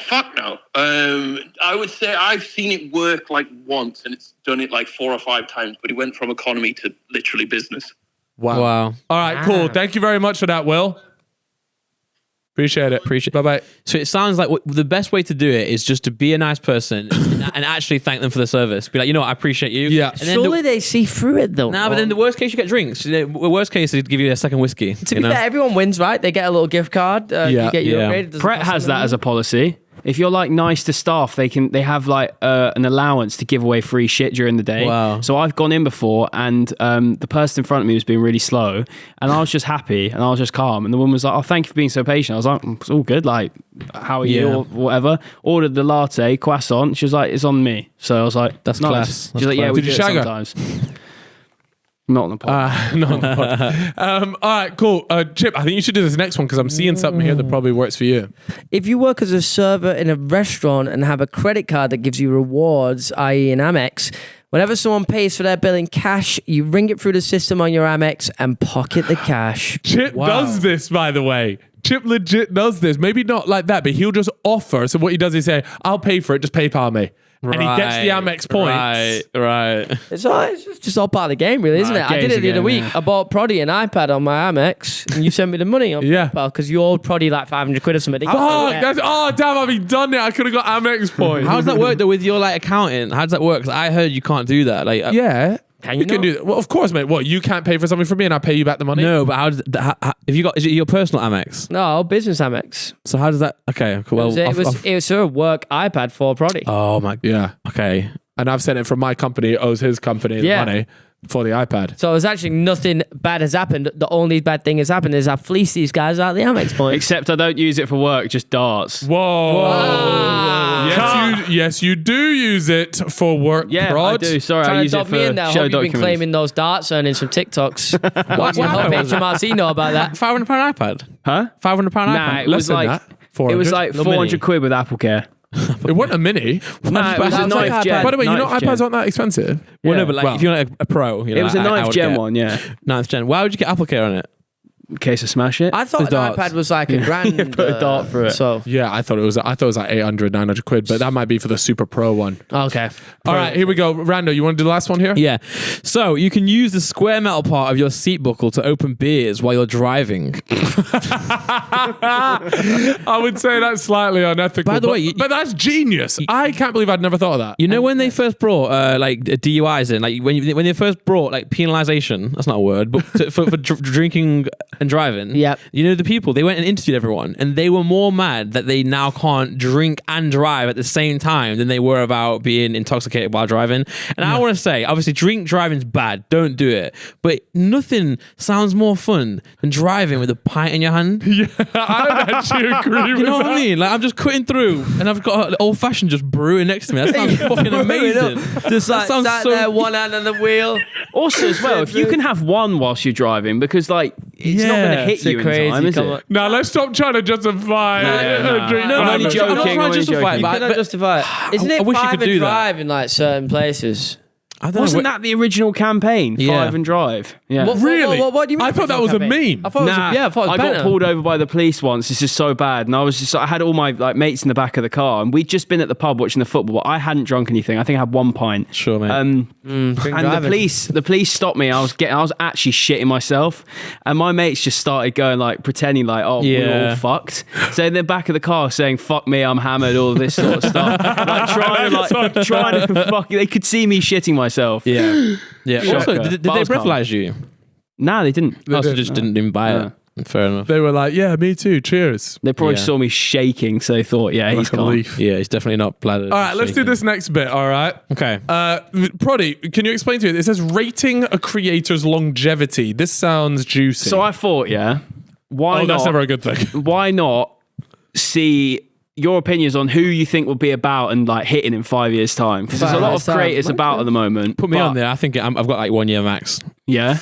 Fuck no. I would say I've seen it work like once, and it's done it like 4 or 5 times. But it went from economy to literally business. Wow. All right, cool. Thank you very much for that, Will. Appreciate it. Bye bye. So it sounds like the best way to do it is just to be a nice person and actually thank them for the service. Be like, you know what, I appreciate you. Yeah. And then Surely they see through it though. but then the worst case you get drinks. The worst case they give you a second whiskey. To be fair, everyone wins, right? They get a little gift card. You get your upgrade. It doesn't Pret cost has them that as a policy. If you're like nice to staff, they have like an allowance to give away free shit during the day. Wow. So I've gone in before, and the person in front of me was being really slow, and I was just happy and I was just calm. And the woman was like, "Oh, thank you for being so patient." I was like, "It's all good. Like, how are you?" Yeah. Or whatever. Ordered the latte croissant. She was like, "It's on me." So I was like, That's nice. class. She's That's like, "Yeah, class. we Did do you it shag her? sometimes." Not on the pod. No. All right, cool. Chip, I think you should do this next one because I'm seeing something here that probably works for you. If you work as a server in a restaurant and have a credit card that gives you rewards, i.e. an Amex, whenever someone pays for their bill in cash, you ring it through the system on your Amex and pocket the cash. Chip does this, by the way. Chip legit does this. Maybe not like that, but he'll just offer. So what he does is say, "I'll pay for it, just PayPal me." And he gets the Amex points. Right. It's just all part of the game, really, isn't it? I did game's it a the other game, week. yeah. I bought Proddy an iPad on my Amex, and you sent me the money on Yeah. PayPal because you owed Proddy like 500 quid or something. Damn, I've done it. I could have got Amex points. How does that work though with your like accountant? How does that work? 'Cause I heard you can't do that. Like, Yeah. Can you can not? do that. Well, of course, mate. What, you can't pay for something for me and I pay you back the money? no, but how does if you got, is it your personal Amex? No, business Amex. So how does that? Okay, cool. Well, It was a work iPad for Proddy. oh my. Yeah. Okay. And I've sent it from my company. It owes his company the Yeah. money for the iPad. So it's actually nothing bad has happened. The only bad thing has happened is I fleeced these guys out of the Amex points. Except I don't use it for work, just darts. Whoa. Yes, you do use it for work, Yeah, Prod. I do. Sorry, I Trying to use it dog me in for there. I show hope you've been documents. claiming those darts, earning some TikToks. What's your happened was HMRC know about that? £500 iPad. Huh? £500 iPad. Nah, it Less was than like that. 400. it was like No 400 mini. quid with Apple Care. It wasn't a mini. Nah, it was a That was like 9th iPad. gen. By the way, you know 9th iPads gen. aren't that expensive. Well, Yeah. no, but like Well, if you're like a pro, you know, It was a I 9th would gen get one, yeah. 9th gen. Why would you get Apple Care on it? In case I smash it. I thought an darts. iPad was like a grand. Put a dart through it. So Yeah, I thought it was like 800, 900 quid, but that might be for the super pro one. okay. All right, here we go. Rando, you want to do the last one here? Yeah. So you can use the square metal part of your seat buckle to open beers while you're driving. I would say that's slightly unethical. By the but, way, but that's genius. I can't believe I'd never thought of that. You know when they first brought like DUIs in, like when they first brought like penalization. That's not a word, but for drinking and driving. Yep. You know the people, they went and interviewed everyone, and they were more mad that they now can't drink and drive at the same time than they were about being intoxicated while driving. And I want to say, obviously, drink driving's bad. Don't do it. But nothing sounds more fun than driving with a pint in your hand. Yeah, I would actually agree with You know that. what I mean? Like, I'm just cutting through, and I've got an old fashioned just brewing next to me. That sounds fucking amazing. Just like sounds sat so- there, one hand on the wheel. Also, as well, if you can have one whilst you're driving, because like it's not going to hit It's you in time, is it? Now let's stop trying to justify No. drink No, driving. I'm only joking. I'm not trying to I'm justify joking. it, You but cannot justify it. Isn't I it wish you 5 could and do that. drive in like certain places? I don't Wasn't know. that the original campaign? Yeah. 5 and drive. Yeah. Really? What do you mean? I thought that was a meme. I thought it was, Nah, yeah, I thought it was I better. got pulled over by the police once. It's just so bad, and I had all my like mates in the back of the car, and we'd just been at the pub watching the football. But I hadn't drunk anything. I think I had 1 pint. Sure, mate. And driving. the police stopped me. I was actually shitting myself, and my mates just started going like pretending like, oh, we're Yeah. all fucked. So in the back of the car saying, "Fuck me, I'm hammered," all this sort of stuff. trying to fuck. They could see me shitting myself. Yeah. Yeah. Shocker. Also, did But I they was calm. breathalyze you? Nah, they didn't. Oh, so just didn't even buy No. it. Fair enough. They were like, yeah, me too. Cheers. They probably Yeah. saw me shaking, so they thought, yeah, he's Like a calm. leaf. Yeah, he's definitely not bladder. All right, let's do this next bit. All right. Okay. Proddy, can you explain to me? It says rating a creator's longevity. This sounds juicy. So I thought, yeah, why oh, not? that's never a good thing. Why not see your opinions on who you think will be about and like hitting in 5 years' time? Because there's a 5 lot years' of time. creators about at the moment. Put me but- on there. I think I've got like 1 year max. Yeah.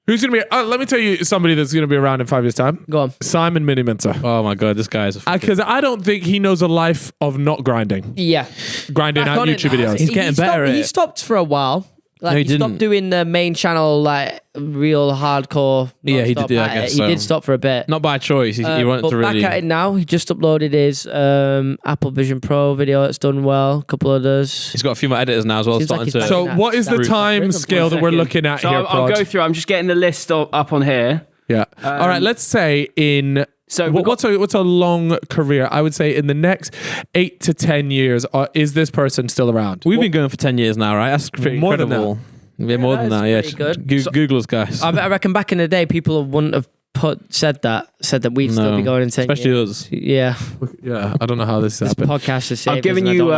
Who's going to be... let me tell you somebody that's going to be around in 5 years' time. Go on. Simon Miniminter. Oh my god, this guy's a fucking- Because I don't think he knows a life of not grinding. Yeah. Grinding Back out on it YouTube now. videos. He's getting better at He it. stopped for a while. Like, No, he he stopped didn't. doing the main channel, like real hardcore. Yeah, he did, non-stop yeah, I at it. guess He so. did stop for a bit. not by choice. He wanted but to really. back at it now. He just uploaded his Apple Vision Pro video. It's done well. A couple others. He's got a few more editors now as well. Seems like Starting he's to. So Nah, what is the that's- time Bring up scale one that we're second. looking at So here, I'll go Prod? through. I'm just getting the list up on here. Yeah. All right, let's say in... So we've what's a long career? I would say in the next 8 to 10 years, is this person still around? We've been going for 10 years now, right? That's pretty More than incredible. Yeah, more than that's that. Yeah, pretty good. Google us, guys. I reckon back in the day, people wouldn't have said that we'd still be going in 10 especially years. us. Yeah. Yeah, I don't know how this This happened. podcast is I've given you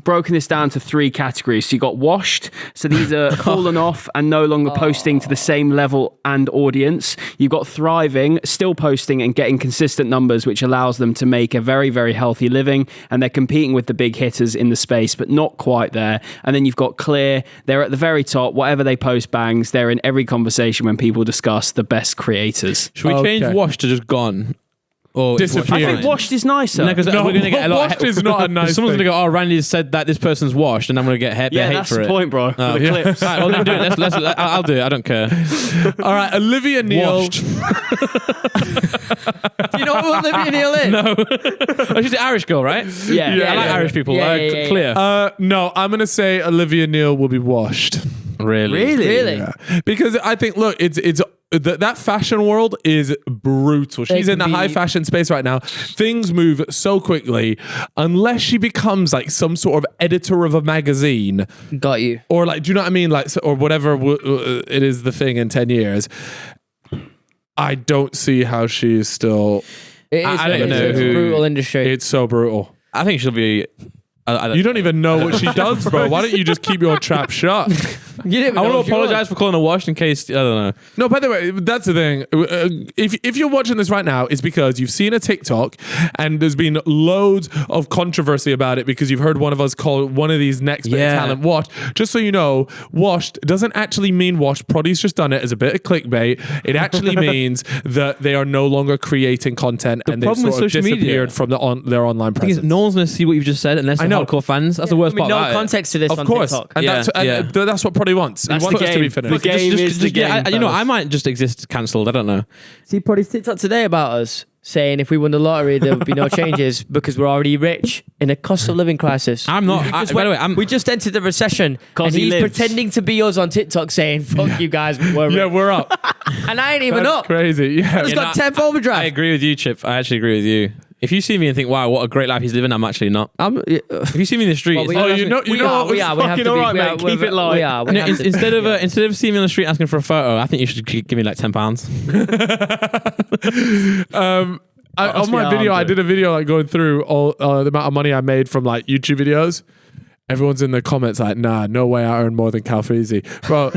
broken this down to 3 categories. So you got washed. So these are fallen off and no longer posting to the same level and audience. You've got thriving, still posting and getting consistent numbers, which allows them to make a very, very healthy living. And they're competing with the big hitters in the space, but not quite there. And then you've got clear. They're at the very top. Whatever they post bangs. They're in every conversation when people discuss the best creators. Should we change Okay. washed to just gone? Or Disappeared. I think washed is nicer. No, because No, we're going to get a lot. washed is not a nice Someone's thing. going to go, oh, Randy said that this person's washed, and I'm going to get hate yeah, hate that's for the it. point, bro. Oh, For the yeah. clips. All right, well, then do it. I'll do it. I don't care. All right, Olivia Neal. Washed. Do you know what Olivia Neal is? No. Oh, she's an Irish girl, right? Yeah. I like Irish people. Yeah, yeah, yeah, Clear. No, I'm going to say Olivia Neal will be washed. Really? Really? Yeah. Because I think, look, it's that fashion world is brutal. She's It in the can high be- fashion space right now. Things move so quickly. Unless she becomes like some sort of editor of a magazine, Got you. or like, do you know what I mean? Like, or whatever it is the thing in 10 years. I don't see how she's still. It is, I don't it's know a who- brutal industry. It's so brutal. I think she'll be. You don't even know what she does, bro. Why don't you just keep your trap shut? You didn't I know want she to was. apologize for calling her washed in case I don't know. No, by the way, that's the thing. If you're watching this right now, it's because you've seen a TikTok and there's been loads of controversy about it because you've heard one of us call one of these next bit of talent washed. Just so you know, washed doesn't actually mean washed. Proddy's just done it as a bit of clickbait. It actually means that they are no longer creating content and they've problem with sort of social media- disappeared from their online The thing is, presence. no one's going to see what you've just said unless they're know. hardcore fans. That's the worst part no about it. context to this Of on course, TikTok. and Yeah, that's what Proddy wants. That's he wants the us to be game. finished. The game is the game, you know, fellas. I might just exist cancelled. I don't know. See Proddy's TikTok today about us saying if we won the lottery there would be no changes because we're already rich in a cost of living crisis. I'm not. By the way, I'm. We just entered the recession 'Cause and he he's lives. pretending to be us on TikTok saying fuck you guys, we're Yeah, rich. we're up. And I ain't even That's up. crazy. Yeah. It's got I 10th overdrive. agree with you, Chip. I actually agree with you. If you see me and think, wow, what a great life he's living, I'm actually not. If you see me in the street, Well, we it's- are- you know we what? are. We have fucking to be. alright, we mate. are- Keep it light. We are. We No, have to- instead of seeing me on the street asking for a photo, I think you should give me like £10. On my video, I did a video like going through all the amount of money I made from like YouTube videos. Everyone's in the comments like, nah, no way I earn more than Calfreezy. Bro,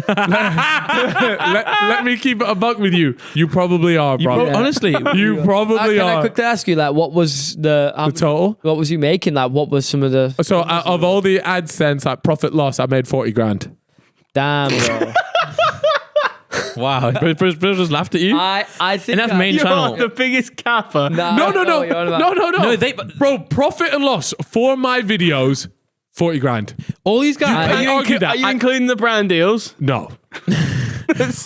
let me keep it a buck with you. You probably are, bro. Honestly, You probably Can I are. quickly ask you, like, what was the total? What was you making? Like, what was some of the? So of all the AdSense, like profit loss, I made 40 grand. Damn, bro. wow, bro just laughed at you. I think And that's main You're channel. the biggest capper. No. No, Bro, profit and loss for my videos, 40 grand. All these guys. can't argue that. Are you I- including the brand deals? No.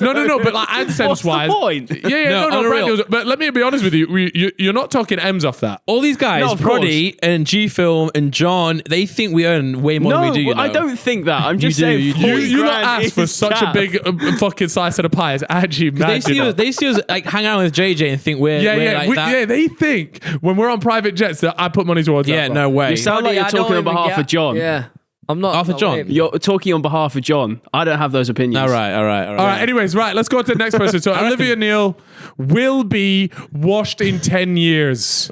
No, but like AdSense What's the wise. point? Yeah, No, no, on the brand real. deals. But let me be honest with you. You're not talking M's off that. All these guys, No, of Proddy and G Film and John, they think we earn way more No, than we do. You know? I don't think that. I'm just do, saying you do. 40 You not grand asked for is such cap. a big fucking slice of the pie. It's actually They mad. see us. They see us like hang out with JJ and think we're like that. Yeah, they think when we're on private jets that I put money towards Yeah, that. no way. You sound like Buddy, you're I don't talking on even behalf get- of John. Yeah, I'm not. Half of not John. with him. You're talking on behalf of John. I don't have those opinions. All right. All right, anyways, right, let's go to the next person. So Olivia Neal will be washed in 10 years.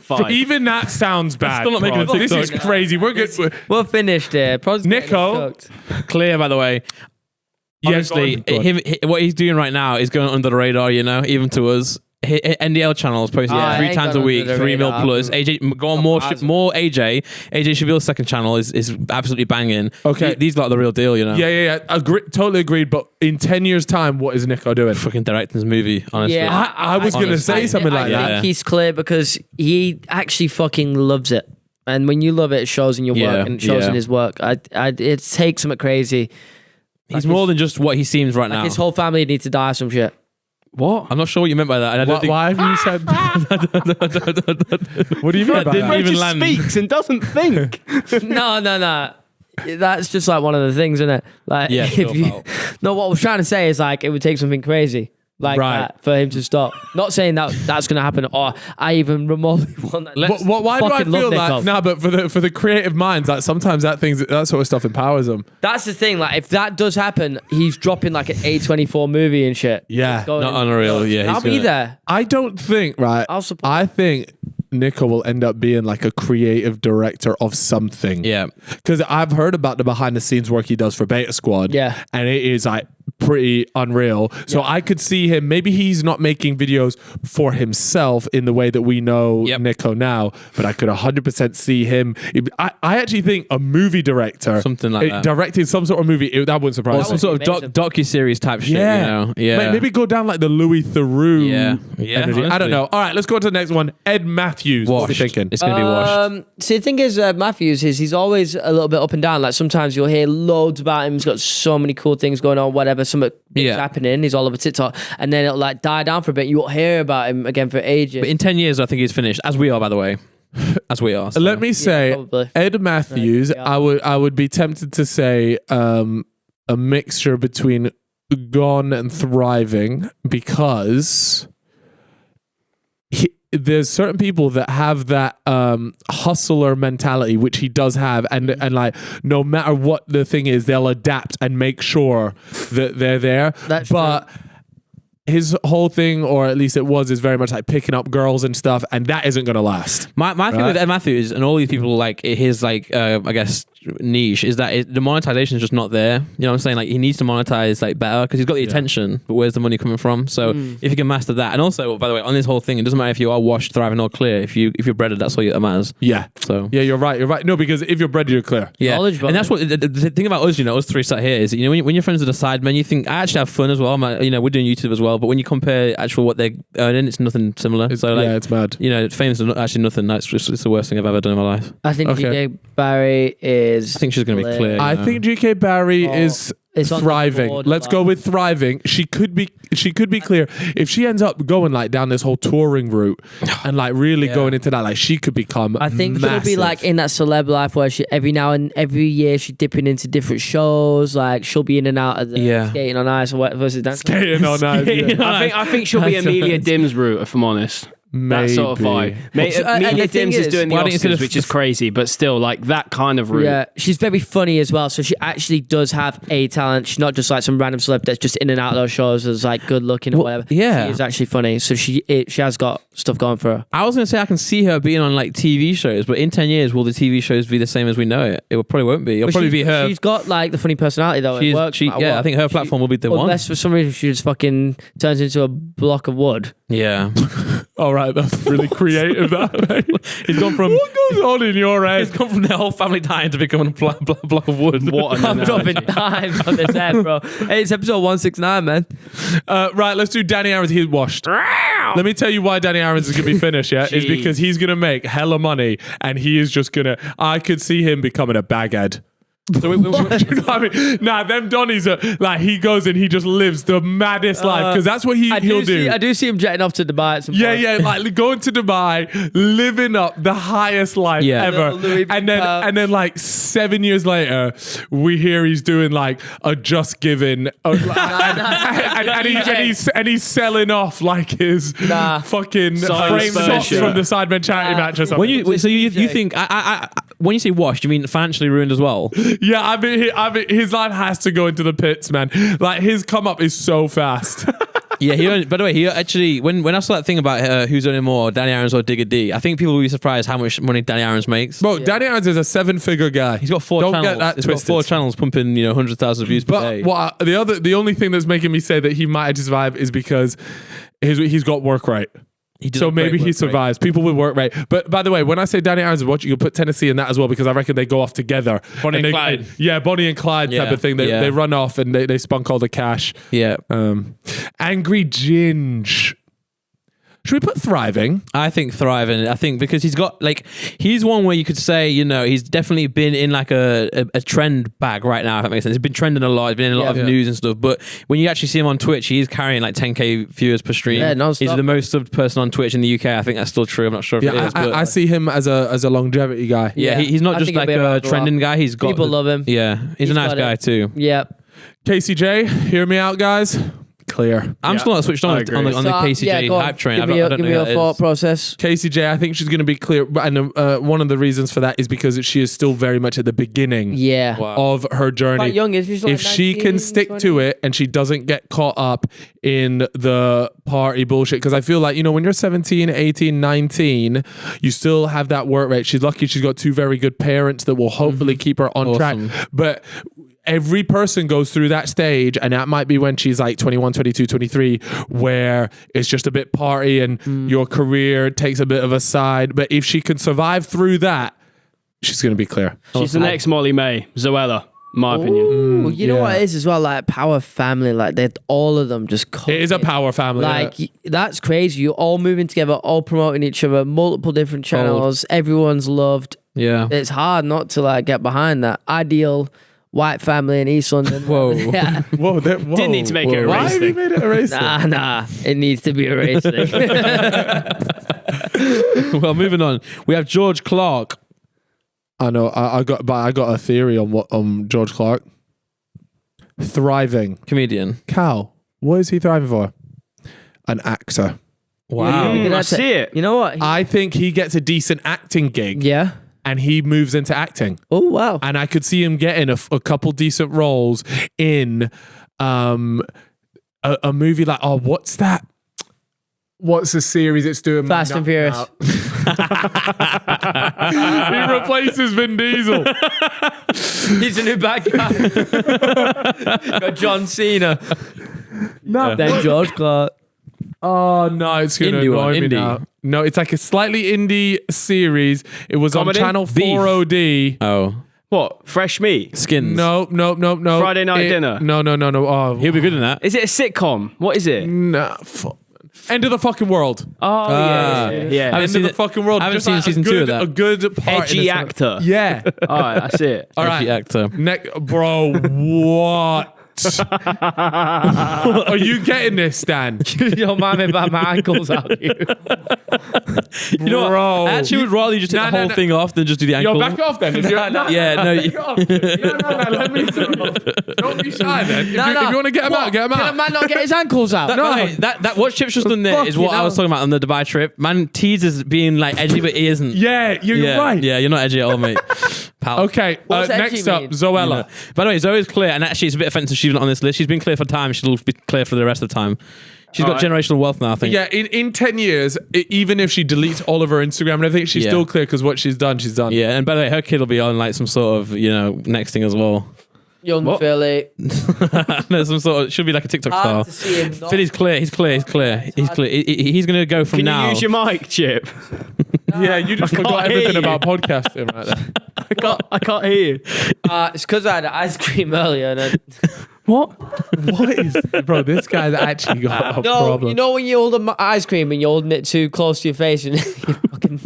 Fine. Even that sounds bad. Still not making bro. a This is TikTok. crazy. We're good. We're finished here. Prod's getting Nico. cooked. Clear, by the way. Yeah, Honestly, go on. what he's doing right now is going under the radar. You know, even to us. NDL channels posting I 3 ain't times a gone week, under the 3 mil radar. plus. AJ, go on more AJ. AJ Chavil's second channel is absolutely banging. Okay. These lot are the real deal. You know. Yeah. Totally agreed. But in 10 years' time, what is Nico doing? Fucking directing his movie. Honestly. Yeah. I was going to say something like I that. think he's clear because he actually fucking loves it. And when you love it, it shows in your work and it shows in his work. It takes something crazy. He's more than just what he seems right now. His whole family needs to die or some shit. What? I'm not sure what you meant by that. And I don't think Why have you said What do you mean by didn't that? even Just land. speaks and doesn't think. No. That's just like one of the things, isn't it? Like, Yeah, if sure, you, pal. no, what I was trying to say is like it would take something crazy like Right. that for him to stop. Not saying that that's going to happen, or I even remotely want that. Why do I fucking love feel Nico. like nah? But for the creative minds, like sometimes that sort of stuff empowers them. That's the thing. Like, if that does happen, he's dropping like an A24 movie and shit. Yeah. It's going Not in- unreal. Yeah, I'll he's be gonna- there. I don't think right. I'll support. I think Nico will end up being like a creative director of something. Yeah. Because I've heard about the behind the scenes work he does for Beta Squad. Yeah. And it is like pretty unreal. So I could see him, maybe he's not making videos for himself in the way that we know Yep. Nico now, but I could 100% see him. I actually think a movie director, Something like that. directing some sort of movie, that wouldn't surprise Some me. sort of amazing. docu-series type shit, Yeah. you know? Yeah. Maybe go down like the Louis Theroux Yeah. Yeah, energy. I honestly. don't know. All right, let's go to the next one. Ed Matthews. What are you Washed. thinking? It's going to be washed. See, the thing is, Matthews is he's always a little bit up and down. Like sometimes you'll hear loads about him. He's got so many cool things going on, whatever. Something big's happening. He's all over TikTok, and then it'll like die down for a bit. You won't hear about him again for ages. But in 10 years, I think he's finished, as we are, by the way. As we are. So. Let me say, probably. Ed Matthews. Yeah. I would be tempted to say a mixture between gone and thriving because there's certain people that have that hustler mentality, which he does have, and like no matter what the thing is, they'll adapt and make sure that they're there. That's but his whole thing, or at least it was, is very much like picking up girls and stuff, and that isn't going to last. My thing with Ed Matthews and all these people, like his like I guess niche is that the monetization is just not there. You know what I'm saying? Like he needs to monetize like better because he's got the attention, but where's the money coming from? So if you can master that, and also by the way, on this whole thing, it doesn't matter if you are washed, thriving, or clear. If you're breaded, that's all that matters. Yeah. So Yeah, you're right. No, because if you're bread, you're clear. yeah, Knowledge, and that's what the thing about us, you know, us three sat here is, you know, when you're friends with the sidemen, you think I actually have fun as well. You know, we're doing YouTube as well, but when you compare actual what they're earning, it's nothing similar. So like, yeah, it's mad. you know, fame's actually nothing. That's just it's the worst thing I've ever done in my life. I think Okay. GK Barry is. I think she's going to be clear. I you know. think GK Barry is it's on the thriving. board, Let's go with thriving. She could be clear. If she ends up going like down this whole touring route and like really going into that, like she could become I think massive. she'll be like in that celeb life where she every year she's dipping into different shows. Like she'll be in and out of the skating on ice or what versus dancing. Skating on ice, yeah. I think she'll be Amelia Dim's route, if I'm honest. Maybe. That sort of vibe. and Media the thing Dims is doing the why don't you say Oscars, which is crazy, but still, like, that kind of route. Yeah, she's very funny as well. So she actually does have a talent. She's not just like some random celeb that's just in and out of those shows as like good looking or whatever. yeah. She is actually funny. So she has got stuff going for her. I was going to say I can see her being on like TV shows, but in 10 years, will the TV shows be the same as we know it? It probably won't be. It'll probably be her. She's got like the funny personality though. It works. I think her platform will be the one. Unless for some reason she just fucking turns into a block of wood. Yeah. All right, that's really creative. That mate. He's gone from What goes on in your head? he's gone from their whole family dying to becoming a block of wood. What an I'm analogy. dropping dimes on this head, bro. Hey, it's episode 169, man. Right, let's do Danny Aaron's. He's washed. Let me tell you why Danny Aaron's is going to be finished, yeah? Is because he's going to make hella money and he is just going to... I could see him becoming a baghead. So You know what I mean? Nah, them Donnies are like, he goes and he just lives the maddest life because that's what he'll do. I do see him jetting off to Dubai at some Yeah, point. yeah, like going to Dubai, living up the highest life ever, Louis and then like 7 years later, we hear he's doing like a Just Giving, and he's selling off like his fucking frame socks from the Sidemen charity match or something. when you think when you say washed, you mean financially ruined as well? Yeah, I mean, his life has to go into the pits, man. Like his come up is so fast. Yeah, by the way, he actually when I saw that thing about who's earning more, Danny Aaron's or Digger D, I think people will be surprised how much money Danny Aaron's makes. Bro, Danny Aaron's is a 7-figure guy. He's got 4 Don't channels. get that He's twisted. got 4 channels pumping 100,000 views per day. But the only thing that's making me say that he might survive is because he's got work right. So maybe he survives. People with work rate. But by the way, when I say Danny Aaron's watch, you can put Tennessee in that as well because I reckon they go off together. Bonnie and Clyde. Yeah, Bonnie and Clyde type of thing. They run off and they spunk all the cash. Yeah. Angry Ginge. Should we put thriving? I think thriving. I think because he's one where you could say, he's definitely been in like a trend bag right now, if that makes sense. He's been trending a lot. He's been in a lot of news and stuff. But when you actually see him on Twitch, he's carrying like 10k viewers per stream. Yeah, non-stop. He's the most subbed person on Twitch in the UK. I think that's still true. I'm not sure if it is. But I see him as a longevity guy. yeah, he's not I just think he'll like be a around for a trending while. guy. He's got People love him. Yeah, he's a nice got guy it. too. Yep. KCJ, hear me out, guys. Clear. I'm still not switched on I the agree. KCJ go on. hype train. Give me your thought process. KCJ, I think she's going to be clear. And one of the reasons for that is because she is still very much at the beginning Yeah. of her journey. Quite young, she's like if she 19, can stick 20. to it and she doesn't get caught up in the party bullshit, because I feel like, when you're 17, 18, 19, you still have that work rate. She's lucky she's got 2 very good parents that will hopefully keep her on track. But every person goes through that stage, and that might be when she's like 21, 22, 23, where it's just a bit party and your career takes a bit of a side. But if she can survive through that, she's going to be clear. She's the next Molly May, Zoella, in my opinion. Well, you know what it is as well, like power family, like they're all of them just It is a power family. like that's crazy. You're all moving together, all promoting each other, multiple different channels, everyone's loved. Yeah. It's hard not to like get behind that ideal white family in East London. Whoa. Yeah. Whoa, Didn't need to make it a Why race have you thing. made it a race thing? Nah, it needs to be a race thing. Well, moving on. We have George Clark. I know. I got a theory on George Clark. Thriving. Comedian. Cal, what is he thriving for? An actor. Wow. I see it. You know what? I think he gets a decent acting gig Yeah. and he moves into acting. Oh, wow. And I could see him getting a couple decent roles in a movie like, what's that? What's the series it's doing? Fast and Furious. He replaces Vin Diesel. He's a new bad guy. Got John Cena. No. Then George Clark. Oh no, it's gonna Indie annoy one, me indie. now. No, it's like a slightly indie series. It was Comedy? on Channel Beef. 4OD. Oh. What? Fresh meat? Skins. No. Friday night dinner? No. Oh, He'll be good in that. Is it a sitcom? What is it? nah. End of the fucking world. Oh, yeah. haven't End seen of the it- fucking world. I haven't Just seen like season 2 of that. A good part. Edgy actor. Yeah. All right, I see it. All right. Edgy actor. Bro, what? What? Are you getting this, Dan? You don't mind me about my ankles out here. You know what? Bro. I actually would rather you just take the whole thing off than just do the ankle. Yo, back off then. If you're, Yeah, no. let me don't be shy then. If you want to get him out, get him Can a out. man not get his ankles out? That what Chip's just done there is what I was talking about on the Dubai trip. Man teases being like edgy, but he isn't. Yeah, you're right. Yeah, you're not edgy at all, mate. Pal. Okay, What's edgy next up, mean? Zoella. By the way, Zoe's clear, and actually it's a bit offensive she's not on this list. She's been clear for time. She'll be clear for the rest of the time. She's got generational wealth now, I think. Yeah, in 10 years, even if she deletes all of her Instagram and everything, she's still clear because what she's done, she's done. Yeah, and by the way, her kid will be on like some sort of, next thing as well. Young Philly. No, some sort of, she'll be like a TikTok Hard star. to see him not- Philly's clear. He's clear. He's going to go from Can now. you use your mic, Chip? Yeah, you just forgot can't hear everything you. about podcasting right there. I can't hear you. It's because I had ice cream earlier. And What? What is, bro? This guy's actually got a problem. you know when you hold ice cream and you're holding it too close to your face and you fucking...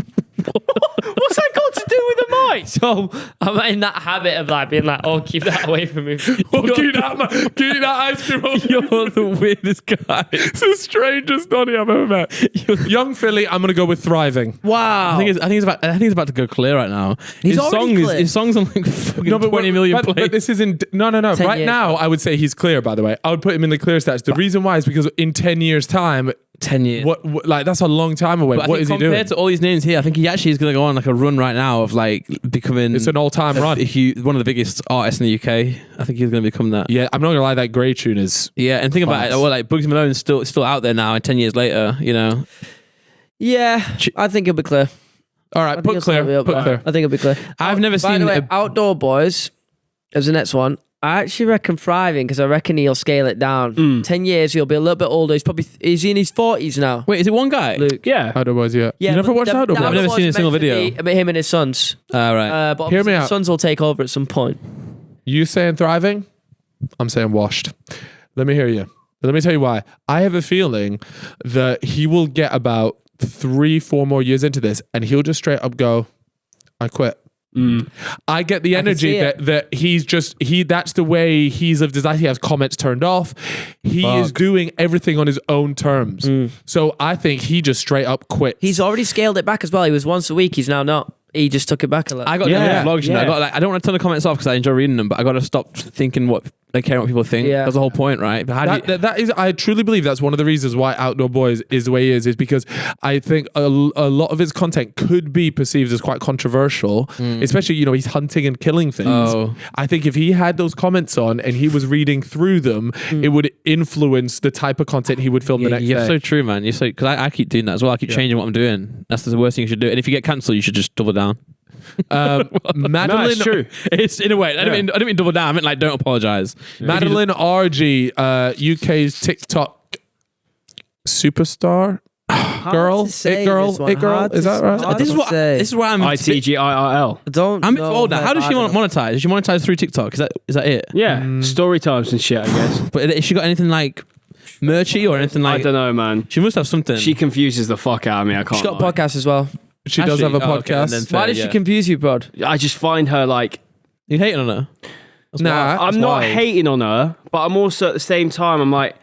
What's that got to do with the mic? So I'm in that habit of like being like, oh, keep that away from me. Keep that ice cream on. You're the weirdest guy. It's the strangest Donny I've ever met. Young Philly, I'm gonna go with thriving. Wow. I think he's about to go clear right now. He's already clear. His song's on like fucking 20 million plays. But this isn't. No. 10 Right years. now, I would say he's clear. By the way, I would put him in the clear stats. The reason why is because in 10 years' time, 10 years. what like that's a long time away. But I What think is he compared doing? to all these names here, I think he actually is going to go on like a run right now of like becoming. It's an all-time run. One of the biggest artists in the UK. I think he's going to become that. Yeah, I'm not gonna lie. That Grey tune is. Yeah, and think about it. Class. Well, like Bugsy Malone's still out there now, and 10 years later, Yeah, I think it'll be clear. All right, put clear. Put clear. I think it'll be clear. I've never By seen. the way, Outdoor Boys as the next one. I actually reckon thriving because I reckon he'll scale it down. 10 years, he'll be a little bit older. Is he in his 40s now? Wait, is it one guy? Luke. Yeah. Outdoor Boys, yeah. You never but watched Outdoor Boys? I've never seen a single video. About him and his sons. Right. But Hear me obviously out. his sons will take over at some point. You saying thriving? I'm saying washed. Let me hear you. Let me tell you why. I have a feeling that he will get about 3-4 more years into this and he'll just straight up go, I quit. I get the energy see it. that he's just that's the way he's of desire. He has comments turned off. He is doing everything on his own terms. So I think he just straight up quit. He's already scaled it back as well. He was once a week. He's now not. He just took it back a little. I got vlogs. yeah. I don't want to turn the comments off because I enjoy reading them, but I got to stop thinking what they care what people think. Yeah. That's the whole point, right? But how do you, That is, I truly believe that's one of the reasons why Outdoor Boys is the way he is because I think a lot of his content could be perceived as quite controversial, especially, he's hunting and killing things. Oh. I think if he had those comments on and he was reading through them, it would influence the type of content he would film the next You're day. so true, man. You're so because I keep doing that as well. I keep changing what I'm doing. That's the worst thing you should do. And if you get cancelled, you should just double down. Madeline, No, it's true. It's in a way. I don't mean double down. I meant like don't apologize. Madeline Argy, UK's TikTok superstar. Girl, it girl, is that right? This is why I'm. ITGIRL. Don't. I'm a bit older. How does she monetize? Does she monetize through TikTok? Is that it? Yeah. Story times and shit, I guess. But has she got anything like merchy or anything like? I don't know, man. She must have something. She confuses the fuck out of me. I can't She's got a lie. podcast as well. She does have a podcast. then fair, Why did yeah. she confuse you, Brod? I just find her like... You hating on her? I'm not hating on her, but I'm also at the same time, I'm like,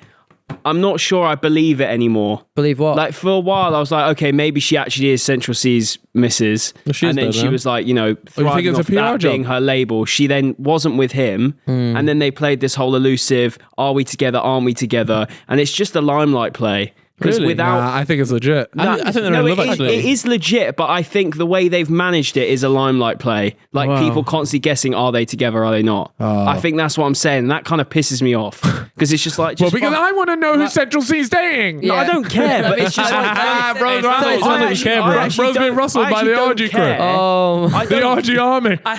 I'm not sure I believe it anymore. Believe what? Like for a while, I was like, okay, maybe she actually is Central C's missus. Well, she is and then though, she no? was like, think thriving it's a off PR that job? being her label. She then wasn't with him. And then they played this whole elusive, are we together, aren't we together? And it's just a limelight play. Because Really? without... I think it's legit. I think they're in love, actually. It is legit, but I think the way they've managed it is a limelight play. Like people constantly guessing, are they together, are they not? I think that's what I'm saying. And that kind of pisses me off. Because it's just like... Well, because I want to know who Central C's dating. No, I don't care, but it's just like... Bro's Bro's been rustled by the Argy crew. Oh, The Argy army. I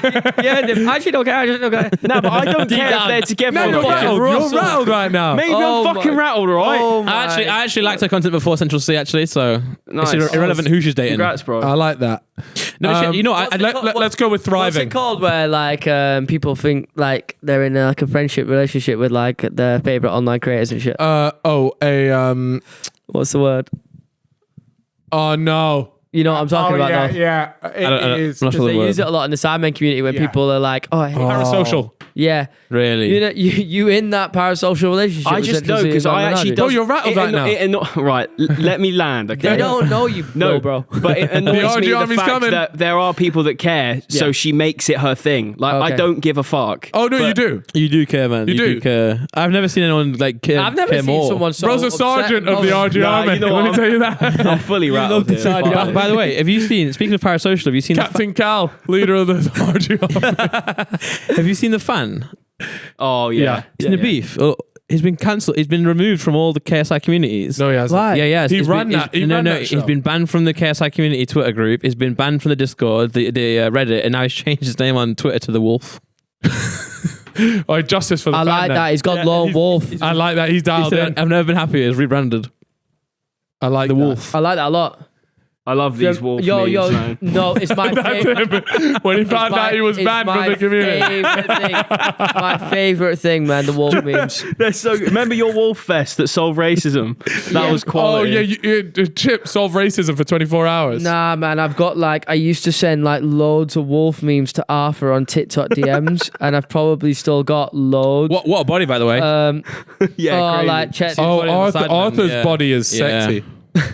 actually don't care. I just don't care. No, but I don't care if they're together No, or you're not. rattled. You're rattled right now. Maybe Oh I'm fucking my- rattled, all right? Oh, I actually liked her content before Central C actually, so Nice. it's irrelevant who she's dating. Congrats, bro. I like that. No, Let's go with What's thriving. it called where like people think like they're in like a friendship relationship with like their favorite online creators and shit? What's the word? Oh no. You know what I'm talking about though? Yeah. I'm not sure They the word. use it a lot in the Sidemen community when people are like, oh, I hate Parasocial. Yeah. Really? You know, you in that parasocial relationship. I with just know Randizzy because and I actually. Madeline. Oh, you're rattled right now. Right, let me land. Okay. They don't know you, No, bro. But it annoys Argy me the army's fact coming. that there are people that care, so she makes it her thing. Like I Okay. don't give a fuck. Oh no, But- you do. You do care, man. You do. care. I've never seen anyone like care. I've never care seen more. someone so Bro's a upset sergeant and of the bothered. Argy Nah, army. you know Let me what? tell you that. I'm fully rattled. the here. side Fuck. down. By the way, have you seen? Speaking of parasocial, have you seen? Captain Cal, leader of the Argy army. Have you seen the fan? Oh yeah. He's in the beef. Oh, he's been cancelled. He's been removed from all the KSI communities. No, he hasn't. Why? Yeah. He He's ran been, that- he no, ran no. that He's show. been banned from the KSI community Twitter group. He's been banned from the Discord, the Reddit, and now he's changed his name on Twitter to the Wolf. Oh, justice for the I fan like then. that. He's got lone wolf. I like that. He's He dialed said, in. I've never been happier. It's rebranded. I like The that. Wolf. I like that a lot. I love these wolf memes, man. no, it's my That's favorite. him. When he found out he was banned from the community. My favorite thing, man. The wolf memes. They're so good. Remember your wolf fest that solved racism? That was Oh quality. yeah, Chip solved racism for 24 hours. Nah, man. I've got I used to send loads of wolf memes to Arthur on TikTok DMs, and I've probably still got loads. What a body, by the way. Yeah, crazy. like check. Oh, body on the side, man. Arthur's Yeah. body is Yeah. sexy.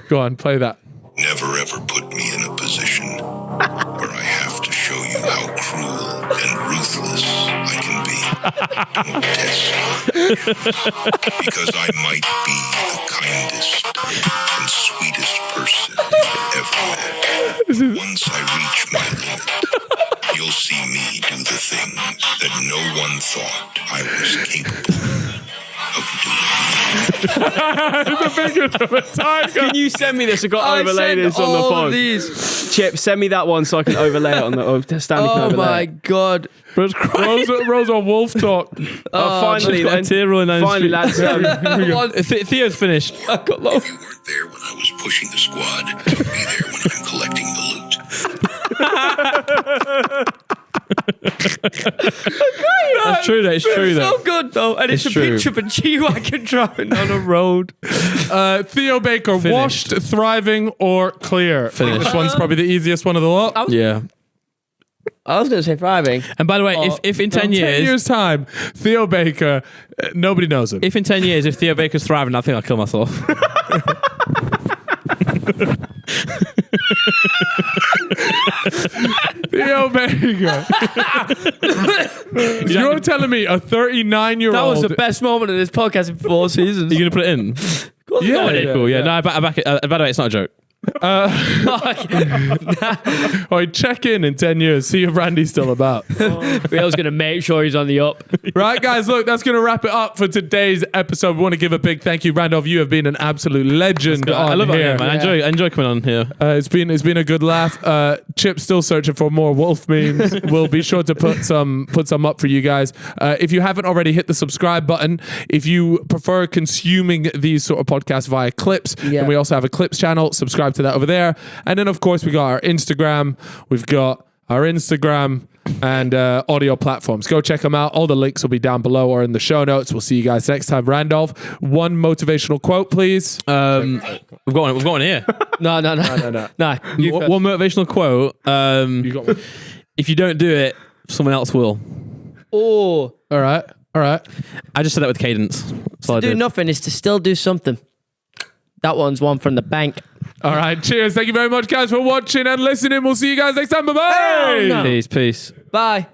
Go on, play that. Never ever put me in a position where I have to show you how cruel and ruthless I can be. Don't test me, because I might be the kindest and sweetest person you've ever met. Once I reach my limit, you'll see me do the things that no one thought I was capable of doing. The biggest of a tiger. Can you send me this? I've got to overlay this on the all pod. of these. Chip, send me that one so I can overlay it on the. Or Stanley can Oh overlay my it. god. Rose on wolf talk. Finally, got a then. tear rolling down his Finally, street. lads. Theo's finished. If you weren't there when I was pushing the squad, you'll be there when I'm collecting the loot. That's true. That it's true. So Though. good though, and it's, It's a true. picture of a G-Wagon driving on a road. Theo Baker, Finished. washed, thriving, or clear? I think Finished. this one's probably the easiest one of the lot. Yeah. I was going to say thriving. And by the way, if in 10 In years, 10 years' time, Theo Baker, nobody knows him. if in 10 years, if Theo Baker's thriving, I think I'll kill myself. Theo Baker. You're telling me a 39-year-old... That was the best moment of this podcast in 4 seasons. Are you gonna put it in? Yeah, Okay, yeah, cool. Yeah. yeah. No, I back it. By the way, it's not a joke. All right, check in 10 years. See if Randy's still about. Real's going to make sure he's on the up. Right, guys, look, that's going to wrap it up for today's episode. We want to give a big thank you. Randolph, you have been an absolute legend I on love it here. here, man. I enjoy coming on here. It's been a good laugh. Chip's still searching for more wolf memes. We'll be sure to put some up for you guys. If you haven't already, hit the subscribe button. If you prefer consuming these sort of podcasts via clips, Yeah. and we also have a clips channel. Subscribe to that over there. And then, of course, we got our Instagram. We've got our Instagram and audio platforms. Go check them out. All the links will be down below or in the show notes. We'll see you guys next time. Randolph, one motivational quote, please. We've got one here. No. No. You first. One motivational quote. You got one. If you don't do it, someone else will. Oh, All right. I just said that with cadence. That's all I do did. nothing is to still do something. That one's one from the bank. All right. Cheers. Thank you very much, guys, for watching and listening. We'll see you guys next time. Bye-bye. No. Peace. Bye.